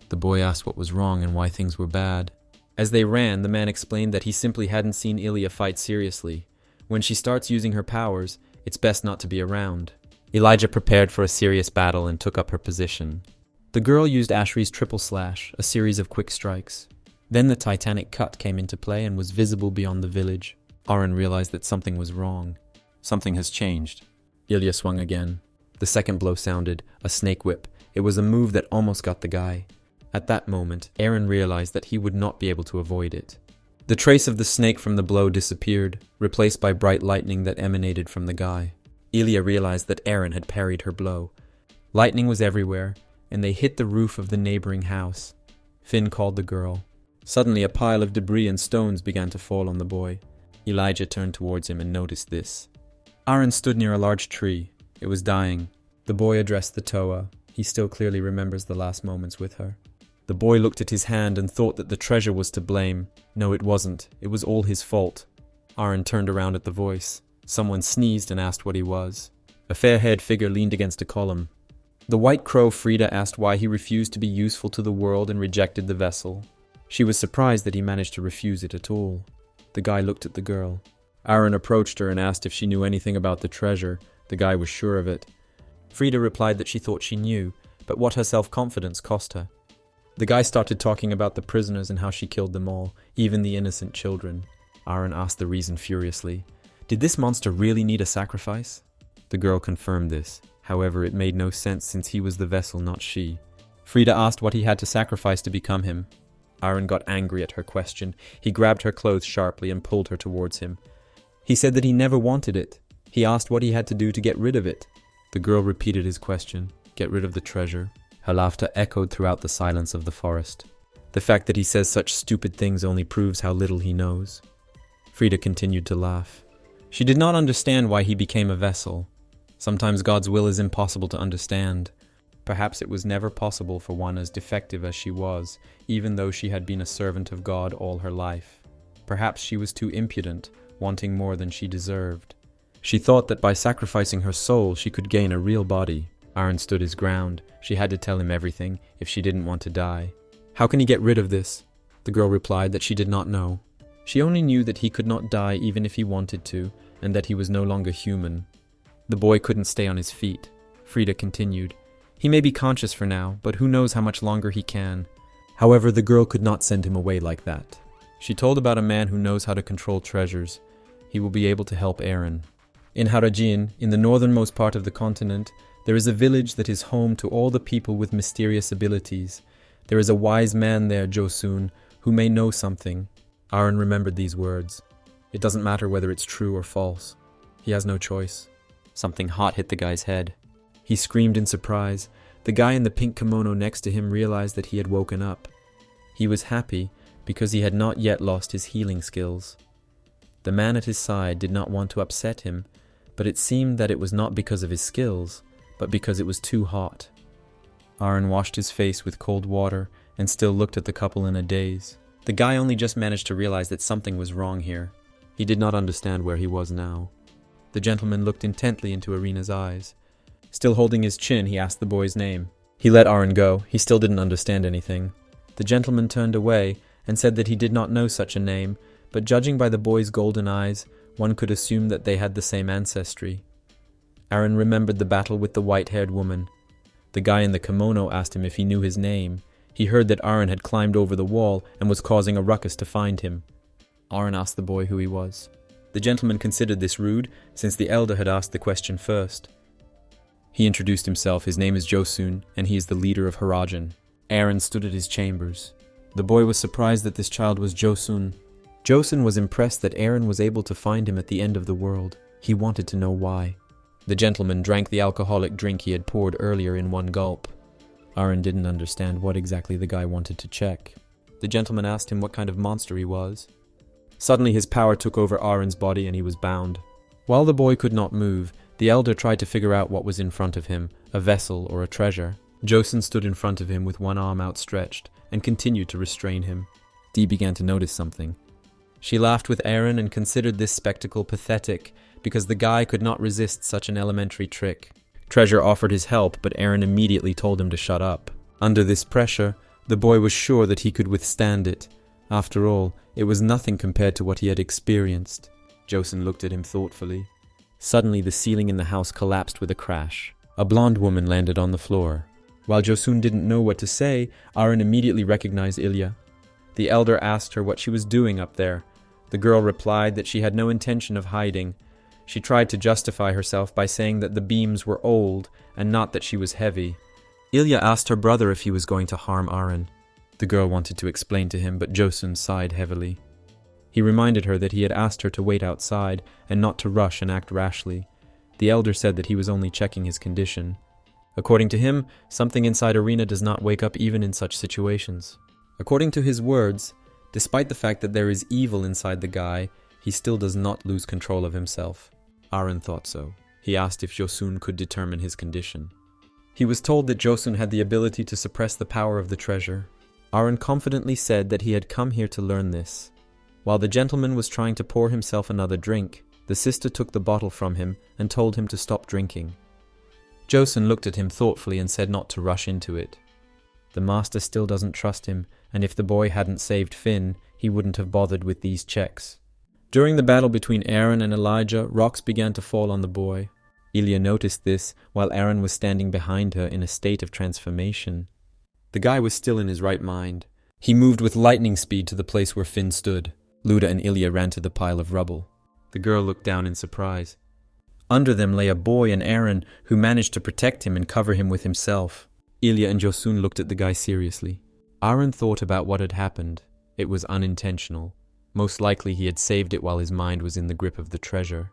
The boy asked what was wrong and why things were bad. As they ran, the man explained that he simply hadn't seen Ilya fight seriously. When she starts using her powers, it's best not to be around. Elijah prepared for a serious battle and took up her position. The girl used Ashri's triple slash, a series of quick strikes. Then the titanic cut came into play and was visible beyond the village. Aaron realized that something was wrong. Something has changed. Ilya swung again. The second blow sounded, a snake whip. It was a move that almost got the guy. At that moment, Aaron realized that he would not be able to avoid it. The trace of the snake from the blow disappeared, replaced by bright lightning that emanated from the guy. Ilya realized that Aaron had parried her blow. Lightning was everywhere, and they hit the roof of the neighboring house. Finn called the girl. Suddenly, a pile of debris and stones began to fall on the boy. Elijah turned towards him and noticed this. Aaron stood near a large tree. It was dying. The boy addressed the Toa. He still clearly remembers the last moments with her. The boy looked at his hand and thought that the treasure was to blame. No, it wasn't. It was all his fault. Aaron turned around at the voice. Someone sneezed and asked what he was. A fair-haired figure leaned against a column. The white crow Freda asked why he refused to be useful to the world and rejected the vessel. She was surprised that he managed to refuse it at all. The guy looked at the girl. Aaron approached her and asked if she knew anything about the treasure. The guy was sure of it. Freda replied that she thought she knew, but what her self-confidence cost her. The guy started talking about the prisoners and how she killed them all, even the innocent children. Aaron asked the reason furiously. Did this monster really need a sacrifice? The girl confirmed this. However, it made no sense since he was the vessel, not she. Freda asked what he had to sacrifice to become him. Aaron got angry at her question. He grabbed her clothes sharply and pulled her towards him. He said that he never wanted it. He asked what he had to do to get rid of it. The girl repeated his question. Get rid of the treasure. Her laughter echoed throughout the silence of the forest. The fact that he says such stupid things only proves how little he knows. Freda continued to laugh. She did not understand why he became a vessel. Sometimes God's will is impossible to understand. Perhaps it was never possible for one as defective as she was, even though she had been a servant of God all her life. Perhaps she was too impudent, wanting more than she deserved. She thought that by sacrificing her soul she could gain a real body. Aaron stood his ground. She had to tell him everything if she didn't want to die. How can he get rid of this? The girl replied that she did not know. She only knew that he could not die even if he wanted to, and that he was no longer human. The boy couldn't stay on his feet. Freda continued. He may be conscious for now, but who knows how much longer he can. However, the girl could not send him away like that. She told about a man who knows how to control treasures. He will be able to help Aaron. In Harajin, in the northernmost part of the continent, there is a village that is home to all the people with mysterious abilities. There is a wise man there, Josun, who may know something. Aaron remembered these words. It doesn't matter whether it's true or false. He has no choice. Something hot hit the guy's head. He screamed in surprise. The guy in the pink kimono next to him realized that he had woken up. He was happy because he had not yet lost his healing skills. The man at his side did not want to upset him, but it seemed that it was not because of his skills, but because it was too hot. Aaron washed his face with cold water and still looked at the couple in a daze. The guy only just managed to realize that something was wrong here. He did not understand where he was now. The gentleman looked intently into Irina's eyes. Still holding his chin, he asked the boy's name. He let Aaron go. He still didn't understand anything. The gentleman turned away and said that he did not know such a name, but judging by the boy's golden eyes, one could assume that they had the same ancestry. Aaron remembered the battle with the white-haired woman. The guy in the kimono asked him if he knew his name. He heard that Aaron had climbed over the wall and was causing a ruckus to find him. Aaron asked the boy who he was. The gentleman considered this rude, since the elder had asked the question first. He introduced himself. His name is Josun, and he is the leader of Harajin. Aaron stood at his chambers. The boy was surprised that this child was Josun. Josun was impressed that Aaron was able to find him at the end of the world. He wanted to know why. The gentleman drank the alcoholic drink he had poured earlier in one gulp. Aaron didn't understand what exactly the guy wanted to check. The gentleman asked him what kind of monster he was. Suddenly his power took over Aaron's body and he was bound. While the boy could not move, the elder tried to figure out what was in front of him, a vessel or a treasure. Josun stood in front of him with one arm outstretched and continued to restrain him. Dee began to notice something. She laughed with Aaron and considered this spectacle pathetic because the guy could not resist such an elementary trick. Treasure offered his help, but Aaron immediately told him to shut up. Under this pressure, the boy was sure that he could withstand it. After all, it was nothing compared to what he had experienced. Josun looked at him thoughtfully. Suddenly, the ceiling in the house collapsed with a crash. A blonde woman landed on the floor. While Josun didn't know what to say, Aaron immediately recognized Ilya. The elder asked her what she was doing up there. The girl replied that she had no intention of hiding. She tried to justify herself by saying that the beams were old and not that she was heavy. Ilya asked her brother if he was going to harm Aaron. The girl wanted to explain to him, but Josun sighed heavily. He reminded her that he had asked her to wait outside and not to rush and act rashly. The elder said that he was only checking his condition. According to him, something inside Arena does not wake up even in such situations. According to his words, despite the fact that there is evil inside the guy, he still does not lose control of himself. Aaron thought so. He asked if Josun could determine his condition. He was told that Josun had the ability to suppress the power of the treasure. Aaron confidently said that he had come here to learn this. While the gentleman was trying to pour himself another drink, the sister took the bottle from him and told him to stop drinking. Josun looked at him thoughtfully and said not to rush into it. The master still doesn't trust him, and if the boy hadn't saved Finn, he wouldn't have bothered with these checks. During the battle between Aaron and Elijah, rocks began to fall on the boy. Ilya noticed this while Aaron was standing behind her in a state of transformation. The guy was still in his right mind. He moved with lightning speed to the place where Finn stood. Luda and Ilya ran to the pile of rubble. The girl looked down in surprise. Under them lay a boy and Aaron, who managed to protect him and cover him with himself. Ilya and Josun looked at the guy seriously. Aaron thought about what had happened. It was unintentional. Most likely he had saved it while his mind was in the grip of the treasure.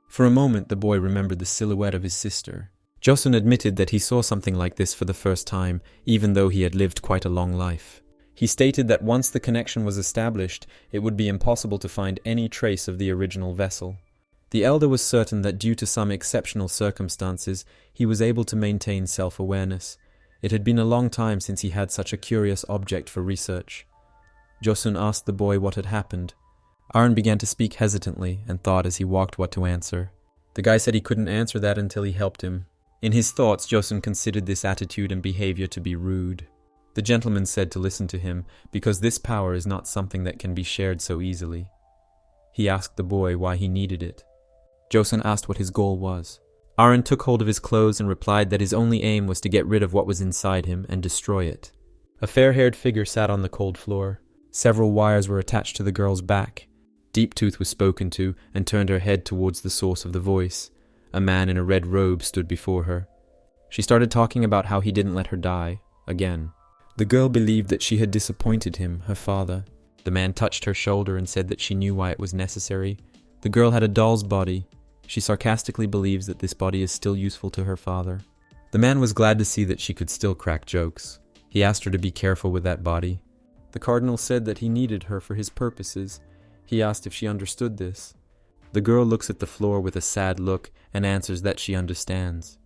For a moment the boy remembered the silhouette of his sister. Josun admitted that he saw something like this for the first time, even though he had lived quite a long life. He stated that once the connection was established, it would be impossible to find any trace of the original vessel. The elder was certain that due to some exceptional circumstances, he was able to maintain self-awareness. It had been a long time since he had such a curious object for research. Josun asked the boy what had happened. Aaron began to speak hesitantly and thought as he walked what to answer. The guy said he couldn't answer that until he helped him. In his thoughts, Josun considered this attitude and behavior to be rude. The gentleman said to listen to him, because this power is not something that can be shared so easily. He asked the boy why he needed it. Josun asked what his goal was. Aaron took hold of his clothes and replied that his only aim was to get rid of what was inside him and destroy it. A fair-haired figure sat on the cold floor. Several wires were attached to the girl's back. Deep Tooth was spoken to and turned her head towards the source of the voice. A man in a red robe stood before her. She started talking about how he didn't let her die, again. The girl believed that she had disappointed him, her father. The man touched her shoulder and said that she knew why it was necessary. The girl had a doll's body. She sarcastically believes that this body is still useful to her father. The man was glad to see that she could still crack jokes. He asked her to be careful with that body. The cardinal said that he needed her for his purposes. He asked if she understood this. The girl looks at the floor with a sad look and answers that she understands.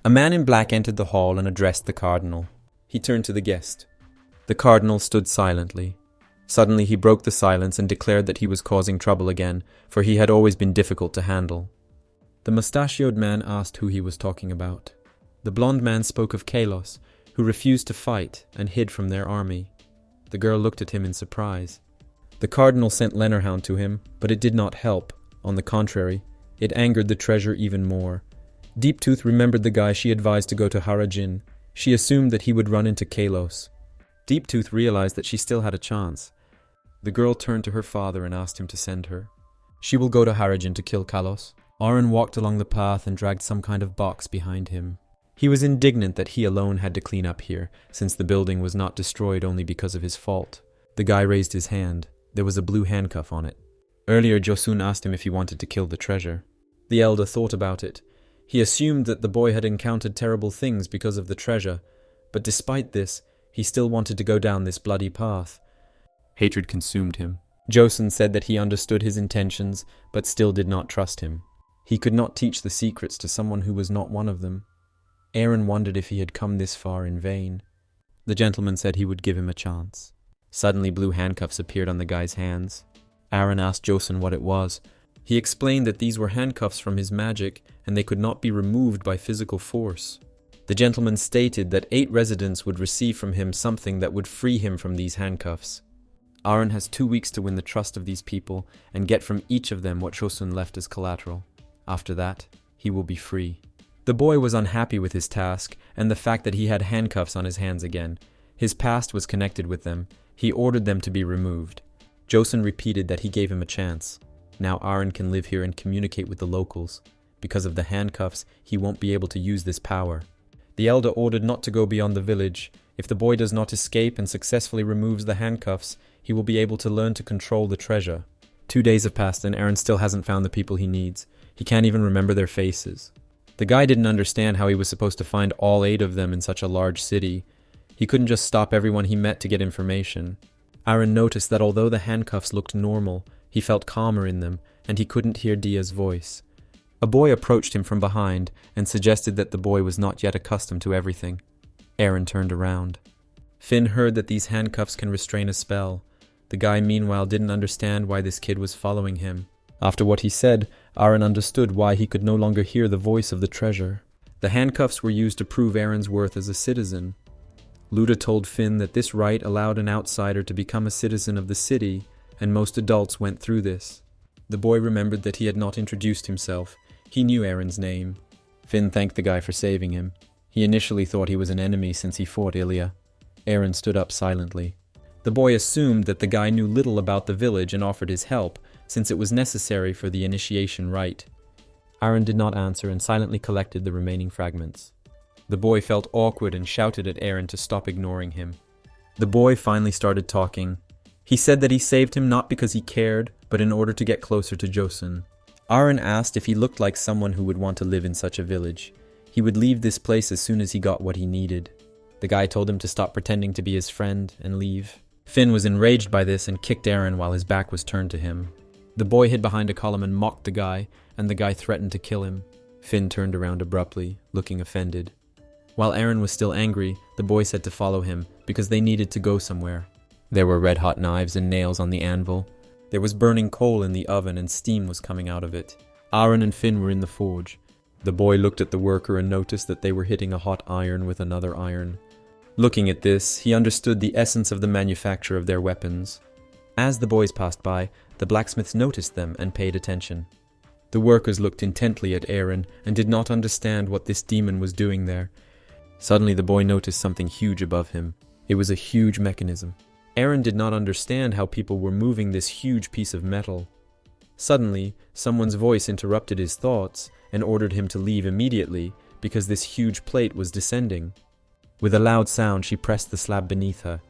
A man in black entered the hall and addressed the cardinal. He turned to the guest. The cardinal stood silently. Suddenly he broke the silence and declared that he was causing trouble again, for he had always been difficult to handle. The mustachioed man asked who he was talking about. The blond man spoke of Kalos, who refused to fight and hid from their army. The girl looked at him in surprise. The cardinal sent Lenorhound to him, but it did not help. On the contrary, it angered the treasure even more. Deep Tooth remembered the guy she advised to go to Harajin. She assumed that he would run into Kalos. Deep Tooth realized that she still had a chance. The girl turned to her father and asked him to send her. She will go to Harajin to kill Kalos. Aaron walked along the path and dragged some kind of box behind him. He was indignant that he alone had to clean up here, since the building was not destroyed only because of his fault. The guy raised his hand. There was a blue handcuff on it. Earlier, Josun asked him if he wanted to kill the treasure. The elder thought about it. He assumed that the boy had encountered terrible things because of the treasure, but despite this, he still wanted to go down this bloody path. Hatred consumed him. Josun said that he understood his intentions, but still did not trust him. He could not teach the secrets to someone who was not one of them. Aaron wondered if he had come this far in vain. The gentleman said he would give him a chance. Suddenly blue handcuffs appeared on the guy's hands. Aaron asked Josun what it was. He explained that these were handcuffs from his magic, and they could not be removed by physical force. The gentleman stated that 8 residents would receive from him something that would free him from these handcuffs. Aaron has 2 weeks to win the trust of these people and get from each of them what Josun left as collateral. After that, he will be free. The boy was unhappy with his task and the fact that he had handcuffs on his hands again. His past was connected with them. He ordered them to be removed. Josun repeated that he gave him a chance. Now Aaron can live here and communicate with the locals. Because of the handcuffs, he won't be able to use this power. The elder ordered not to go beyond the village. If the boy does not escape and successfully removes the handcuffs, he will be able to learn to control the treasure. 2 days have passed and Aaron still hasn't found the people he needs. He can't even remember their faces. The guy didn't understand how he was supposed to find all 8 of them in such a large city. He couldn't just stop everyone he met to get information. Aaron noticed that although the handcuffs looked normal, he felt calmer in them, and he couldn't hear Dia's voice. A boy approached him from behind and suggested that the boy was not yet accustomed to everything. Aaron turned around. Finn heard that these handcuffs can restrain a spell. The guy meanwhile didn't understand why this kid was following him. After what he said, Aaron understood why he could no longer hear the voice of the treasure. The handcuffs were used to prove Aaron's worth as a citizen. Luda told Finn that this right allowed an outsider to become a citizen of the city, and most adults went through this. The boy remembered that he had not introduced himself. He knew Aaron's name. Finn thanked the guy for saving him. He initially thought he was an enemy since he fought Ilya. Aaron stood up silently. The boy assumed that the guy knew little about the village and offered his help, since it was necessary for the initiation rite. Aaron did not answer and silently collected the remaining fragments. The boy felt awkward and shouted at Aaron to stop ignoring him. The boy finally started talking. He said that he saved him not because he cared, but in order to get closer to Josun. Aaron asked if he looked like someone who would want to live in such a village. He would leave this place as soon as he got what he needed. The guy told him to stop pretending to be his friend and leave. Finn was enraged by this and kicked Aaron while his back was turned to him. The boy hid behind a column and mocked the guy, and the guy threatened to kill him. Finn turned around abruptly, looking offended. While Aaron was still angry, the boy said to follow him, because they needed to go somewhere. There were red-hot knives and nails on the anvil. There was burning coal in the oven and steam was coming out of it. Aaron and Finn were in the forge. The boy looked at the worker and noticed that they were hitting a hot iron with another iron. Looking at this, he understood the essence of the manufacture of their weapons. As the boys passed by, the blacksmiths noticed them and paid attention. The workers looked intently at Aaron and did not understand what this demon was doing there. Suddenly the boy noticed something huge above him. It was a huge mechanism. Aaron did not understand how people were moving this huge piece of metal. Suddenly, someone's voice interrupted his thoughts and ordered him to leave immediately because this huge plate was descending. With a loud sound, she pressed the slab beneath her.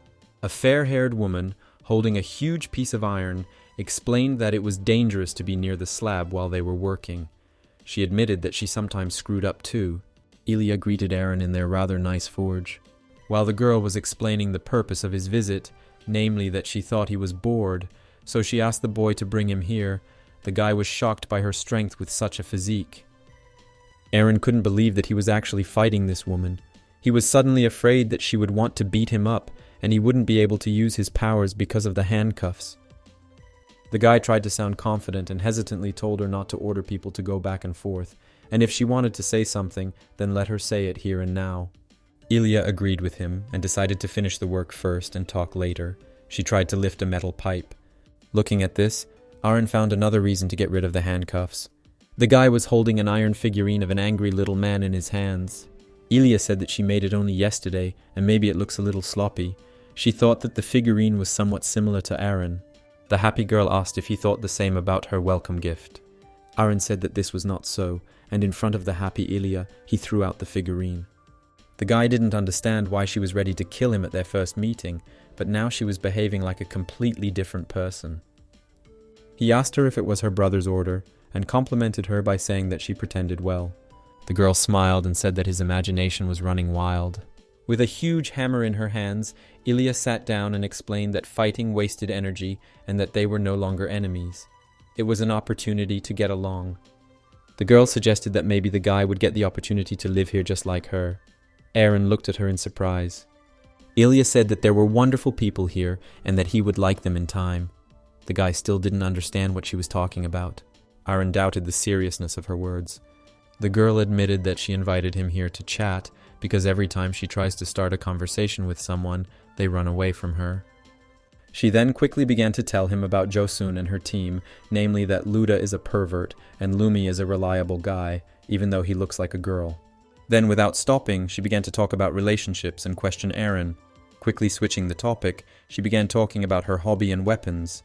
A fair-haired woman, holding a huge piece of iron, explained that it was dangerous to be near the slab while they were working. She admitted that she sometimes screwed up too. Ilya greeted Aaron in their rather nice forge. While the girl was explaining the purpose of his visit, namely that she thought he was bored, so she asked the boy to bring him here. The guy was shocked by her strength with such a physique. Aaron couldn't believe that he was actually fighting this woman. He was suddenly afraid that she would want to beat him up, and he wouldn't be able to use his powers because of the handcuffs. The guy tried to sound confident and hesitantly told her not to order people to go back and forth, and if she wanted to say something, then let her say it here and now. Ilya agreed with him and decided to finish the work first and talk later. She tried to lift a metal pipe. Looking at this, Aaron found another reason to get rid of the handcuffs. The guy was holding an iron figurine of an angry little man in his hands. Ilya said that she made it only yesterday, and maybe it looks a little sloppy. She thought that the figurine was somewhat similar to Aaron. The happy girl asked if he thought the same about her welcome gift. Aaron said that this was not so, and in front of the happy Ilya, he threw out the figurine. The guy didn't understand why she was ready to kill him at their first meeting, but now she was behaving like a completely different person. He asked her if it was her brother's order, and complimented her by saying that she pretended well. The girl smiled and said that his imagination was running wild. With a huge hammer in her hands, Ilya sat down and explained that fighting wasted energy and that they were no longer enemies. It was an opportunity to get along. The girl suggested that maybe the guy would get the opportunity to live here just like her. Aaron looked at her in surprise. Ilya said that there were wonderful people here and that he would like them in time. The guy still didn't understand what she was talking about. Aaron doubted the seriousness of her words. The girl admitted that she invited him here to chat because every time she tries to start a conversation with someone, they run away from her. She then quickly began to tell him about Josun and her team, namely that Luda is a pervert and Lumi is a reliable guy, even though he looks like a girl. Then, without stopping, she began to talk about relationships and question Aaron. Quickly switching the topic, she began talking about her hobby and weapons.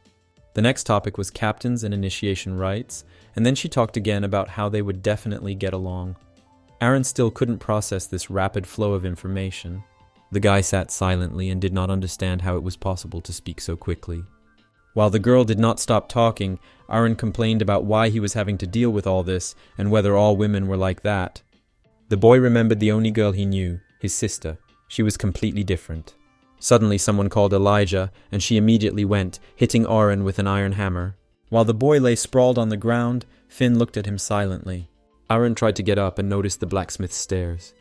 The next topic was captains and initiation rites, and then she talked again about how they would definitely get along. Aaron still couldn't process this rapid flow of information. The guy sat silently and did not understand how it was possible to speak so quickly. While the girl did not stop talking, Aaron complained about why he was having to deal with all this and whether all women were like that. The boy remembered the only girl he knew, his sister. She was completely different. Suddenly someone called Elijah, and she immediately went, hitting Aaron with an iron hammer. While the boy lay sprawled on the ground, Finn looked at him silently. Aaron tried to get up and noticed the blacksmith's stairs.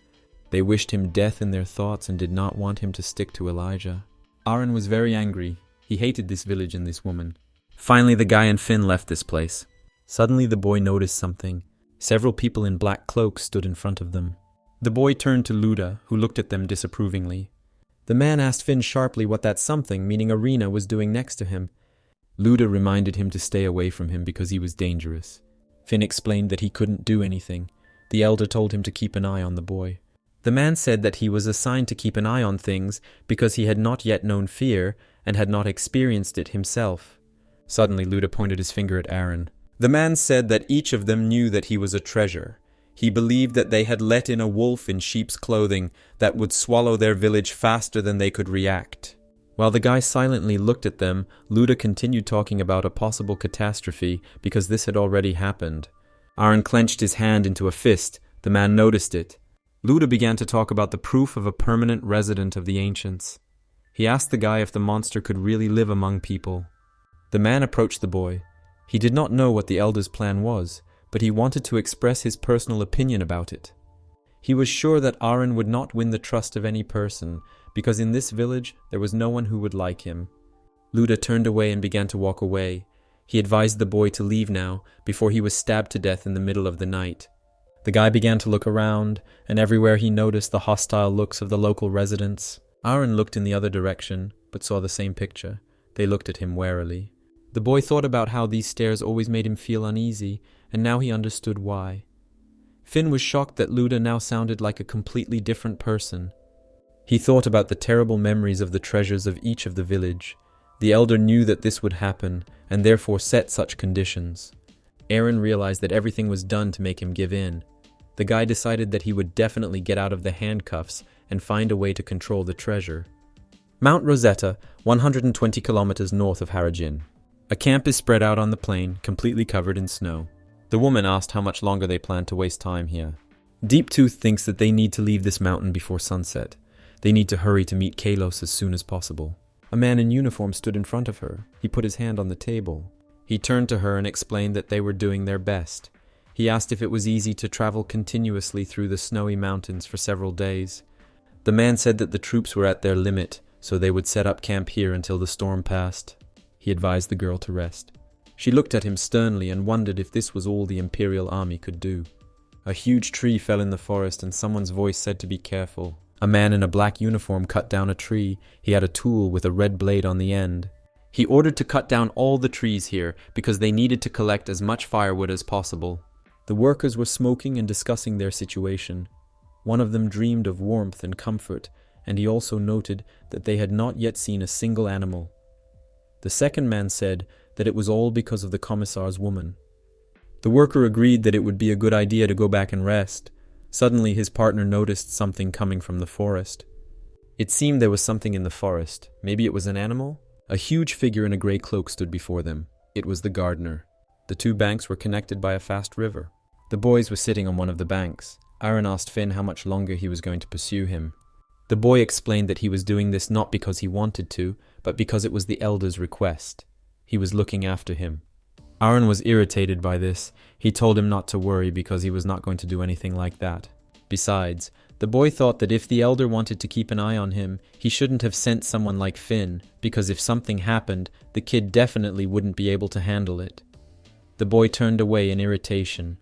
They wished him death in their thoughts and did not want him to stick to Elijah. Aaron was very angry. He hated this village and this woman. Finally, the guy and Finn left this place. Suddenly, the boy noticed something. Several people in black cloaks stood in front of them. The boy turned to Luda, who looked at them disapprovingly. The man asked Finn sharply what that something, meaning Arena, was doing next to him. Luda reminded him to stay away from him because he was dangerous. Finn explained that he couldn't do anything. The elder told him to keep an eye on the boy. The man said that he was assigned to keep an eye on things because he had not yet known fear and had not experienced it himself. Suddenly, Luda pointed his finger at Aaron. The man said that each of them knew that he was a treasure. He believed that they had let in a wolf in sheep's clothing that would swallow their village faster than they could react. While the guy silently looked at them, Luda continued talking about a possible catastrophe because this had already happened. Aaron clenched his hand into a fist. The man noticed it. Luda began to talk about the proof of a permanent resident of the ancients. He asked the guy if the monster could really live among people. The man approached the boy. He did not know what the elder's plan was, but he wanted to express his personal opinion about it. He was sure that Aaron would not win the trust of any person, because in this village there was no one who would like him. Luda turned away and began to walk away. He advised the boy to leave now, before he was stabbed to death in the middle of the night. The guy began to look around, and everywhere he noticed the hostile looks of the local residents. Aaron looked in the other direction, but saw the same picture. They looked at him warily. The boy thought about how these stairs always made him feel uneasy, and now he understood why. Finn was shocked that Luda now sounded like a completely different person. He thought about the terrible memories of the treasures of each of the village. The elder knew that this would happen, and therefore set such conditions. Aaron realized that everything was done to make him give in. The guy decided that he would definitely get out of the handcuffs and find a way to control the treasure. Mount Rosetta, 120 kilometers north of Harajin. A camp is spread out on the plain, completely covered in snow. The woman asked how much longer they planned to waste time here. Deep Tooth thinks that they need to leave this mountain before sunset. They need to hurry to meet Kalos as soon as possible. A man in uniform stood in front of her. He put his hand on the table. He turned to her and explained that they were doing their best. He asked if it was easy to travel continuously through the snowy mountains for several days. The man said that the troops were at their limit, so they would set up camp here until the storm passed. He advised the girl to rest. She looked at him sternly and wondered if this was all the Imperial army could do. A huge tree fell in the forest and someone's voice said to be careful. A man in a black uniform cut down a tree. He had a tool with a red blade on the end. He ordered to cut down all the trees here because they needed to collect as much firewood as possible. The workers were smoking and discussing their situation. One of them dreamed of warmth and comfort, and he also noted that they had not yet seen a single animal. The second man said that it was all because of the commissar's woman. The worker agreed that it would be a good idea to go back and rest. Suddenly his partner noticed something coming from the forest. It seemed there was something in the forest. Maybe it was an animal? A huge figure in a grey cloak stood before them. It was the gardener. The two banks were connected by a fast river. The boys were sitting on one of the banks. Aaron asked Finn how much longer he was going to pursue him. The boy explained that he was doing this not because he wanted to, but because it was the elder's request. He was looking after him. Aaron was irritated by this. He told him not to worry because he was not going to do anything like that. Besides, the boy thought that if the elder wanted to keep an eye on him, he shouldn't have sent someone like Finn, because if something happened, the kid definitely wouldn't be able to handle it. The boy turned away in irritation.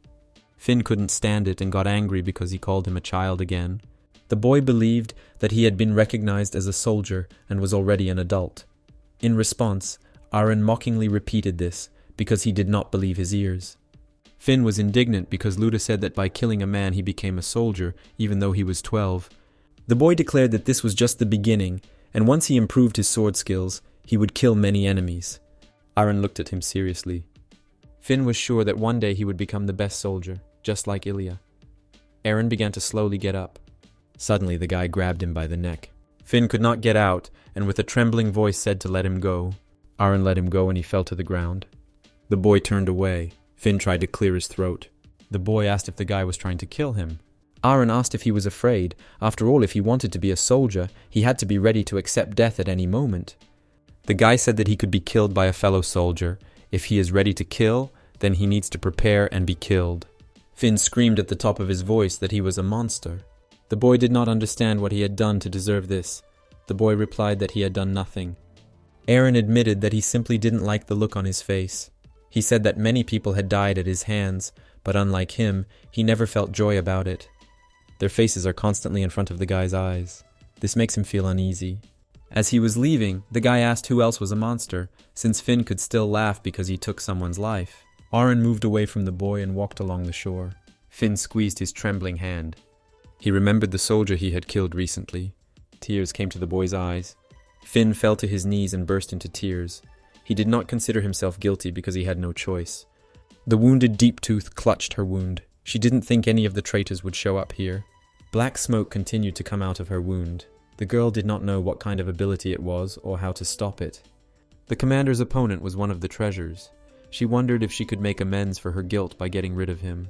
Finn couldn't stand it and got angry because he called him a child again. The boy believed that he had been recognized as a soldier and was already an adult. In response, Aaron mockingly repeated this because he did not believe his ears. Finn was indignant because Luda said that by killing a man he became a soldier, even though he was 12. The boy declared that this was just the beginning, and once he improved his sword skills, he would kill many enemies. Aaron looked at him seriously. Finn was sure that one day he would become the best soldier, just like Ilya. Aaron began to slowly get up. Suddenly the guy grabbed him by the neck. Finn could not get out, and with a trembling voice said to let him go. Aaron let him go and he fell to the ground. The boy turned away. Finn tried to clear his throat. The boy asked if the guy was trying to kill him. Aaron asked if he was afraid. After all, if he wanted to be a soldier, he had to be ready to accept death at any moment. The guy said that he could be killed by a fellow soldier. If he is ready to kill, then he needs to prepare and be killed. Finn screamed at the top of his voice that he was a monster. The boy did not understand what he had done to deserve this. The boy replied that he had done nothing. Aaron admitted that he simply didn't like the look on his face. He said that many people had died at his hands, but unlike him, he never felt joy about it. Their faces are constantly in front of the guy's eyes. This makes him feel uneasy. As he was leaving, the guy asked who else was a monster, since Finn could still laugh because he took someone's life. Aaron moved away from the boy and walked along the shore. Finn squeezed his trembling hand. He remembered the soldier he had killed recently. Tears came to the boy's eyes. Finn fell to his knees and burst into tears. He did not consider himself guilty because he had no choice. The wounded Deep Tooth clutched her wound. She didn't think any of the traitors would show up here. Black smoke continued to come out of her wound. The girl did not know what kind of ability it was or how to stop it. The commander's opponent was one of the treasures. She wondered if she could make amends for her guilt by getting rid of him.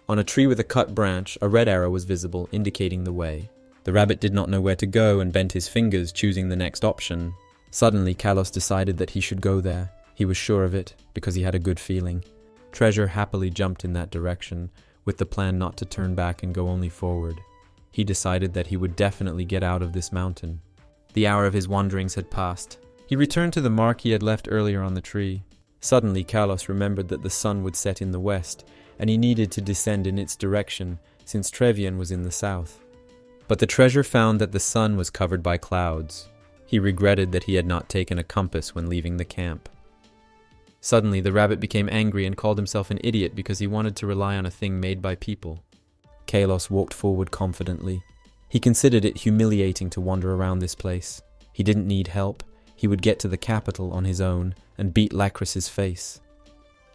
On a tree with a cut branch, a red arrow was visible, indicating the way. The rabbit did not know where to go and bent his fingers, choosing the next option. Suddenly, Kalos decided that he should go there. He was sure of it, because he had a good feeling. Treasure happily jumped in that direction, with the plan not to turn back and go only forward. He decided that he would definitely get out of this mountain. The hour of his wanderings had passed. He returned to the mark he had left earlier on the tree. Suddenly, Kalos remembered that the sun would set in the west, and he needed to descend in its direction, since Trevian was in the south. But the treasure found that the sun was covered by clouds. He regretted that he had not taken a compass when leaving the camp. Suddenly, the rabbit became angry and called himself an idiot because he wanted to rely on a thing made by people. Kalos walked forward confidently. He considered it humiliating to wander around this place. He didn't need help. He would get to the capital on his own and beat Lacris's face.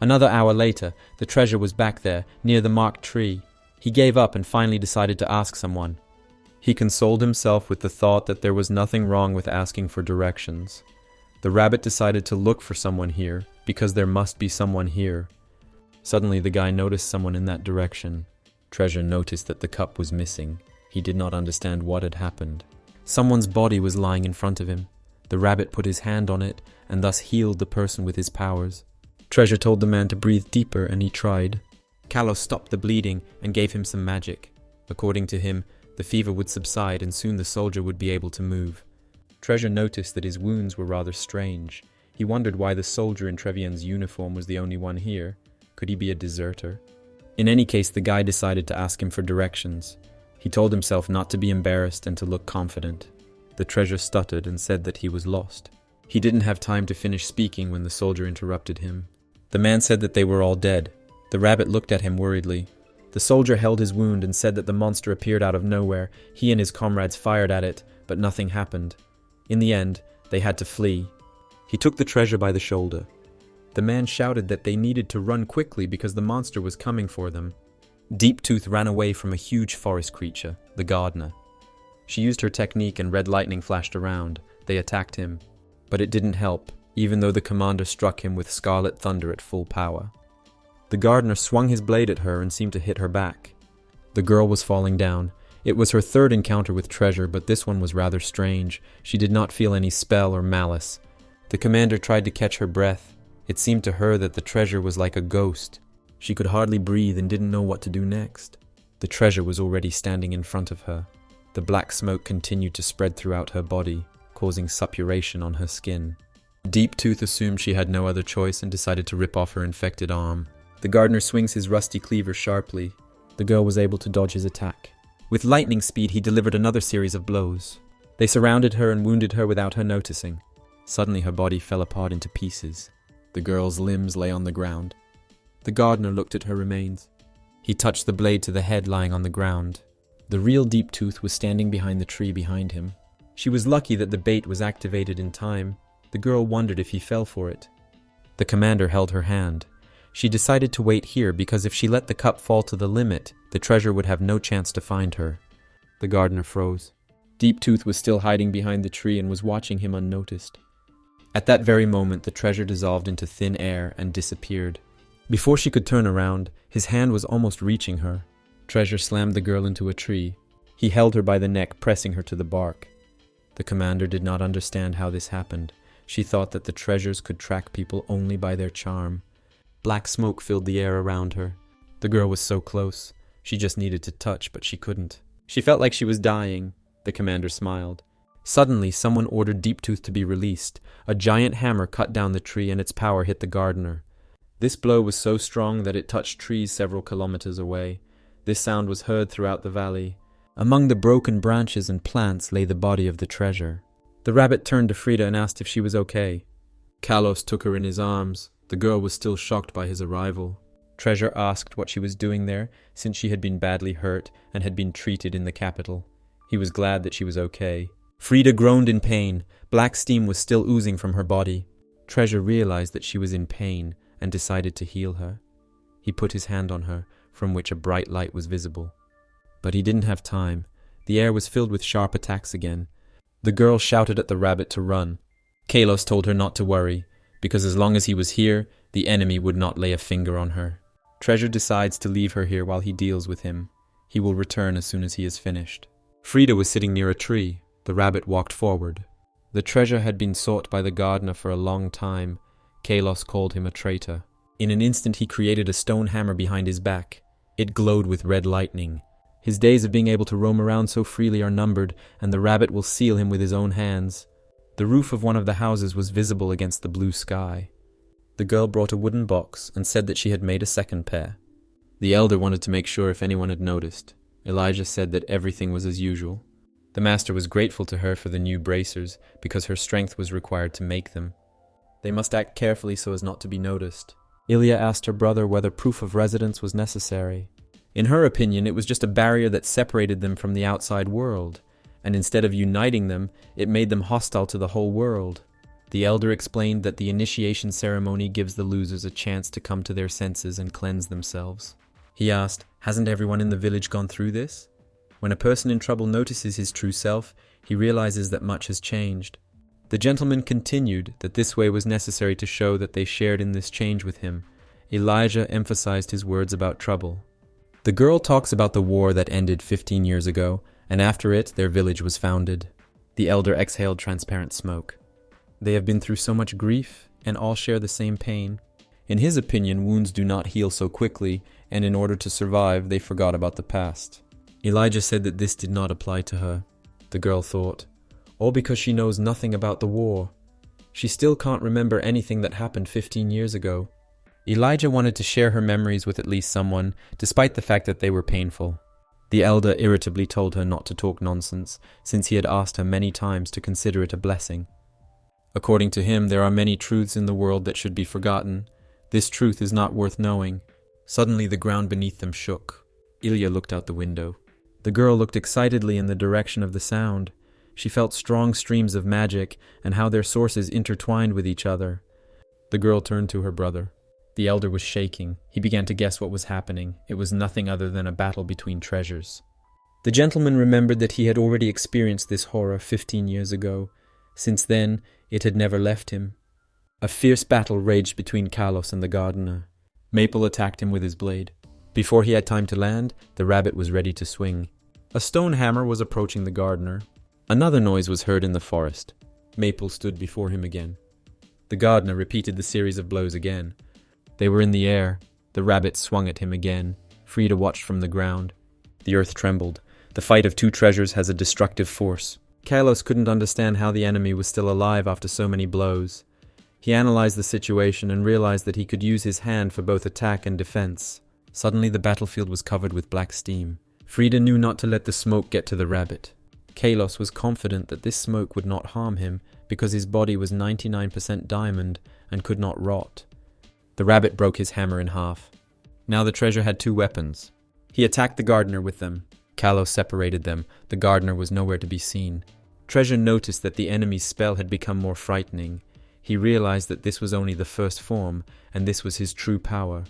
Another hour later, the treasure was back there, near the marked tree. He gave up and finally decided to ask someone. He consoled himself with the thought that there was nothing wrong with asking for directions. The rabbit decided to look for someone here, because there must be someone here. Suddenly the guy noticed someone in that direction. Treasure noticed that the cup was missing. He did not understand what had happened. Someone's body was lying in front of him. The rabbit put his hand on it, and thus healed the person with his powers. Treasure told the man to breathe deeper, and he tried. Kalos stopped the bleeding and gave him some magic. According to him, the fever would subside and soon the soldier would be able to move. Treasure noticed that his wounds were rather strange. He wondered why the soldier in Trevian's uniform was the only one here. Could he be a deserter? In any case, the guy decided to ask him for directions. He told himself not to be embarrassed and to look confident. The treasure stuttered and said that he was lost. He didn't have time to finish speaking when the soldier interrupted him. The man said that they were all dead. The rabbit looked at him worriedly. The soldier held his wound and said that the monster appeared out of nowhere. He and his comrades fired at it, but nothing happened. In the end, they had to flee. He took the treasure by the shoulder. The man shouted that they needed to run quickly because the monster was coming for them. Deep Tooth ran away from a huge forest creature, the gardener. She used her technique and red lightning flashed around. They attacked him. But it didn't help, even though the commander struck him with scarlet thunder at full power. The gardener swung his blade at her and seemed to hit her back. The girl was falling down. It was her third encounter with treasure, but this one was rather strange. She did not feel any spell or malice. The commander tried to catch her breath. It seemed to her that the treasure was like a ghost. She could hardly breathe and didn't know what to do next. The treasure was already standing in front of her. The black smoke continued to spread throughout her body, causing suppuration on her skin. Deep Tooth assumed she had no other choice and decided to rip off her infected arm. The gardener swings his rusty cleaver sharply. The girl was able to dodge his attack. With lightning speed, he delivered another series of blows. They surrounded her and wounded her without her noticing. Suddenly her body fell apart into pieces. The girl's limbs lay on the ground. The gardener looked at her remains. He touched the blade to the head lying on the ground. The real Deep Tooth was standing behind the tree behind him. She was lucky that the bait was activated in time. The girl wondered if he fell for it. The commander held her hand. She decided to wait here because if she let the cup fall to the limit, the treasure would have no chance to find her. The gardener froze. Deep Tooth was still hiding behind the tree and was watching him unnoticed. At that very moment, the treasure dissolved into thin air and disappeared. Before she could turn around, his hand was almost reaching her. Treasure slammed the girl into a tree. He held her by the neck, pressing her to the bark. The commander did not understand how this happened. She thought that the treasures could track people only by their charm. Black smoke filled the air around her. The girl was so close. She just needed to touch, but she couldn't. She felt like she was dying. The commander smiled. Suddenly, someone ordered Deep Tooth to be released. A giant hammer cut down the tree and its power hit the gardener. This blow was so strong that it touched trees several kilometers away. This sound was heard throughout the valley. Among the broken branches and plants lay the body of the treasure. The rabbit turned to Freda and asked if she was okay. Kalos took her in his arms. The girl was still shocked by his arrival. Treasure asked what she was doing there, since she had been badly hurt and had been treated in the capital. He was glad that she was okay. Freda groaned in pain. Black steam was still oozing from her body. Treasure realized that she was in pain and decided to heal her. He put his hand on her, from which a bright light was visible. But he didn't have time. The air was filled with sharp attacks again. The girl shouted at the rabbit to run. Kalos told her not to worry, because as long as he was here, the enemy would not lay a finger on her. Treasure decides to leave her here while he deals with him. He will return as soon as he is finished. Freda was sitting near a tree. The rabbit walked forward. The treasure had been sought by the gardener for a long time. Kalos called him a traitor. In an instant he created a stone hammer behind his back. It glowed with red lightning. His days of being able to roam around so freely are numbered, and the rabbit will seal him with his own hands. The roof of one of the houses was visible against the blue sky. The girl brought a wooden box and said that she had made a second pair. The elder wanted to make sure if anyone had noticed. Elijah said that everything was as usual. The master was grateful to her for the new bracers because her strength was required to make them. They must act carefully so as not to be noticed. Ilya asked her brother whether proof of residence was necessary. In her opinion, it was just a barrier that separated them from the outside world, and instead of uniting them, it made them hostile to the whole world. The elder explained that the initiation ceremony gives the losers a chance to come to their senses and cleanse themselves. He asked, "Hasn't everyone in the village gone through this?" When a person in trouble notices his true self, he realizes that much has changed. The gentleman continued that this way was necessary to show that they shared in this change with him. Elijah emphasized his words about trouble. The girl talks about the war that ended 15 years ago, and after it, their village was founded. The elder exhaled transparent smoke. They have been through so much grief, and all share the same pain. In his opinion, wounds do not heal so quickly, and in order to survive, they forgot about the past. Elijah said that this did not apply to her. The girl thought, all because she knows nothing about the war. She still can't remember anything that happened 15 years ago. Elijah wanted to share her memories with at least someone, despite the fact that they were painful. The elder irritably told her not to talk nonsense, since he had asked her many times to consider it a blessing. According to him, there are many truths in the world that should be forgotten. This truth is not worth knowing. Suddenly the ground beneath them shook. Ilya looked out the window. The girl looked excitedly in the direction of the sound. She felt strong streams of magic and how their sources intertwined with each other. The girl turned to her brother. The elder was shaking. He began to guess what was happening. It was nothing other than a battle between treasures. The gentleman remembered that he had already experienced this horror 15 years ago. Since then, it had never left him. A fierce battle raged between Kalos and the gardener. Maple attacked him with his blade. Before he had time to land, the rabbit was ready to swing. A stone hammer was approaching the gardener. Another noise was heard in the forest. Maple stood before him again. The gardener repeated the series of blows again. They were in the air. The rabbit swung at him again. Freda watched from the ground. The earth trembled. The fight of two treasures has a destructive force. Kalos couldn't understand how the enemy was still alive after so many blows. He analyzed the situation and realized that he could use his hand for both attack and defense. Suddenly the battlefield was covered with black steam. Freda knew not to let the smoke get to the rabbit. Kalos was confident that this smoke would not harm him because his body was 99% diamond and could not rot. The rabbit broke his hammer in half. Now the treasure had two weapons. He attacked the gardener with them. Kalos separated them. The gardener was nowhere to be seen. Treasure noticed that the enemy's spell had become more frightening. He realized that this was only the first form, and this was his true power.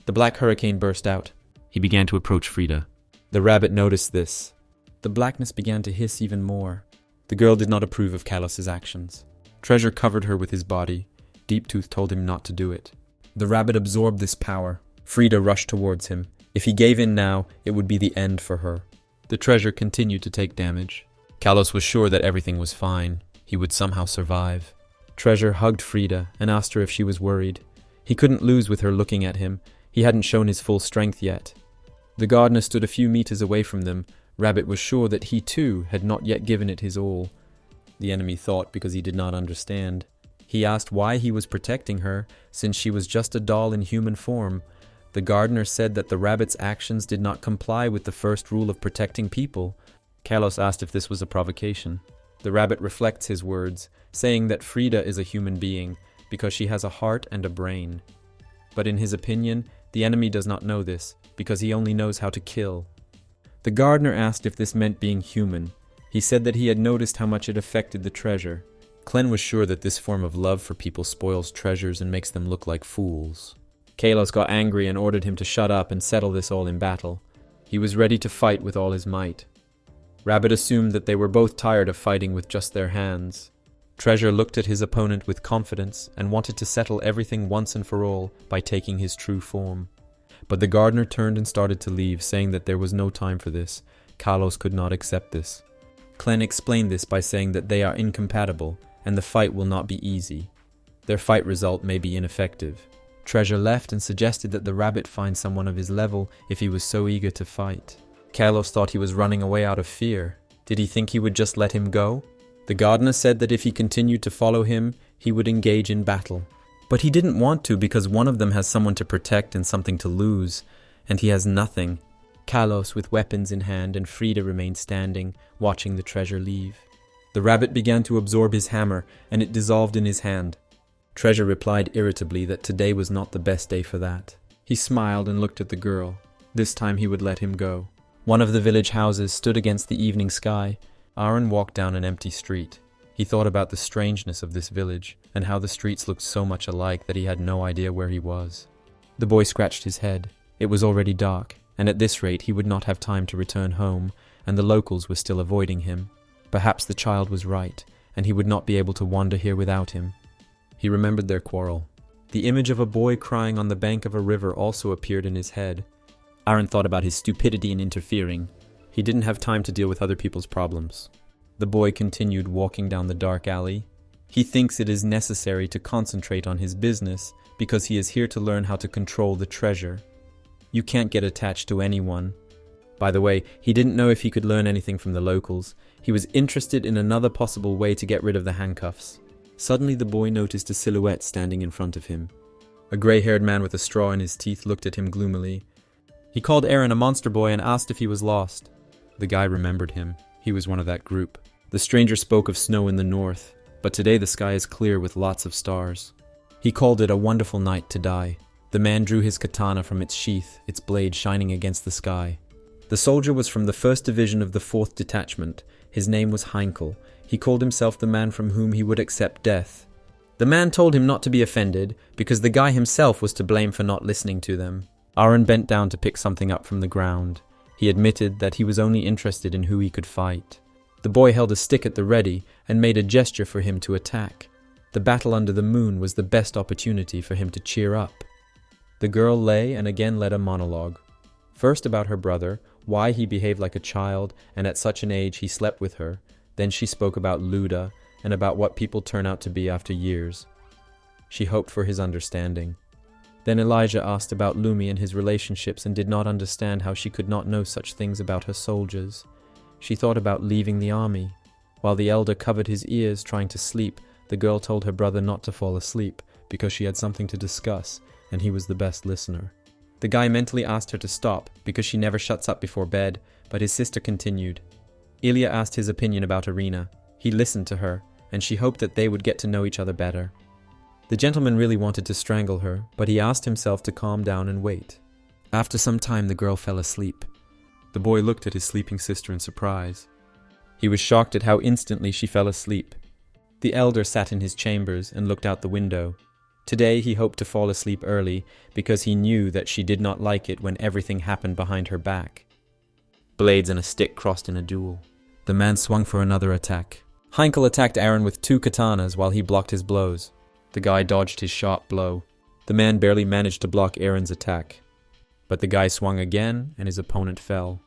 The black hurricane burst out. He began to approach Freda. The rabbit noticed this. The blackness began to hiss even more. The girl did not approve of Kalos's actions. Treasure covered her with his body. Deep Tooth told him not to do it. The rabbit absorbed this power. Freda rushed towards him. If he gave in now, it would be the end for her. The treasure continued to take damage. Kalos was sure that everything was fine. He would somehow survive. Treasure hugged Freda and asked her if she was worried. He couldn't lose with her looking at him. He hadn't shown his full strength yet. The gardener stood a few meters away from them. Rabbit was sure that he too had not yet given it his all. The enemy thought because he did not understand. He asked why he was protecting her, since she was just a doll in human form. The gardener said that the rabbit's actions did not comply with the first rule of protecting people. Kalos asked if this was a provocation. The rabbit reflects his words, saying that Freda is a human being because she has a heart and a brain. But in his opinion, the enemy does not know this, because he only knows how to kill. The gardener asked if this meant being human. He said that he had noticed how much it affected the treasure. Klen was sure that this form of love for people spoils treasures and makes them look like fools. Kalos got angry and ordered him to shut up and settle this all in battle. He was ready to fight with all his might. Rabbit assumed that they were both tired of fighting with just their hands. Treasure looked at his opponent with confidence and wanted to settle everything once and for all by taking his true form. But the gardener turned and started to leave, saying that there was no time for this. Kalos could not accept this. Klen explained this by saying that they are incompatible and the fight will not be easy. Their fight result may be ineffective. Treasure left and suggested that the rabbit find someone of his level if he was so eager to fight. Kalos thought he was running away out of fear. Did he think he would just let him go? The gardener said that if he continued to follow him, he would engage in battle. But he didn't want to because one of them has someone to protect and something to lose, and he has nothing. Kalos with weapons in hand and Freda remained standing, watching the treasure leave. The rabbit began to absorb his hammer, and it dissolved in his hand. Treasure replied irritably that today was not the best day for that. He smiled and looked at the girl. This time he would let him go. One of the village houses stood against the evening sky. Aaron walked down an empty street. He thought about the strangeness of this village, and how the streets looked so much alike that he had no idea where he was. The boy scratched his head. It was already dark, and at this rate he would not have time to return home, and the locals were still avoiding him. Perhaps the child was right, and he would not be able to wander here without him. He remembered their quarrel. The image of a boy crying on the bank of a river also appeared in his head. Aaron thought about his stupidity in interfering. He didn't have time to deal with other people's problems. The boy continued walking down the dark alley. He thinks it is necessary to concentrate on his business because he is here to learn how to control the treasure. You can't get attached to anyone. By the way, he didn't know if he could learn anything from the locals. He was interested in another possible way to get rid of the handcuffs. Suddenly the boy noticed a silhouette standing in front of him. A grey-haired man with a straw in his teeth looked at him gloomily. He called Aaron a monster boy and asked if he was lost. The guy remembered him. He was one of that group. The stranger spoke of snow in the north, but today the sky is clear with lots of stars. He called it a wonderful night to die. The man drew his katana from its sheath, its blade shining against the sky. The soldier was from the 1st Division of the 4th Detachment. His name was Heinkel. He called himself the man from whom he would accept death. The man told him not to be offended, because the guy himself was to blame for not listening to them. Aaron bent down to pick something up from the ground. He admitted that he was only interested in who he could fight. The boy held a stick at the ready and made a gesture for him to attack. The battle under the moon was the best opportunity for him to cheer up. The girl lay and again led a monologue. First about her brother, why he behaved like a child, and at such an age he slept with her. Then she spoke about Luda, and about what people turn out to be after years. She hoped for his understanding. Then Elijah asked about Lumi and his relationships and did not understand how she could not know such things about her soldiers. She thought about leaving the army. While the elder covered his ears trying to sleep, the girl told her brother not to fall asleep because she had something to discuss, and he was the best listener. The guy mentally asked her to stop because she never shuts up before bed, but his sister continued. Ilya asked his opinion about Irina. He listened to her, and she hoped that they would get to know each other better. The gentleman really wanted to strangle her, but he asked himself to calm down and wait. After some time, the girl fell asleep. The boy looked at his sleeping sister in surprise. He was shocked at how instantly she fell asleep. The elder sat in his chambers and looked out the window. Today he hoped to fall asleep early because he knew that she did not like it when everything happened behind her back. Blades and a stick crossed in a duel. The man swung for another attack. Heinkel attacked Aaron with 2 katanas while he blocked his blows. The guy dodged his sharp blow. The man barely managed to block Aaron's attack. But the guy swung again and his opponent fell.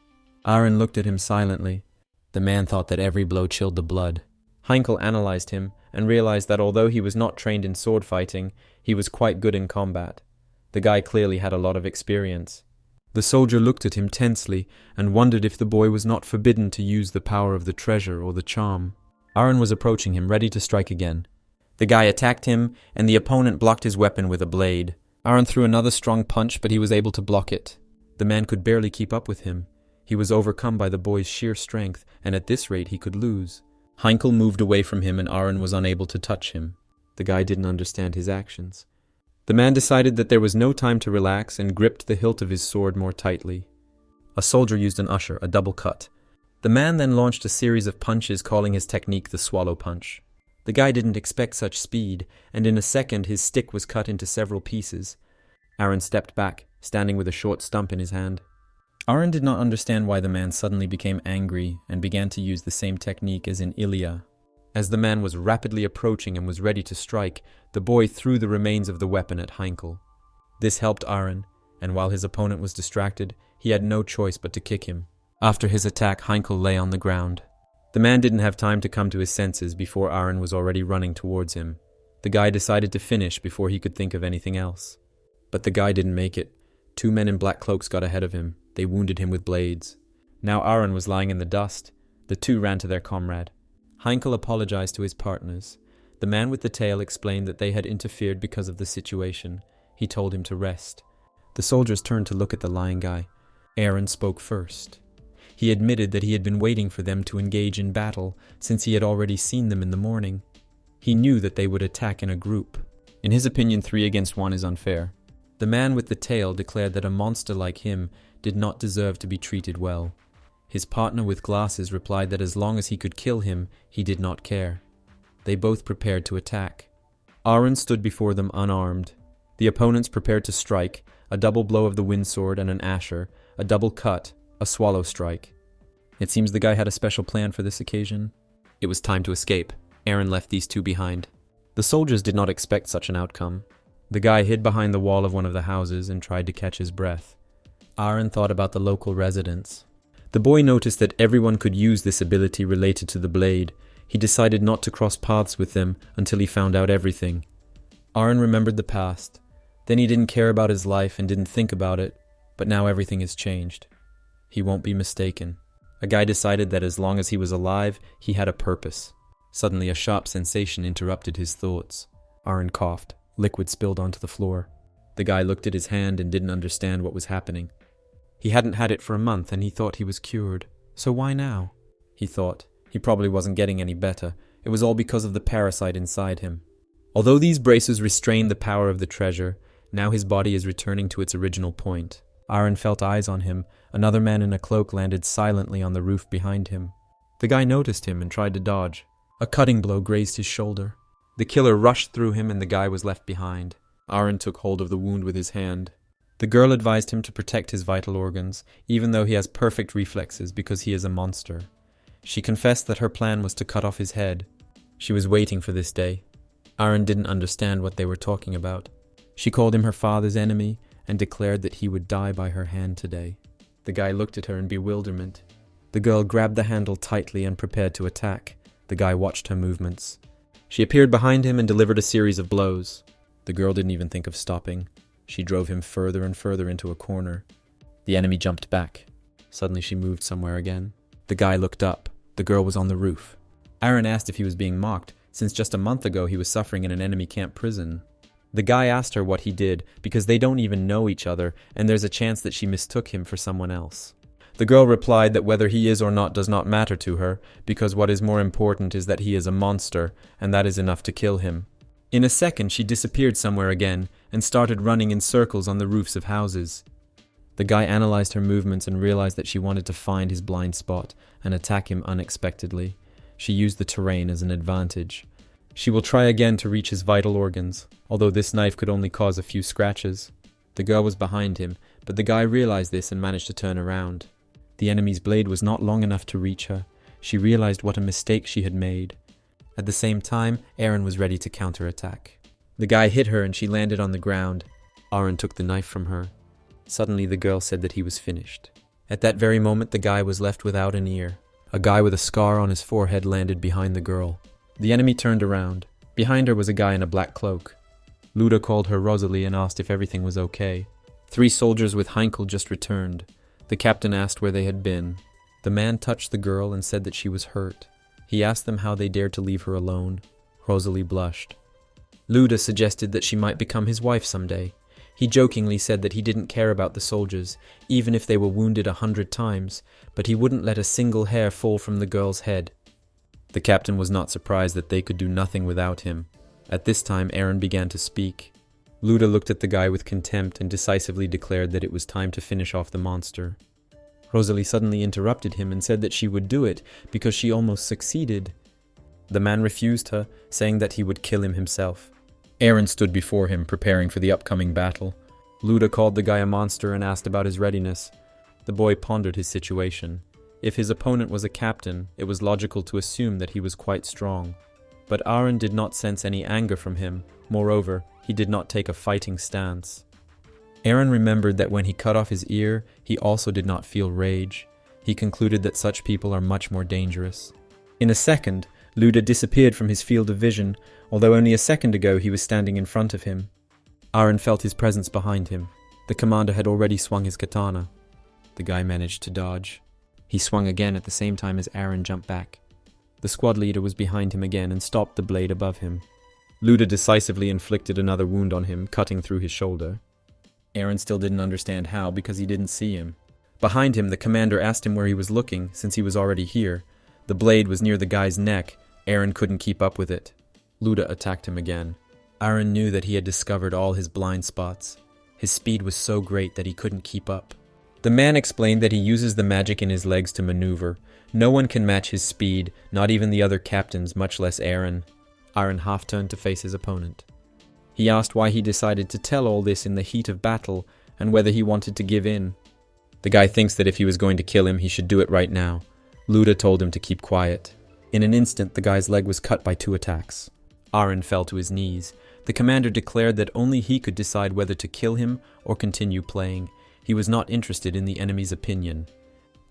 Aaron looked at him silently. The man thought that every blow chilled the blood. Heinkel analyzed him and realized that although he was not trained in sword fighting, he was quite good in combat. The guy clearly had a lot of experience. The soldier looked at him tensely and wondered if the boy was not forbidden to use the power of the treasure or the charm. Aaron was approaching him, ready to strike again. The guy attacked him, and the opponent blocked his weapon with a blade. Aaron threw another strong punch, but he was able to block it. The man could barely keep up with him. He was overcome by the boy's sheer strength, and at this rate he could lose. Heinkel moved away from him, and Aaron was unable to touch him. The guy didn't understand his actions. The man decided that there was no time to relax and gripped the hilt of his sword more tightly. A soldier used an usher, a double cut. The man then launched a series of punches, calling his technique the swallow punch. The guy didn't expect such speed, and in a second his stick was cut into several pieces. Aaron stepped back, standing with a short stump in his hand. Aaron did not understand why the man suddenly became angry and began to use the same technique as in Ilya. As the man was rapidly approaching and was ready to strike, the boy threw the remains of the weapon at Heinkel. This helped Aaron, and while his opponent was distracted, he had no choice but to kick him. After his attack, Heinkel lay on the ground. The man didn't have time to come to his senses before Aaron was already running towards him. The guy decided to finish before he could think of anything else. But the guy didn't make it. 2 men in black cloaks got ahead of him. They wounded him with blades. Now Aaron was lying in the dust. The 2 ran to their comrade. Heinkel apologized to his partners. The man with the tail explained that they had interfered because of the situation. He told him to rest. The soldiers turned to look at the lying guy. Aaron spoke first. He admitted that he had been waiting for them to engage in battle since he had already seen them in the morning. He knew that they would attack in a group. In his opinion, 3 against 1 is unfair. The man with the tail declared that a monster like him did not deserve to be treated well. His partner with glasses replied that as long as he could kill him, he did not care. They both prepared to attack. Aaron stood before them unarmed. The opponents prepared to strike, a double blow of the windsword and an asher, a double cut, a swallow strike. It seems the guy had a special plan for this occasion. It was time to escape. Aaron left these 2 behind. The soldiers did not expect such an outcome. The guy hid behind the wall of one of the houses and tried to catch his breath. Aaron thought about the local residents. The boy noticed that everyone could use this ability related to the blade. He decided not to cross paths with them until he found out everything. Aaron remembered the past. Then he didn't care about his life and didn't think about it, but now everything has changed. He won't be mistaken. A guy decided that as long as he was alive, he had a purpose. Suddenly a sharp sensation interrupted his thoughts. Aaron coughed. Liquid spilled onto the floor. The guy looked at his hand and didn't understand what was happening. He hadn't had it for a month and he thought he was cured. So why now? He thought. He probably wasn't getting any better. It was all because of the parasite inside him. Although these braces restrained the power of the treasure, now his body is returning to its original point. Aaron felt eyes on him. Another man in a cloak landed silently on the roof behind him. The guy noticed him and tried to dodge. A cutting blow grazed his shoulder. The killer rushed through him and the guy was left behind. Aaron took hold of the wound with his hand. The girl advised him to protect his vital organs, even though he has perfect reflexes because he is a monster. She confessed that her plan was to cut off his head. She was waiting for this day. Aaron didn't understand what they were talking about. She called him her father's enemy and declared that he would die by her hand today. The guy looked at her in bewilderment. The girl grabbed the handle tightly and prepared to attack. The guy watched her movements. She appeared behind him and delivered a series of blows. The girl didn't even think of stopping. She drove him further and further into a corner. The enemy jumped back. Suddenly she moved somewhere again. The guy looked up. The girl was on the roof. Aaron asked if he was being mocked, since just a month ago he was suffering in an enemy camp prison. The guy asked her what he did, because they don't even know each other, and there's a chance that she mistook him for someone else. The girl replied that whether he is or not does not matter to her, because what is more important is that he is a monster, and that is enough to kill him. In a second she disappeared somewhere again, and started running in circles on the roofs of houses. The guy analyzed her movements and realized that she wanted to find his blind spot and attack him unexpectedly. She used the terrain as an advantage. She will try again to reach his vital organs, although this knife could only cause a few scratches. The girl was behind him, but the guy realized this and managed to turn around. The enemy's blade was not long enough to reach her. She realized what a mistake she had made. At the same time, Aaron was ready to counterattack. The guy hit her and she landed on the ground. Aaron took the knife from her. Suddenly the girl said that he was finished. At that very moment, the guy was left without an ear. A guy with a scar on his forehead landed behind the girl. The enemy turned around. Behind her was a guy in a black cloak. Luda called her Rosalie and asked if everything was okay. 3 soldiers with Heinkel just returned. The captain asked where they had been. The man touched the girl and said that she was hurt. He asked them how they dared to leave her alone. Rosalie blushed. Luda suggested that she might become his wife someday. He jokingly said that he didn't care about the soldiers, even if they were wounded 100 times, but he wouldn't let a single hair fall from the girl's head. The captain was not surprised that they could do nothing without him. At this time, Aaron began to speak. Luda looked at the guy with contempt and decisively declared that it was time to finish off the monster. Rosalie suddenly interrupted him and said that she would do it because she almost succeeded. The man refused her, saying that he would kill him himself. Aaron stood before him, preparing for the upcoming battle. Luda called the guy a monster and asked about his readiness. The boy pondered his situation. If his opponent was a captain, it was logical to assume that he was quite strong. But Aaron did not sense any anger from him. Moreover, he did not take a fighting stance. Aaron remembered that when he cut off his ear, he also did not feel rage. He concluded that such people are much more dangerous. In a second, Luda disappeared from his field of vision, although only a second ago he was standing in front of him. Aaron felt his presence behind him. The commander had already swung his katana. The guy managed to dodge. He swung again at the same time as Aaron jumped back. The squad leader was behind him again and stopped the blade above him. Luda decisively inflicted another wound on him, cutting through his shoulder. Aaron still didn't understand how because he didn't see him. Behind him, the commander asked him where he was looking, since he was already here. The blade was near the guy's neck. Aaron couldn't keep up with it. Luda attacked him again. Aaron knew that he had discovered all his blind spots. His speed was so great that he couldn't keep up. The man explained that he uses the magic in his legs to maneuver. No one can match his speed, not even the other captains, much less Aaron. Aaron half turned to face his opponent. He asked why he decided to tell all this in the heat of battle, and whether he wanted to give in. The guy thinks that if he was going to kill him, he should do it right now. Luda told him to keep quiet. In an instant, the guy's leg was cut by 2 attacks. Aaron fell to his knees. The commander declared that only he could decide whether to kill him or continue playing. He was not interested in the enemy's opinion.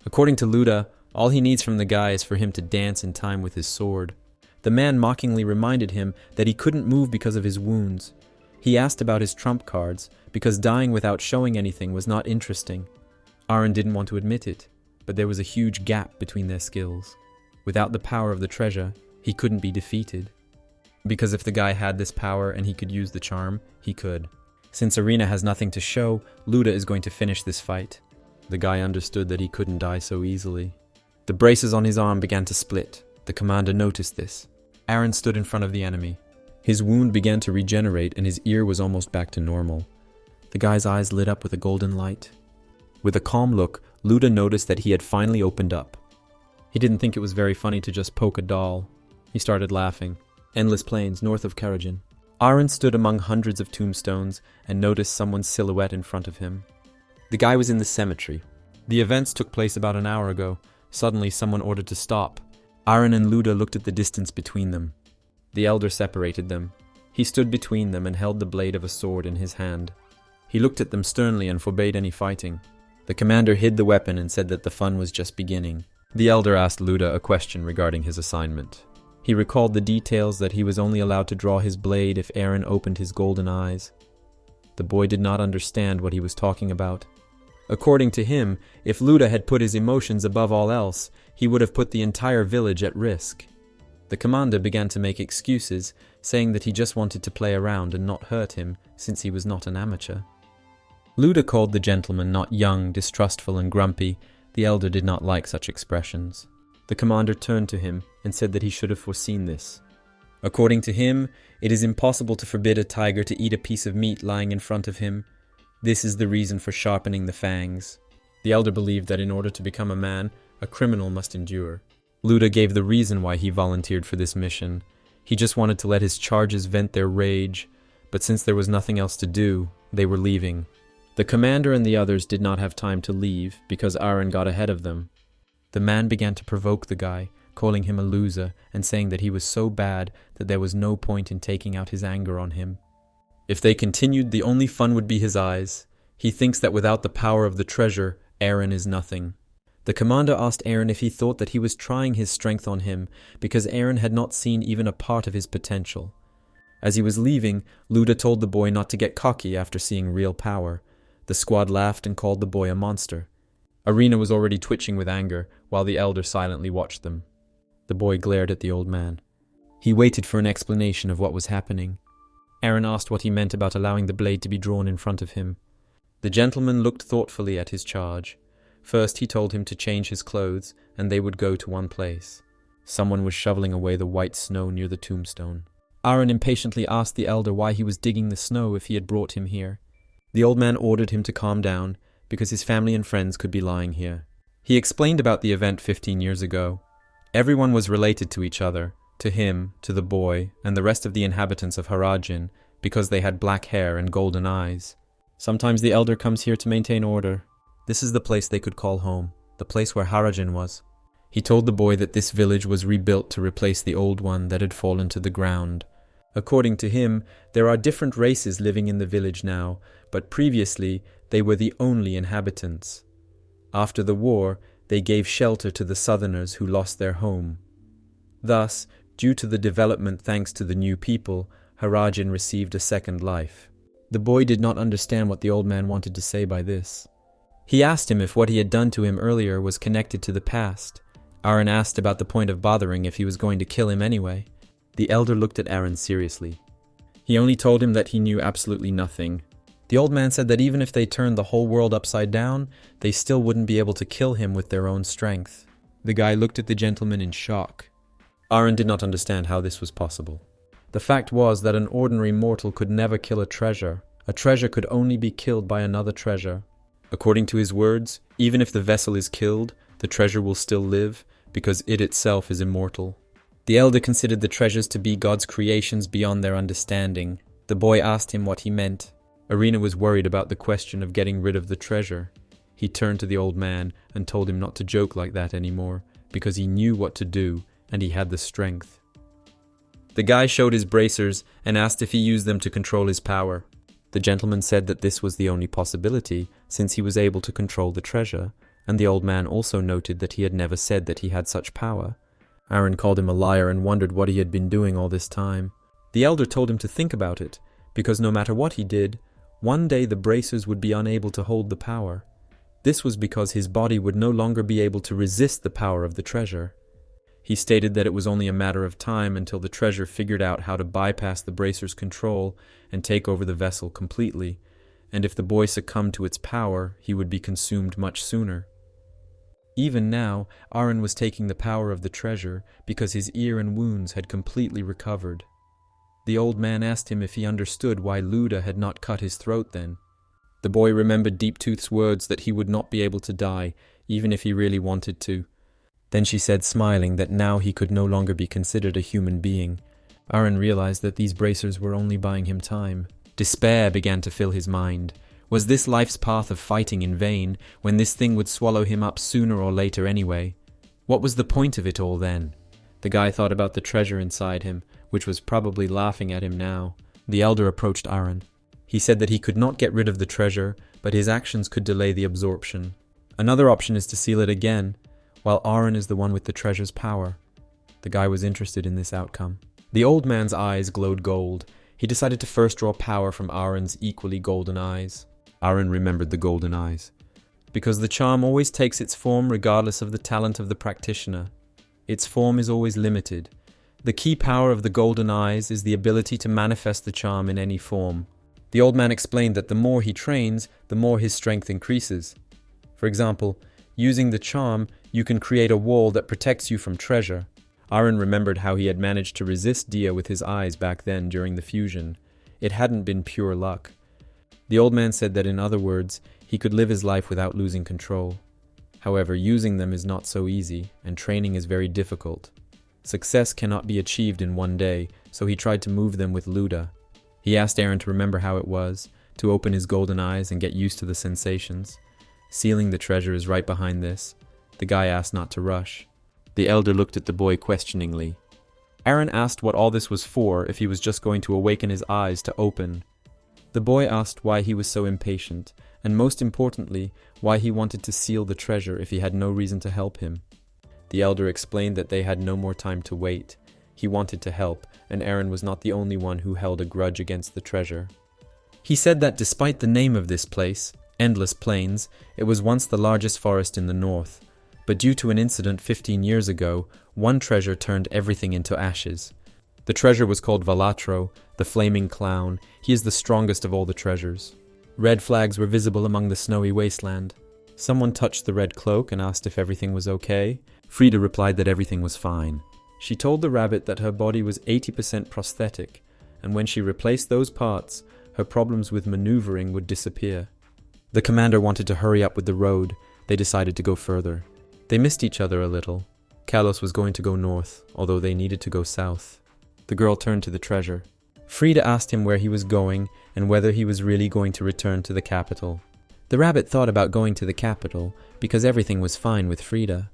According to Luda, all he needs from the guy is for him to dance in time with his sword. The man mockingly reminded him that he couldn't move because of his wounds. He asked about his trump cards, because dying without showing anything was not interesting. Aaron didn't want to admit it, but there was a huge gap between their skills. Without the power of the treasure, he couldn't be defeated. Because if the guy had this power and he could use the charm, he could. Since Arena has nothing to show, Luda is going to finish this fight. The guy understood that he couldn't die so easily. The braces on his arm began to split. The commander noticed this. Aaron stood in front of the enemy. His wound began to regenerate and his ear was almost back to normal. The guy's eyes lit up with a golden light. With a calm look, Luda noticed that he had finally opened up. He didn't think it was very funny to just poke a doll. He started laughing. Endless plains north of Karajin. Aaron stood among hundreds of tombstones and noticed someone's silhouette in front of him. The guy was in the cemetery. The events took place about an hour ago. Suddenly, someone ordered to stop. Aaron and Luda looked at the distance between them. The elder separated them. He stood between them and held the blade of a sword in his hand. He looked at them sternly and forbade any fighting. The commander hid the weapon and said that the fun was just beginning. The elder asked Luda a question regarding his assignment. He recalled the details that he was only allowed to draw his blade if Aaron opened his golden eyes. The boy did not understand what he was talking about. According to him, if Luda had put his emotions above all else, he would have put the entire village at risk. The commander began to make excuses, saying that he just wanted to play around and not hurt him, since he was not an amateur. Luda called the gentleman not young, distrustful, and grumpy. The elder did not like such expressions. The commander turned to him and said that he should have foreseen this. According to him, it is impossible to forbid a tiger to eat a piece of meat lying in front of him. This is the reason for sharpening the fangs. The elder believed that in order to become a man, a criminal must endure. Luda gave the reason why he volunteered for this mission. He just wanted to let his charges vent their rage, but since there was nothing else to do, they were leaving. The commander and the others did not have time to leave because Aaron got ahead of them. The man began to provoke the guy, calling him a loser and saying that he was so bad that there was no point in taking out his anger on him. If they continued, the only fun would be his eyes. He thinks that without the power of the treasure, Aaron is nothing. The commander asked Aaron if he thought that he was trying his strength on him because Aaron had not seen even a part of his potential. As he was leaving, Luda told the boy not to get cocky after seeing real power. The squad laughed and called the boy a monster. Arena was already twitching with anger, while the elder silently watched them. The boy glared at the old man. He waited for an explanation of what was happening. Aaron asked what he meant about allowing the blade to be drawn in front of him. The gentleman looked thoughtfully at his charge. First he told him to change his clothes, and they would go to one place. Someone was shoveling away the white snow near the tombstone. Aaron impatiently asked the elder why he was digging the snow if he had brought him here. The old man ordered him to calm down, because his family and friends could be lying here. He explained about the event 15 years ago. Everyone was related to each other, to him, to the boy, and the rest of the inhabitants of Harajin, because they had black hair and golden eyes. Sometimes the elder comes here to maintain order. This is the place they could call home, the place where Harajin was. He told the boy that this village was rebuilt to replace the old one that had fallen to the ground. According to him, there are different races living in the village now, but previously they were the only inhabitants. After the war, they gave shelter to the southerners who lost their home. Thus, due to the development thanks to the new people, Harajin received a second life. The boy did not understand what the old man wanted to say by this. He asked him if what he had done to him earlier was connected to the past. Aaron asked about the point of bothering if he was going to kill him anyway. The elder looked at Aaron seriously. He only told him that he knew absolutely nothing. The old man said that even if they turned the whole world upside down, they still wouldn't be able to kill him with their own strength. The guy looked at the gentleman in shock. Aaron did not understand how this was possible. The fact was that an ordinary mortal could never kill a treasure. A treasure could only be killed by another treasure. According to his words, even if the vessel is killed, the treasure will still live, because it itself is immortal. The elder considered the treasures to be God's creations beyond their understanding. The boy asked him what he meant. Arena was worried about the question of getting rid of the treasure. He turned to the old man and told him not to joke like that anymore, because he knew what to do, and he had the strength. The guy showed his bracers and asked if he used them to control his power. The gentleman said that this was the only possibility, since he was able to control the treasure, and the old man also noted that he had never said that he had such power. Aaron called him a liar and wondered what he had been doing all this time. The elder told him to think about it, because no matter what he did, one day the bracers would be unable to hold the power. This was because his body would no longer be able to resist the power of the treasure. He stated that it was only a matter of time until the treasure figured out how to bypass the bracer's control and take over the vessel completely, and if the boy succumbed to its power, he would be consumed much sooner. Even now, Aaron was taking the power of the treasure because his ear and wounds had completely recovered. The old man asked him if he understood why Luda had not cut his throat then. The boy remembered Deep Tooth's words that he would not be able to die, even if he really wanted to. Then she said, smiling, that now he could no longer be considered a human being. Aaron realized that these bracers were only buying him time. Despair began to fill his mind. Was this life's path of fighting in vain, when this thing would swallow him up sooner or later anyway? What was the point of it all then? The guy thought about the treasure inside him, which was probably laughing at him now. The elder approached Aaron. He said that he could not get rid of the treasure, but his actions could delay the absorption. Another option is to seal it again, while Aaron is the one with the treasure's power. The guy was interested in this outcome. The old man's eyes glowed gold. He decided to first draw power from Aaron's equally golden eyes. Aaron remembered the golden eyes. Because the charm always takes its form regardless of the talent of the practitioner. Its form is always limited. The key power of the golden eyes is the ability to manifest the charm in any form. The old man explained that the more he trains, the more his strength increases. For example, using the charm, you can create a wall that protects you from treasure. Aaron remembered how he had managed to resist Dia with his eyes back then during the fusion. It hadn't been pure luck. The old man said that in other words, he could live his life without losing control. However, using them is not so easy, and training is very difficult. Success cannot be achieved in one day, so he tried to move them with Luda. He asked Aaron to remember how it was, to open his golden eyes and get used to the sensations. Sealing the treasure is right behind this. The guy asked not to rush. The elder looked at the boy questioningly. Aaron asked what all this was for, if he was just going to awaken his eyes to open. The boy asked why he was so impatient, and most importantly, why he wanted to seal the treasure if he had no reason to help him. The elder explained that they had no more time to wait. He wanted to help, and Aaron was not the only one who held a grudge against the treasure. He said that despite the name of this place, Endless Plains, it was once the largest forest in the north. But due to an incident 15 years ago, one treasure turned everything into ashes. The treasure was called Valatro, the Flaming Clown. He is the strongest of all the treasures. Red flags were visible among the snowy wasteland. Someone touched the red cloak and asked if everything was okay. Freda replied that everything was fine. She told the rabbit that her body was 80% prosthetic, and when she replaced those parts, her problems with maneuvering would disappear. The commander wanted to hurry up with the road. They decided to go further. They missed each other a little. Kalos was going to go north, although they needed to go south. The girl turned to the treasure. Freda asked him where he was going and whether he was really going to return to the capital. The rabbit thought about going to the capital because everything was fine with Freda.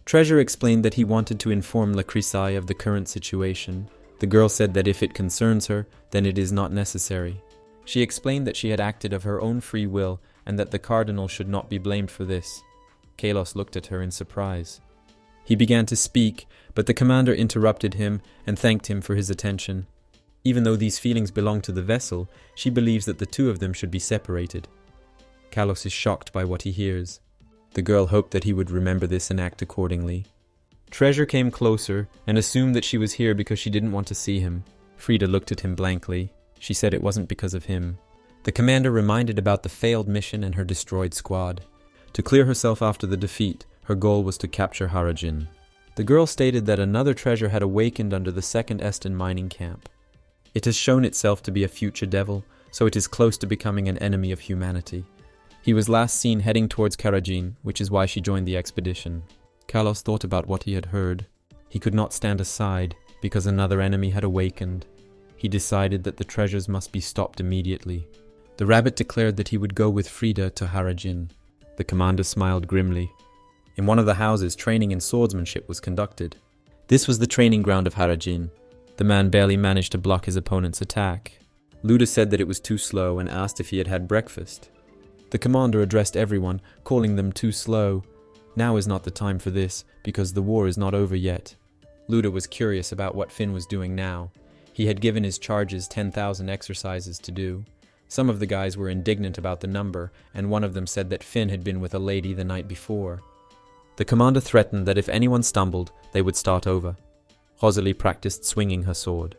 Treasure explained that he wanted to inform Lakrisai of the current situation. The girl said that if it concerns her, then it is not necessary. She explained that she had acted of her own free will and that the cardinal should not be blamed for this. Kalos looked at her in surprise. He began to speak, but the commander interrupted him and thanked him for his attention. Even though these feelings belong to the vessel, she believes that the two of them should be separated. Kalos is shocked by what he hears. The girl hoped that he would remember this and act accordingly. Treasure came closer and assumed that she was here because she didn't want to see him. Freda looked at him blankly. She said it wasn't because of him. The commander reminded about the failed mission and her destroyed squad. To clear herself after the defeat, her goal was to capture Harajin. The girl stated that another treasure had awakened under the second Eston mining camp. It has shown itself to be a future devil, so it is close to becoming an enemy of humanity. He was last seen heading towards Karajin, which is why she joined the expedition. Kalos thought about what he had heard. He could not stand aside, because another enemy had awakened. He decided that the treasures must be stopped immediately. The rabbit declared that he would go with Freda to Harajin. The commander smiled grimly. In one of the houses, training in swordsmanship was conducted. This was the training ground of Harajin. The man barely managed to block his opponent's attack. Luda said that it was too slow and asked if he had had breakfast. The commander addressed everyone, calling them too slow. Now is not the time for this, because the war is not over yet. Luda was curious about what Finn was doing now. He had given his charges 10,000 exercises to do. Some of the guys were indignant about the number, and one of them said that Finn had been with a lady the night before. The commander threatened that if anyone stumbled, they would start over. Rosalie practiced swinging her sword.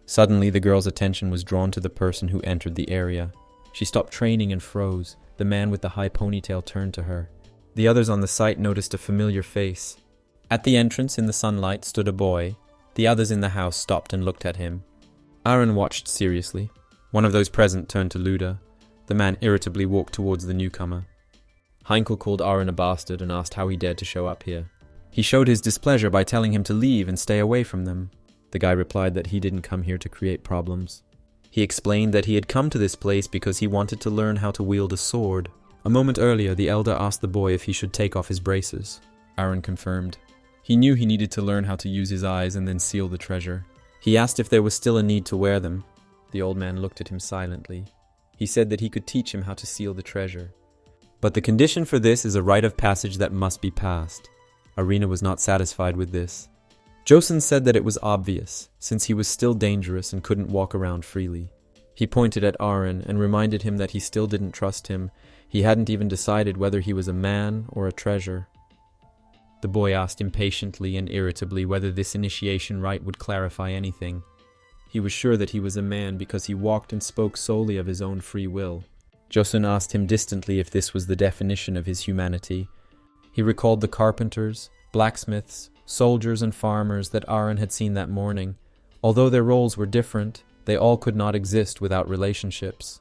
Suddenly, the girl's attention was drawn to the person who entered the area. She stopped training and froze. The man with the high ponytail turned to her. The others on the site noticed a familiar face. At the entrance in the sunlight stood a boy. The others in the house stopped and looked at him. Aaron watched seriously. One of those present turned to Luda. The man irritably walked towards the newcomer. Heinkel called Aaron a bastard and asked how he dared to show up here. He showed his displeasure by telling him to leave and stay away from them. The guy replied that he didn't come here to create problems. He explained that he had come to this place because he wanted to learn how to wield a sword. A moment earlier, the elder asked the boy if he should take off his braces. Aaron confirmed. He knew he needed to learn how to use his eyes and then seal the treasure. He asked if there was still a need to wear them. The old man looked at him silently. He said that he could teach him how to seal the treasure. But the condition for this is a rite of passage that must be passed. Arena was not satisfied with this. Josun said that it was obvious, since he was still dangerous and couldn't walk around freely. He pointed at Aaron and reminded him that he still didn't trust him. He hadn't even decided whether he was a man or a treasure. The boy asked impatiently and irritably whether this initiation rite would clarify anything. He was sure that he was a man because he walked and spoke solely of his own free will. Josun asked him distantly if this was the definition of his humanity. He recalled the carpenters, blacksmiths, soldiers and farmers that Aaron had seen that morning. Although their roles were different, they all could not exist without relationships.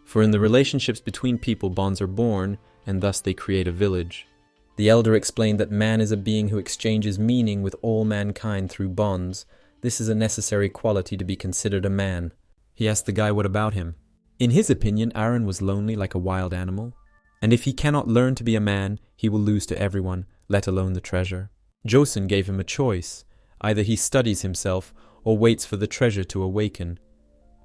For in the relationships between people bonds are born, and thus they create a village. The elder explained that man is a being who exchanges meaning with all mankind through bonds. This is a necessary quality to be considered a man. He asked the guy what about him. In his opinion, Aaron was lonely like a wild animal, and if he cannot learn to be a man, he will lose to everyone, let alone the treasure. Josun gave him a choice. Either he studies himself or waits for the treasure to awaken.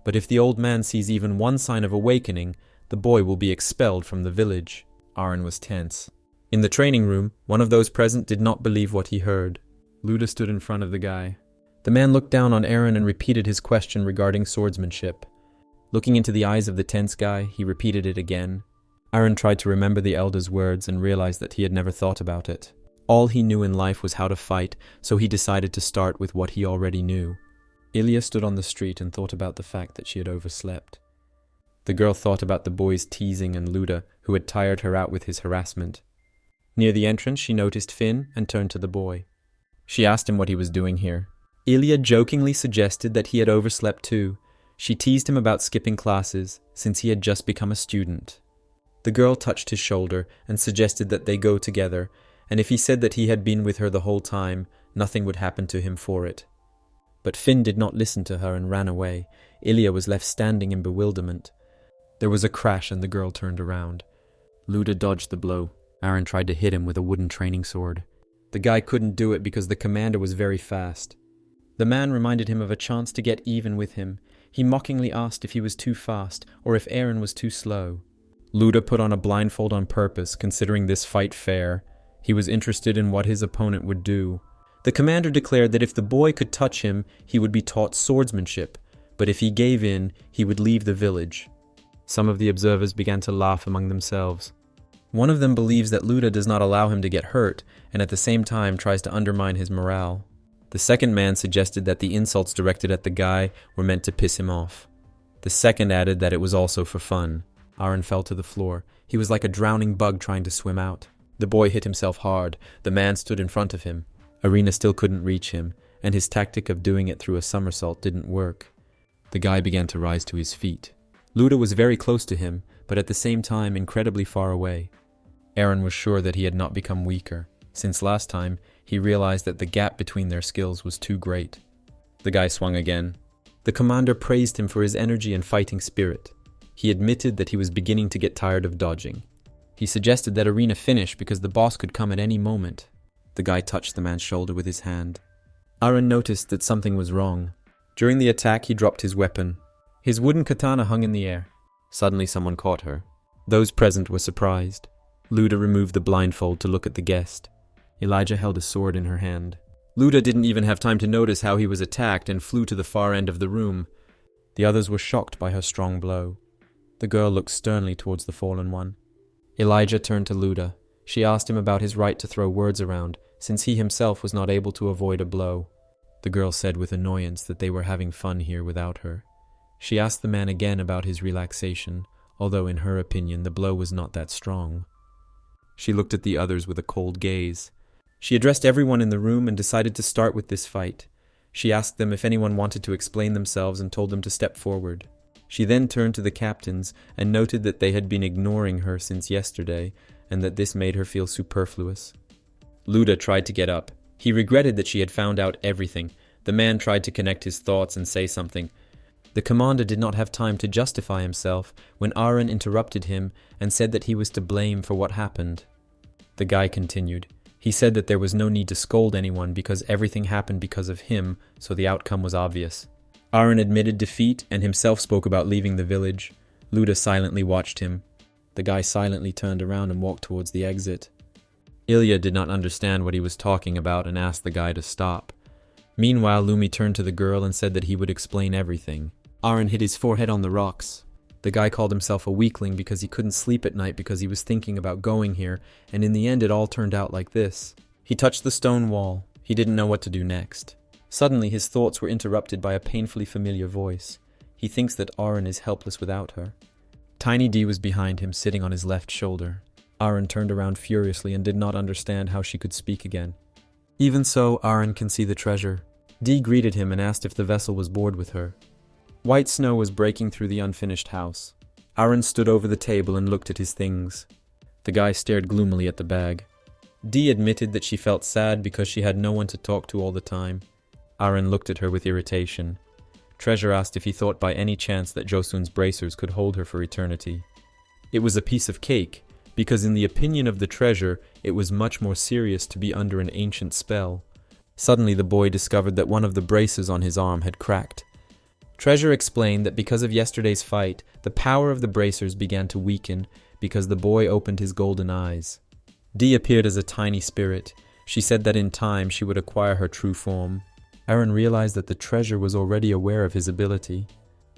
But if the old man sees even one sign of awakening, the boy will be expelled from the village. Aaron was tense. In the training room, one of those present did not believe what he heard. Luda stood in front of the guy. The man looked down on Aaron and repeated his question regarding swordsmanship. Looking into the eyes of the tense guy, he repeated it again. Aaron tried to remember the elder's words and realized that he had never thought about it. All he knew in life was how to fight, so he decided to start with what he already knew. Ilya stood on the street and thought about the fact that she had overslept. The girl thought about the boy's teasing and Luda, who had tired her out with his harassment. Near the entrance, she noticed Finn and turned to the boy. She asked him what he was doing here. Ilya jokingly suggested that he had overslept too. She teased him about skipping classes, since he had just become a student. The girl touched his shoulder and suggested that they go together, and if he said that he had been with her the whole time, nothing would happen to him for it. But Finn did not listen to her and ran away. Ilya was left standing in bewilderment. There was a crash and the girl turned around. Luda dodged the blow. Aaron tried to hit him with a wooden training sword. The guy couldn't do it because the commander was very fast. The man reminded him of a chance to get even with him. He mockingly asked if he was too fast or if Aaron was too slow. Luda put on a blindfold on purpose, considering this fight fair. He was interested in what his opponent would do. The commander declared that if the boy could touch him, he would be taught swordsmanship, but if he gave in, he would leave the village. Some of the observers began to laugh among themselves. One of them believes that Luda does not allow him to get hurt, and at the same time tries to undermine his morale. The second man suggested that the insults directed at the guy were meant to piss him off. The second added that it was also for fun. Aaron fell to the floor. He was like a drowning bug trying to swim out. The boy hit himself hard. The man stood in front of him. Arena still couldn't reach him, and his tactic of doing it through a somersault didn't work. The guy began to rise to his feet. Luda was very close to him, but at the same time incredibly far away. Aaron was sure that he had not become weaker. Since last time, he realized that the gap between their skills was too great. The guy swung again. The commander praised him for his energy and fighting spirit. He admitted that he was beginning to get tired of dodging. He suggested that Arena finish because the boss could come at any moment. The guy touched the man's shoulder with his hand. Aaron noticed that something was wrong. During the attack, he dropped his weapon. His wooden katana hung in the air. Suddenly someone caught her. Those present were surprised. Luda removed the blindfold to look at the guest. Elijah held a sword in her hand. Luda didn't even have time to notice how he was attacked and flew to the far end of the room. The others were shocked by her strong blow. The girl looked sternly towards the fallen one. Elijah turned to Luda. She asked him about his right to throw words around, since he himself was not able to avoid a blow. The girl said with annoyance that they were having fun here without her. She asked the man again about his relaxation, although in her opinion the blow was not that strong. She looked at the others with a cold gaze. She addressed everyone in the room and decided to start with this fight. She asked them if anyone wanted to explain themselves and told them to step forward. She then turned to the captains and noted that they had been ignoring her since yesterday and that this made her feel superfluous. Luda tried to get up. He regretted that she had found out everything. The man tried to connect his thoughts and say something. The commander did not have time to justify himself when Aaron interrupted him and said that he was to blame for what happened. The guy continued. He said that there was no need to scold anyone because everything happened because of him, so the outcome was obvious. Aaron admitted defeat and himself spoke about leaving the village. Luda silently watched him. The guy silently turned around and walked towards the exit. Ilya did not understand what he was talking about and asked the guy to stop. Meanwhile, Lumi turned to the girl and said that he would explain everything. Aaron hit his forehead on the rocks. The guy called himself a weakling because he couldn't sleep at night because he was thinking about going here, and in the end it all turned out like this. He touched the stone wall. He didn't know what to do next. Suddenly his thoughts were interrupted by a painfully familiar voice. He thinks that Aaron is helpless without her. Tiny D was behind him, sitting on his left shoulder. Aaron turned around furiously and did not understand how she could speak again. Even so, Aaron can see the treasure. D greeted him and asked if the vessel was bored with her. White snow was breaking through the unfinished house. Aaron stood over the table and looked at his things. The guy stared gloomily at the bag. Dee admitted that she felt sad because she had no one to talk to all the time. Aaron looked at her with irritation. Treasure asked if he thought by any chance that Josun's bracers could hold her for eternity. It was a piece of cake, because in the opinion of the treasure, it was much more serious to be under an ancient spell. Suddenly the boy discovered that one of the braces on his arm had cracked. Treasure explained that because of yesterday's fight, the power of the bracers began to weaken because the boy opened his golden eyes. Dee appeared as a tiny spirit. She said that in time she would acquire her true form. Aaron realized that the treasure was already aware of his ability.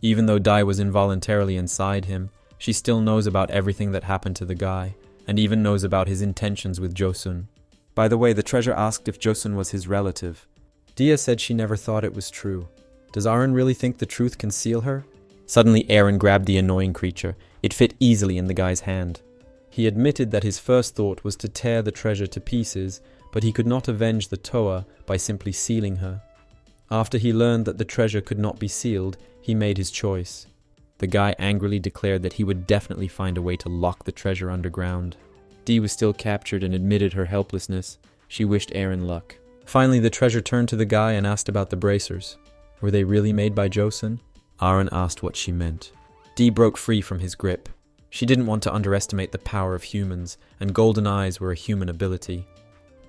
Even though Dai was involuntarily inside him, she still knows about everything that happened to the guy, and even knows about his intentions with Josun. By the way, the treasure asked if Josun was his relative. Dia said she never thought it was true. Does Aaron really think the truth can seal her? Suddenly Aaron grabbed the annoying creature. It fit easily in the guy's hand. He admitted that his first thought was to tear the treasure to pieces, but he could not avenge the Toa by simply sealing her. After he learned that the treasure could not be sealed, he made his choice. The guy angrily declared that he would definitely find a way to lock the treasure underground. Dee was still captured and admitted her helplessness. She wished Aaron luck. Finally, the treasure turned to the guy and asked about the bracers. Were they really made by Josun? Aaron asked what she meant. Dee broke free from his grip. She didn't want to underestimate the power of humans, and golden eyes were a human ability.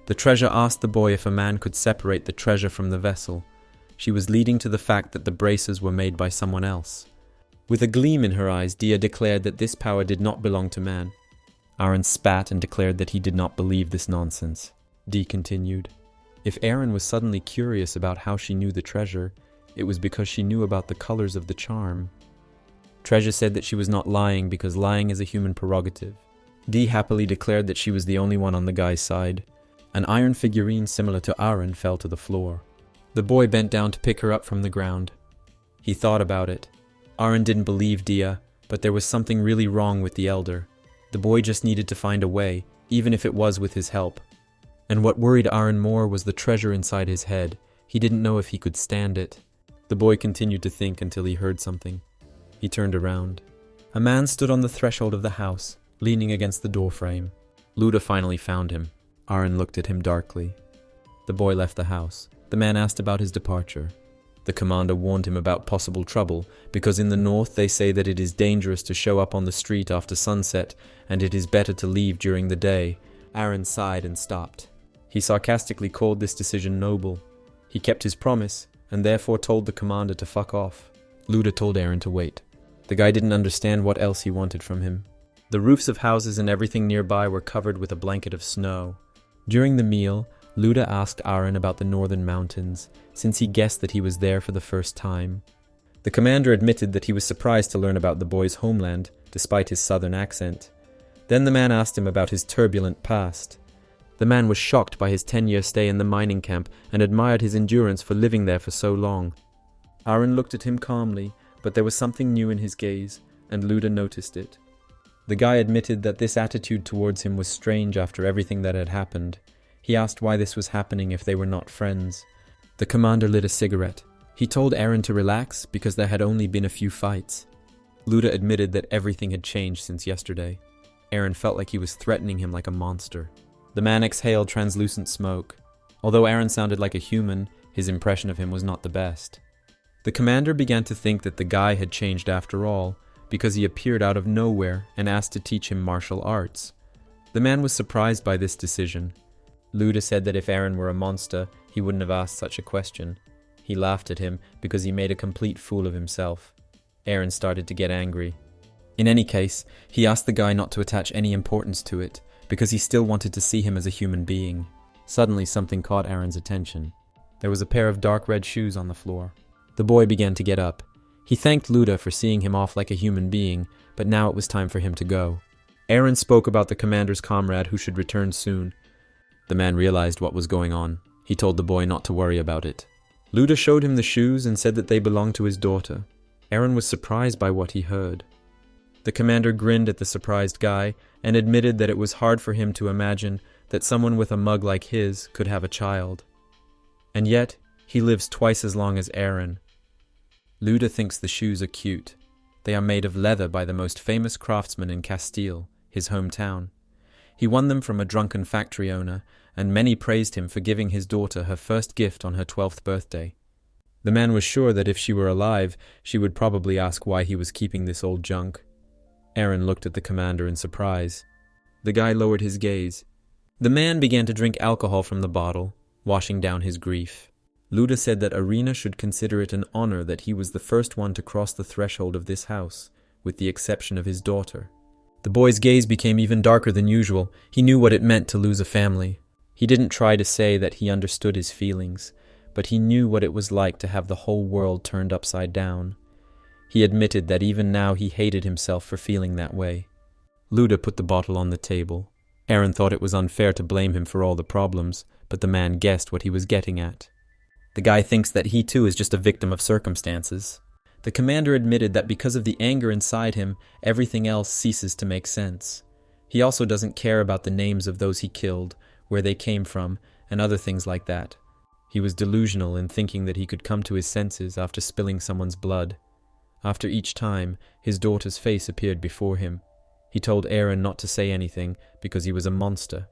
The treasure asked the boy if a man could separate the treasure from the vessel. She was leading to the fact that the bracers were made by someone else. With a gleam in her eyes, Dia declared that this power did not belong to man. Aaron spat and declared that he did not believe this nonsense. Dee continued. If Aaron was suddenly curious about how she knew the treasure, it was because she knew about the colors of the charm. Treasure said that she was not lying because lying is a human prerogative. Dee happily declared that she was the only one on the guy's side. An iron figurine similar to Aaron fell to the floor. The boy bent down to pick her up from the ground. He thought about it. Aaron didn't believe Dia, but there was something really wrong with the elder. The boy just needed to find a way, even if it was with his help. And what worried Aaron more was the treasure inside his head. He didn't know if he could stand it. The boy continued to think until he heard something. He turned around. A man stood on the threshold of the house, leaning against the doorframe. Luda finally found him. Aaron looked at him darkly. The boy left the house. The man asked about his departure. The commander warned him about possible trouble, because in the north they say that it is dangerous to show up on the street after sunset, and it is better to leave during the day. Aaron sighed and stopped. He sarcastically called this decision noble. He kept his promise, and therefore told the commander to fuck off. Luda told Aaron to wait. The guy didn't understand what else he wanted from him. The roofs of houses and everything nearby were covered with a blanket of snow. During the meal, Luda asked Aaron about the northern mountains, since he guessed that he was there for the first time. The commander admitted that he was surprised to learn about the boy's homeland, despite his southern accent. Then the man asked him about his turbulent past. The man was shocked by his 10-year stay in the mining camp and admired his endurance for living there for so long. Aaron looked at him calmly, but there was something new in his gaze, and Luda noticed it. The guy admitted that this attitude towards him was strange after everything that had happened. He asked why this was happening if they were not friends. The commander lit a cigarette. He told Aaron to relax because there had only been a few fights. Luda admitted that everything had changed since yesterday. Aaron felt like he was threatening him like a monster. The man exhaled translucent smoke. Although Aaron sounded like a human, his impression of him was not the best. The commander began to think that the guy had changed after all, because he appeared out of nowhere and asked to teach him martial arts. The man was surprised by this decision. Luda said that if Aaron were a monster, he wouldn't have asked such a question. He laughed at him because he made a complete fool of himself. Aaron started to get angry. In any case, he asked the guy not to attach any importance to it, because he still wanted to see him as a human being. Suddenly something caught Aaron's attention. There was a pair of dark red shoes on the floor. The boy began to get up. He thanked Luda for seeing him off like a human being, but now it was time for him to go. Aaron spoke about the commander's comrade who should return soon. The man realized what was going on. He told the boy not to worry about it. Luda showed him the shoes and said that they belonged to his daughter. Aaron was surprised by what he heard. The commander grinned at the surprised guy and admitted that it was hard for him to imagine that someone with a mug like his could have a child. And yet, he lives twice as long as Aaron. Luda thinks the shoes are cute. They are made of leather by the most famous craftsman in Castile, his hometown. He won them from a drunken factory owner, and many praised him for giving his daughter her first gift on her 12th birthday. The man was sure that if she were alive, she would probably ask why he was keeping this old junk. Aaron looked at the commander in surprise. The guy lowered his gaze. The man began to drink alcohol from the bottle, washing down his grief. Luda said that Arena should consider it an honor that he was the first one to cross the threshold of this house, with the exception of his daughter. The boy's gaze became even darker than usual. He knew what it meant to lose a family. He didn't try to say that he understood his feelings, but he knew what it was like to have the whole world turned upside down. He admitted that even now he hated himself for feeling that way. Luda put the bottle on the table. Aaron thought it was unfair to blame him for all the problems, but the man guessed what he was getting at. The guy thinks that he too is just a victim of circumstances. The commander admitted that because of the anger inside him, everything else ceases to make sense. He also doesn't care about the names of those he killed, where they came from, and other things like that. He was delusional in thinking that he could come to his senses after spilling someone's blood. After each time, his daughter's face appeared before him. He told Aaron not to say anything because he was a monster.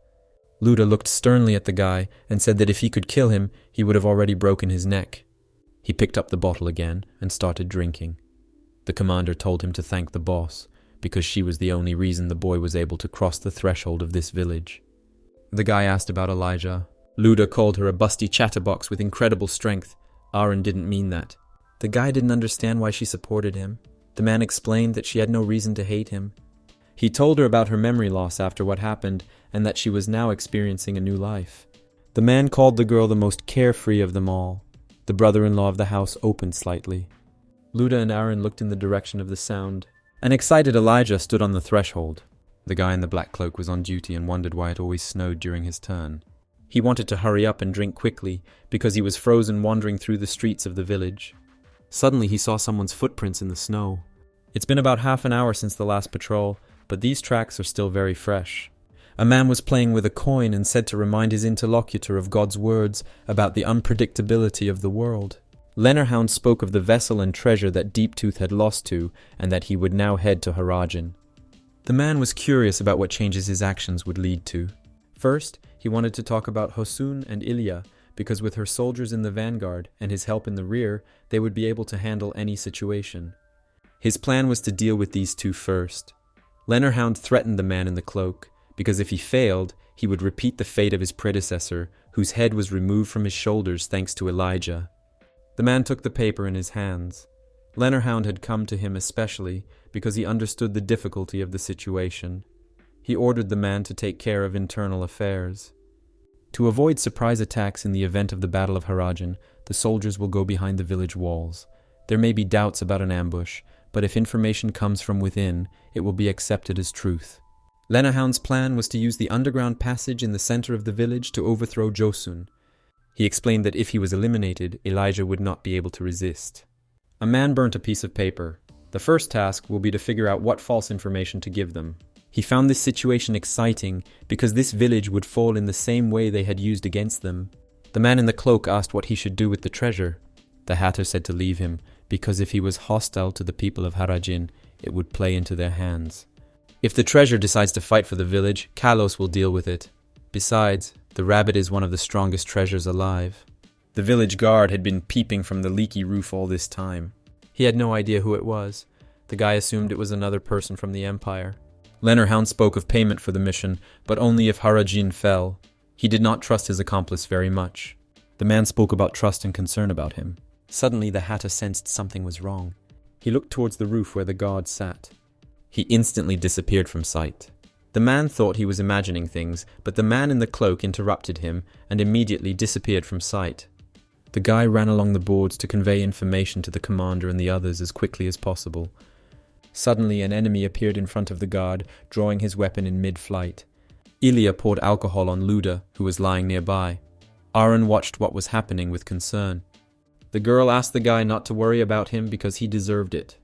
Luda looked sternly at the guy and said that if he could kill him, he would have already broken his neck. He picked up the bottle again and started drinking. The commander told him to thank the boss, because she was the only reason the boy was able to cross the threshold of this village. The guy asked about Elijah. Luda called her a busty chatterbox with incredible strength. Aaron didn't mean that. The guy didn't understand why she supported him. The man explained that she had no reason to hate him. He told her about her memory loss after what happened, and that she was now experiencing a new life. The man called the girl the most carefree of them all. The brother-in-law of the house opened slightly. Luda and Aaron looked in the direction of the sound. An excited Elijah stood on the threshold. The guy in the black cloak was on duty and wondered why it always snowed during his turn. He wanted to hurry up and drink quickly, because he was frozen wandering through the streets of the village. Suddenly he saw someone's footprints in the snow. It's been about half an hour since the last patrol, but these tracks are still very fresh. A man was playing with a coin and said to remind his interlocutor of God's words about the unpredictability of the world. Lenorhound spoke of the vessel and treasure that Deeptooth had lost to, and that he would now head to Harajin. The man was curious about what changes his actions would lead to. First, he wanted to talk about Josun and Ilya, because with her soldiers in the vanguard and his help in the rear, they would be able to handle any situation. His plan was to deal with these two first. Lenorhound threatened the man in the cloak, because if he failed, he would repeat the fate of his predecessor, whose head was removed from his shoulders thanks to Elijah. The man took the paper in his hands. Lenorhound had come to him especially because he understood the difficulty of the situation. He ordered the man to take care of internal affairs. To avoid surprise attacks in the event of the Battle of Harajin, the soldiers will go behind the village walls. There may be doubts about an ambush, but if information comes from within, it will be accepted as truth. Lenorhound's plan was to use the underground passage in the center of the village to overthrow Josun. He explained that if he was eliminated, Elijah would not be able to resist. A man burnt a piece of paper. The first task will be to figure out what false information to give them. He found this situation exciting because this village would fall in the same way they had used against them. The man in the cloak asked what he should do with the treasure. The hatter said to leave him, because if he was hostile to the people of Harajin, it would play into their hands. If the treasure decides to fight for the village, Kalos will deal with it. Besides, the rabbit is one of the strongest treasures alive. The village guard had been peeping from the leaky roof all this time. He had no idea who it was. The guy assumed it was another person from the Empire. Lenorhound spoke of payment for the mission, but only if Harajin fell. He did not trust his accomplice very much. The man spoke about trust and concern about him. Suddenly the hatter sensed something was wrong. He looked towards the roof where the guard sat. He instantly disappeared from sight. The man thought he was imagining things, but the man in the cloak interrupted him and immediately disappeared from sight. The guy ran along the boards to convey information to the commander and the others as quickly as possible. Suddenly an enemy appeared in front of the guard, drawing his weapon in mid-flight. Ilya poured alcohol on Luda, who was lying nearby. Aaron watched what was happening with concern. The girl asked the guy not to worry about him because he deserved it.